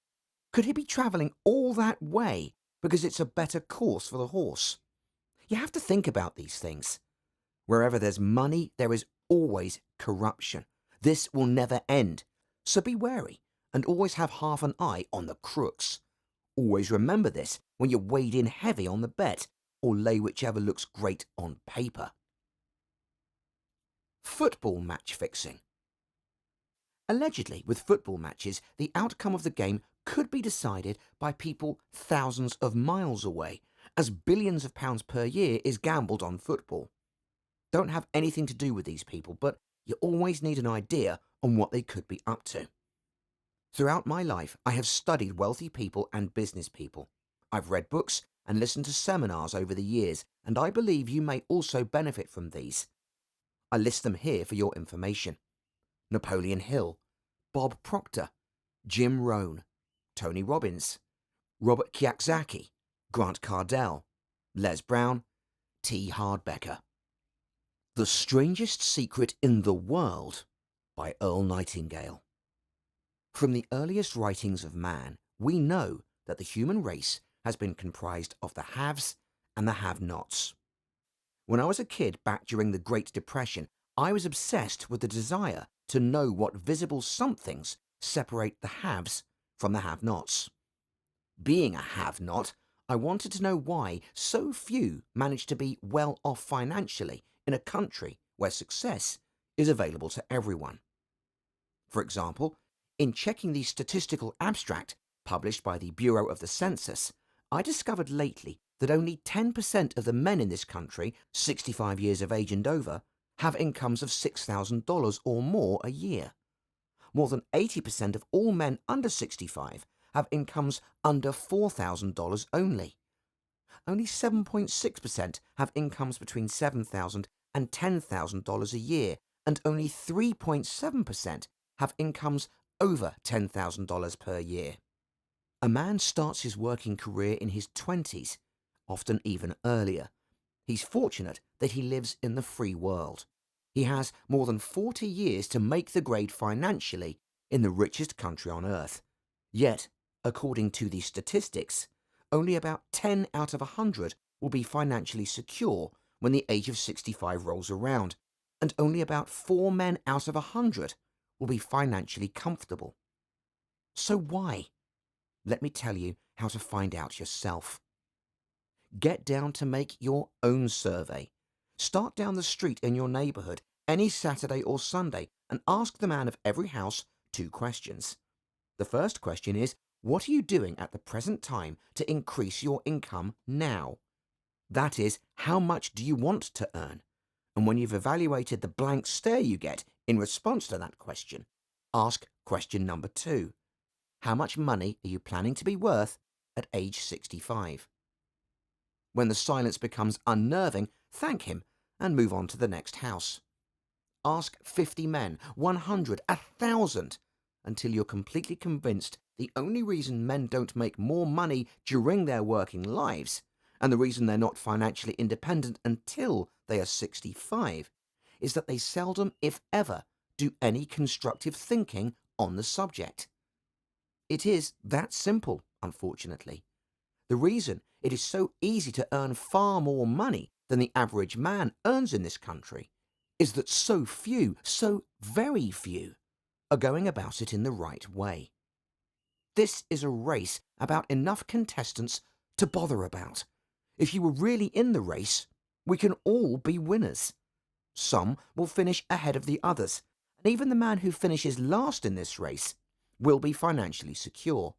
Speaker 1: Could he be travelling all that way because it's a better course for the horse? You have to think about these things. Wherever there's money, there is always corruption. This will never end. So be wary and always have half an eye on the crooks. Always remember this when you wade in heavy on the bet or lay whichever looks great on paper. Football match fixing. Allegedly, with football matches, the outcome of the game could be decided by people thousands of miles away, as billions of pounds per year is gambled on football. Don't have anything to do with these people, but you always need an idea on what they could be up to. Throughout my life, I have studied wealthy people and business people. I've read books and listened to seminars over the years, and I believe you may also benefit from these. I list them here for your information: Napoleon Hill, Bob Proctor, Jim Rohn, Tony Robbins, Robert Kiyosaki, Grant Cardell, Les Brown, T. Harv Eker. The Strangest Secret in the World by Earl Nightingale. From the earliest writings of man, we know that the human race has been comprised of the haves and the have-nots. When I was a kid back during the Great Depression, I was obsessed with the desire to know what visible somethings separate the haves from the have-nots. Being a have-not, I wanted to know why so few managed to be well off financially in a country where success is available to everyone. For example, in checking the statistical abstract published by the Bureau of the Census, I discovered lately that only 10% of the men in this country, 65 years of age and over, have incomes of $6,000 or more a year. More than 80% of all men under 65 have incomes under $4,000 only. Only 7.6% have incomes between $7,000 and $10,000 a year, and only 3.7% have incomes over $10,000 per year. A man starts his working career in his 20s, often even earlier. He's fortunate that he lives in the free world. He has more than 40 years to make the grade financially in the richest country on earth. Yet, according to the statistics, only about 10 out of 100 will be financially secure when the age of 65 rolls around, and only about 4 men out of 100 will be financially comfortable. So why? Let me tell you how to find out yourself. Get down to make your own survey. Start down the street in your neighbourhood any Saturday or Sunday and ask the man of every house 2 questions. The first question is, what are you doing at the present time to increase your income now? That is, how much do you want to earn? And when you've evaluated the blank stare you get in response to that question, ask question number 2. How much money are you planning to be worth at age 65? When the silence becomes unnerving, thank him and move on to the next house. Ask 50 men, 100, 1,000, until you're completely convinced the only reason men don't make more money during their working lives, and the reason they're not financially independent until they are 65, is that they seldom, if ever, do any constructive thinking on the subject. It is that simple, unfortunately. The reason it is so easy to earn far more money than the average man earns in this country is that so few, so very few, are going about it in the right way. This is a race about enough contestants to bother about. If you were really in the race, we can all be winners. Some will finish ahead of the others, and even the man who finishes last in this race will be financially secure.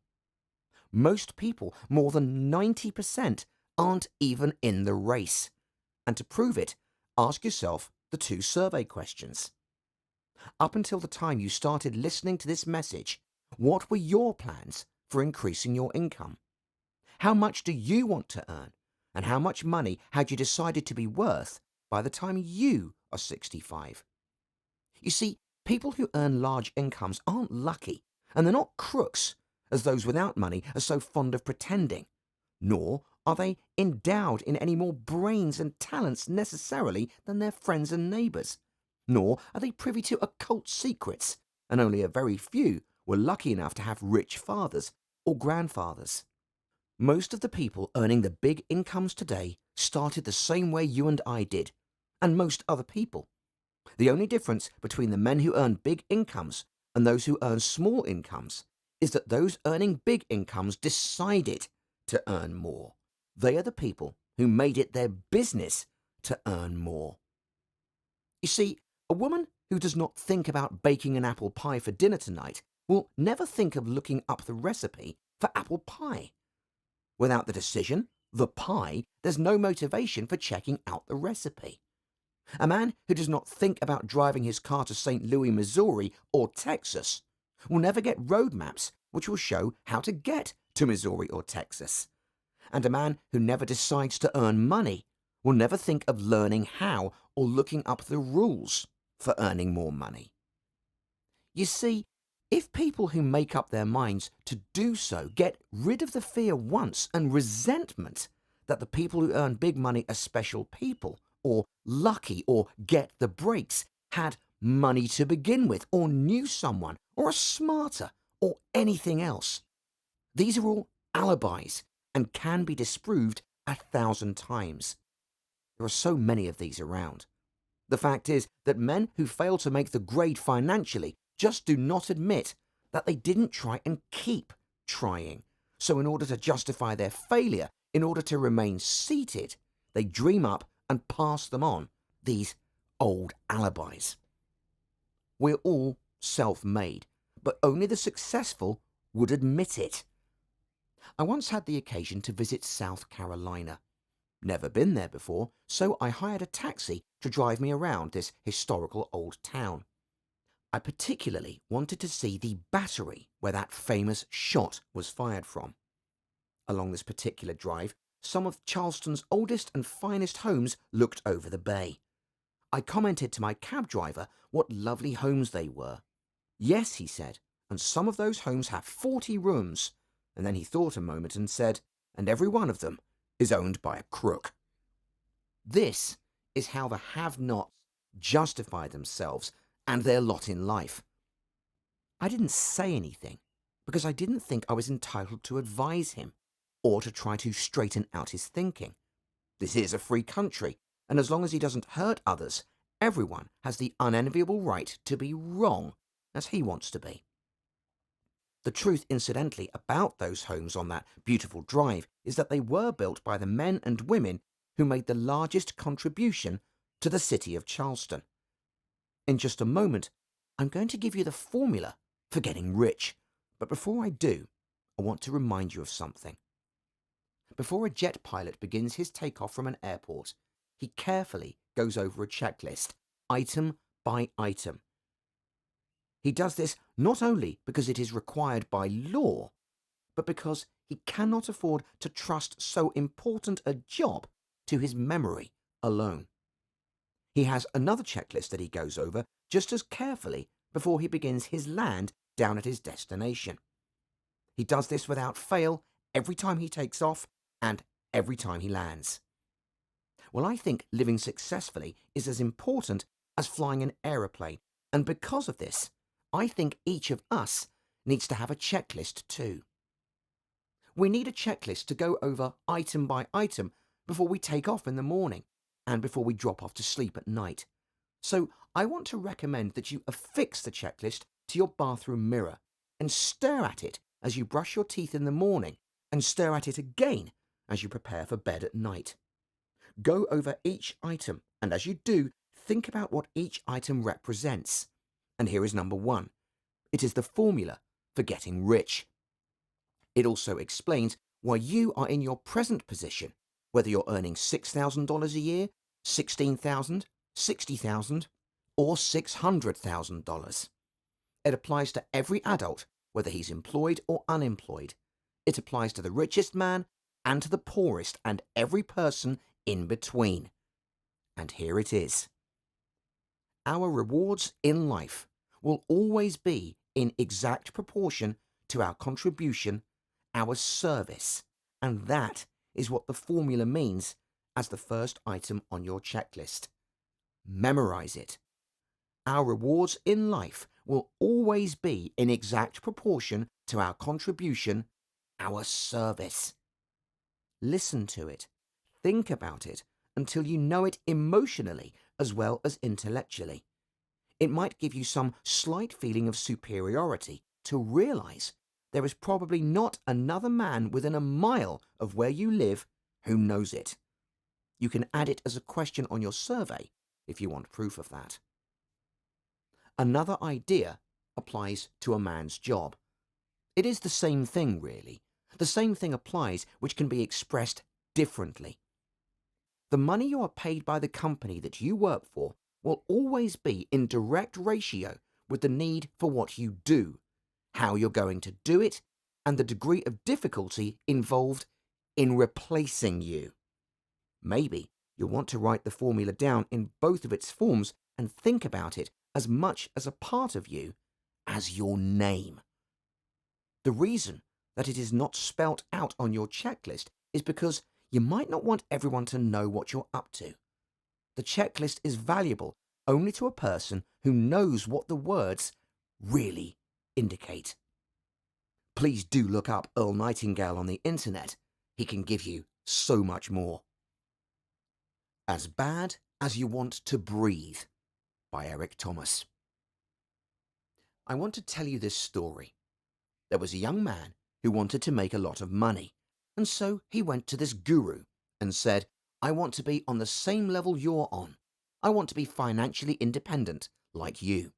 Speaker 1: Most people, more than 90%, aren't even in the race. And to prove it, ask yourself the two survey questions. Up until the time you started listening to this message, what were your plans for increasing your income? How much do you want to earn? And how much money had you decided to be worth by the time you are 65? You see, people who earn large incomes aren't lucky, and they're not crooks, as those without money are so fond of pretending, nor are they endowed in any more brains and talents necessarily than their friends and neighbours, nor are they privy to occult secrets, and only a very few were lucky enough to have rich fathers or grandfathers. Most of the people earning the big incomes today started the same way you and I did, and most other people. The only difference between the men who earn big incomes and those who earn small incomes is that those earning big incomes decided to earn more. They are the people who made it their business to earn more. You see, a woman who does not think about baking an apple pie for dinner tonight will never think of looking up the recipe for apple pie. Without the decision, the pie, there's no motivation for checking out the recipe. A man who does not think about driving his car to St. Louis, Missouri or Texas will never get road maps which will show how to get to Missouri or Texas. And a man who never decides to earn money will never think of learning how or looking up the rules for earning more money. You see, if people who make up their minds to do so get rid of the fear once and resentment that the people who earn big money are special people, or lucky, or get the breaks, had money to begin with, or knew someone, or are smarter, or anything else. These are all alibis and can be disproved 1,000 times. There are so many of these around. The fact is that men who fail to make the grade financially just do not admit that they didn't try and keep trying. So in order to justify their failure, in order to remain seated, they dream up and pass them on, these old alibis. We're all self-made, but only the successful would admit it. I once had the occasion to visit South Carolina. Never been there before, so I hired a taxi to drive me around this historical old town. I particularly wanted to see the battery where that famous shot was fired from. Along this particular drive, some of Charleston's oldest and finest homes looked over the bay. I commented to my cab driver what lovely homes they were. Yes, he said, and some of those homes have 40 rooms. And then he thought a moment and said, and every one of them is owned by a crook. This is how the have-nots justify themselves and their lot in life. I didn't say anything because I didn't think I was entitled to advise him or to try to straighten out his thinking. This is a free country, and as long as he doesn't hurt others, everyone has the unenviable right to be wrong as he wants to be. The truth, incidentally, about those homes on that beautiful drive is that they were built by the men and women who made the largest contribution to the city of Charleston. In just a moment, I'm going to give you the formula for getting rich. But before I do, I want to remind you of something. Before a jet pilot begins his takeoff from an airport, he carefully goes over a checklist, item by item. He does this not only because it is required by law, but because he cannot afford to trust so important a job to his memory alone. He has another checklist that he goes over just as carefully before he begins his land down at his destination. He does this without fail every time he takes off and every time he lands. Well, I think living successfully is as important as flying an aeroplane, And because of this, I think each of us needs to have a checklist too. We need a checklist to go over item by item before we take off in the morning and before we drop off to sleep at night. So I want to recommend that you affix the checklist to your bathroom mirror and stare at it as you brush your teeth in the morning and stare at it again as you prepare for bed at night. Go over each item, and as you do, think about what each item represents. And here is number 1. It is the formula for getting rich. It also explains why you are in your present position, whether you're earning $6,000 a year, $16,000, $60,000, or $600,000. It applies to every adult, whether he's employed or unemployed. It applies to the richest man and to the poorest and every person in between. And here it is. Our rewards in life will always be in exact proportion to our contribution, our service, and that is what the formula means as the first item on your checklist. Memorize it. Our rewards in life will always be in exact proportion to our contribution, our service. Listen to it. Think about it until you know it emotionally as well as intellectually. It might give you some slight feeling of superiority to realize there is probably not another man within a mile of where you live who knows it. You can add it as a question on your survey if you want proof of that. Another idea applies to a man's job. It is the same thing, really. The same thing applies, which can be expressed differently. The money you are paid by the company that you work for will always be in direct ratio with the need for what you do, how you're going to do it, and the degree of difficulty involved in replacing you. Maybe you'll want to write the formula down in both of its forms and think about it as much as a part of you as your name. The reason that it is not spelt out on your checklist is because you might not want everyone to know what you're up to. The checklist is valuable only to a person who knows what the words really indicate. Please do look up Earl Nightingale on the internet. He can give you so much more. As Bad as You Want to Breathe by Eric Thomas. I want to tell you this story. There was a young man who wanted to make a lot of money, and so he went to this guru and said, I want to be on the same level you're on. I want to be financially independent like you.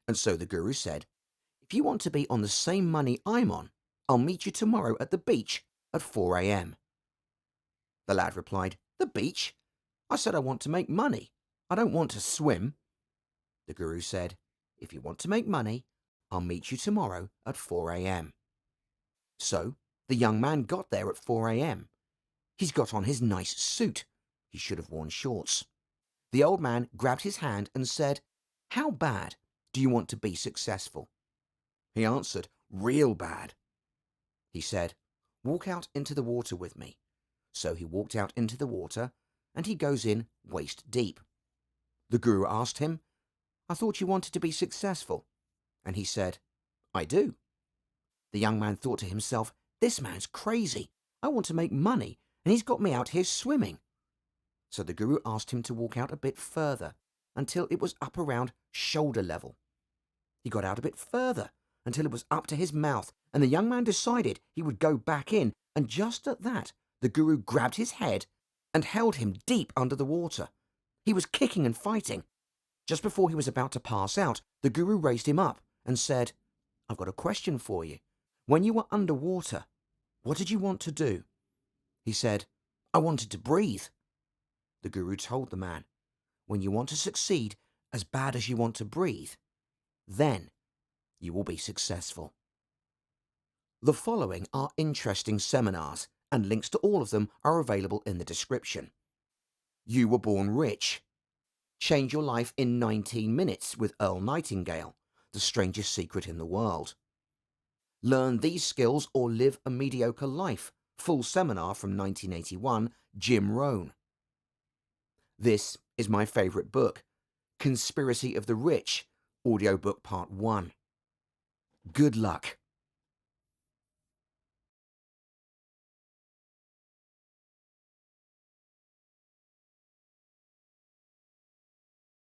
Speaker 1: And so the guru said, if you want to be on the same money I'm on, I'll meet you tomorrow at the beach at 4 a.m. The lad replied, the beach? I said I want to make money. I don't want to swim. The guru said, if you want to make money, I'll meet you tomorrow at 4 a.m. So the young man got there at 4 a.m. He's got on his nice suit. He should have worn shorts. The old man grabbed his hand and said, how bad do you want to be successful? He answered, real bad. He said, walk out into the water with me. So he walked out into the water, and he goes in waist deep. The guru asked him, I thought you wanted to be successful. And he said, I do. The young man thought to himself, this man's crazy. I want to make money, and he's got me out here swimming. So the guru asked him to walk out a bit further, until it was up around shoulder level. He got out a bit further, until it was up to his mouth, and the young man decided he would go back in, and just at that, the guru grabbed his head and held him deep under the water. He was kicking and fighting. Just before he was about to pass out, the guru raised him up and said, I've got a question for you. When you were underwater, what did you want to do? He said, I wanted to breathe. The guru told the man, when you want to succeed as bad as you want to breathe, then you will be successful. The following are interesting seminars, and links to all of them are available in the description. You Were Born Rich. Change Your Life in 19 Minutes with Earl Nightingale, the strangest secret in the world. Learn these skills or live a mediocre life. Full seminar from 1981, Jim Rohn. This is my favorite book. Conspiracy of the Rich, Audiobook Part 1. Good luck.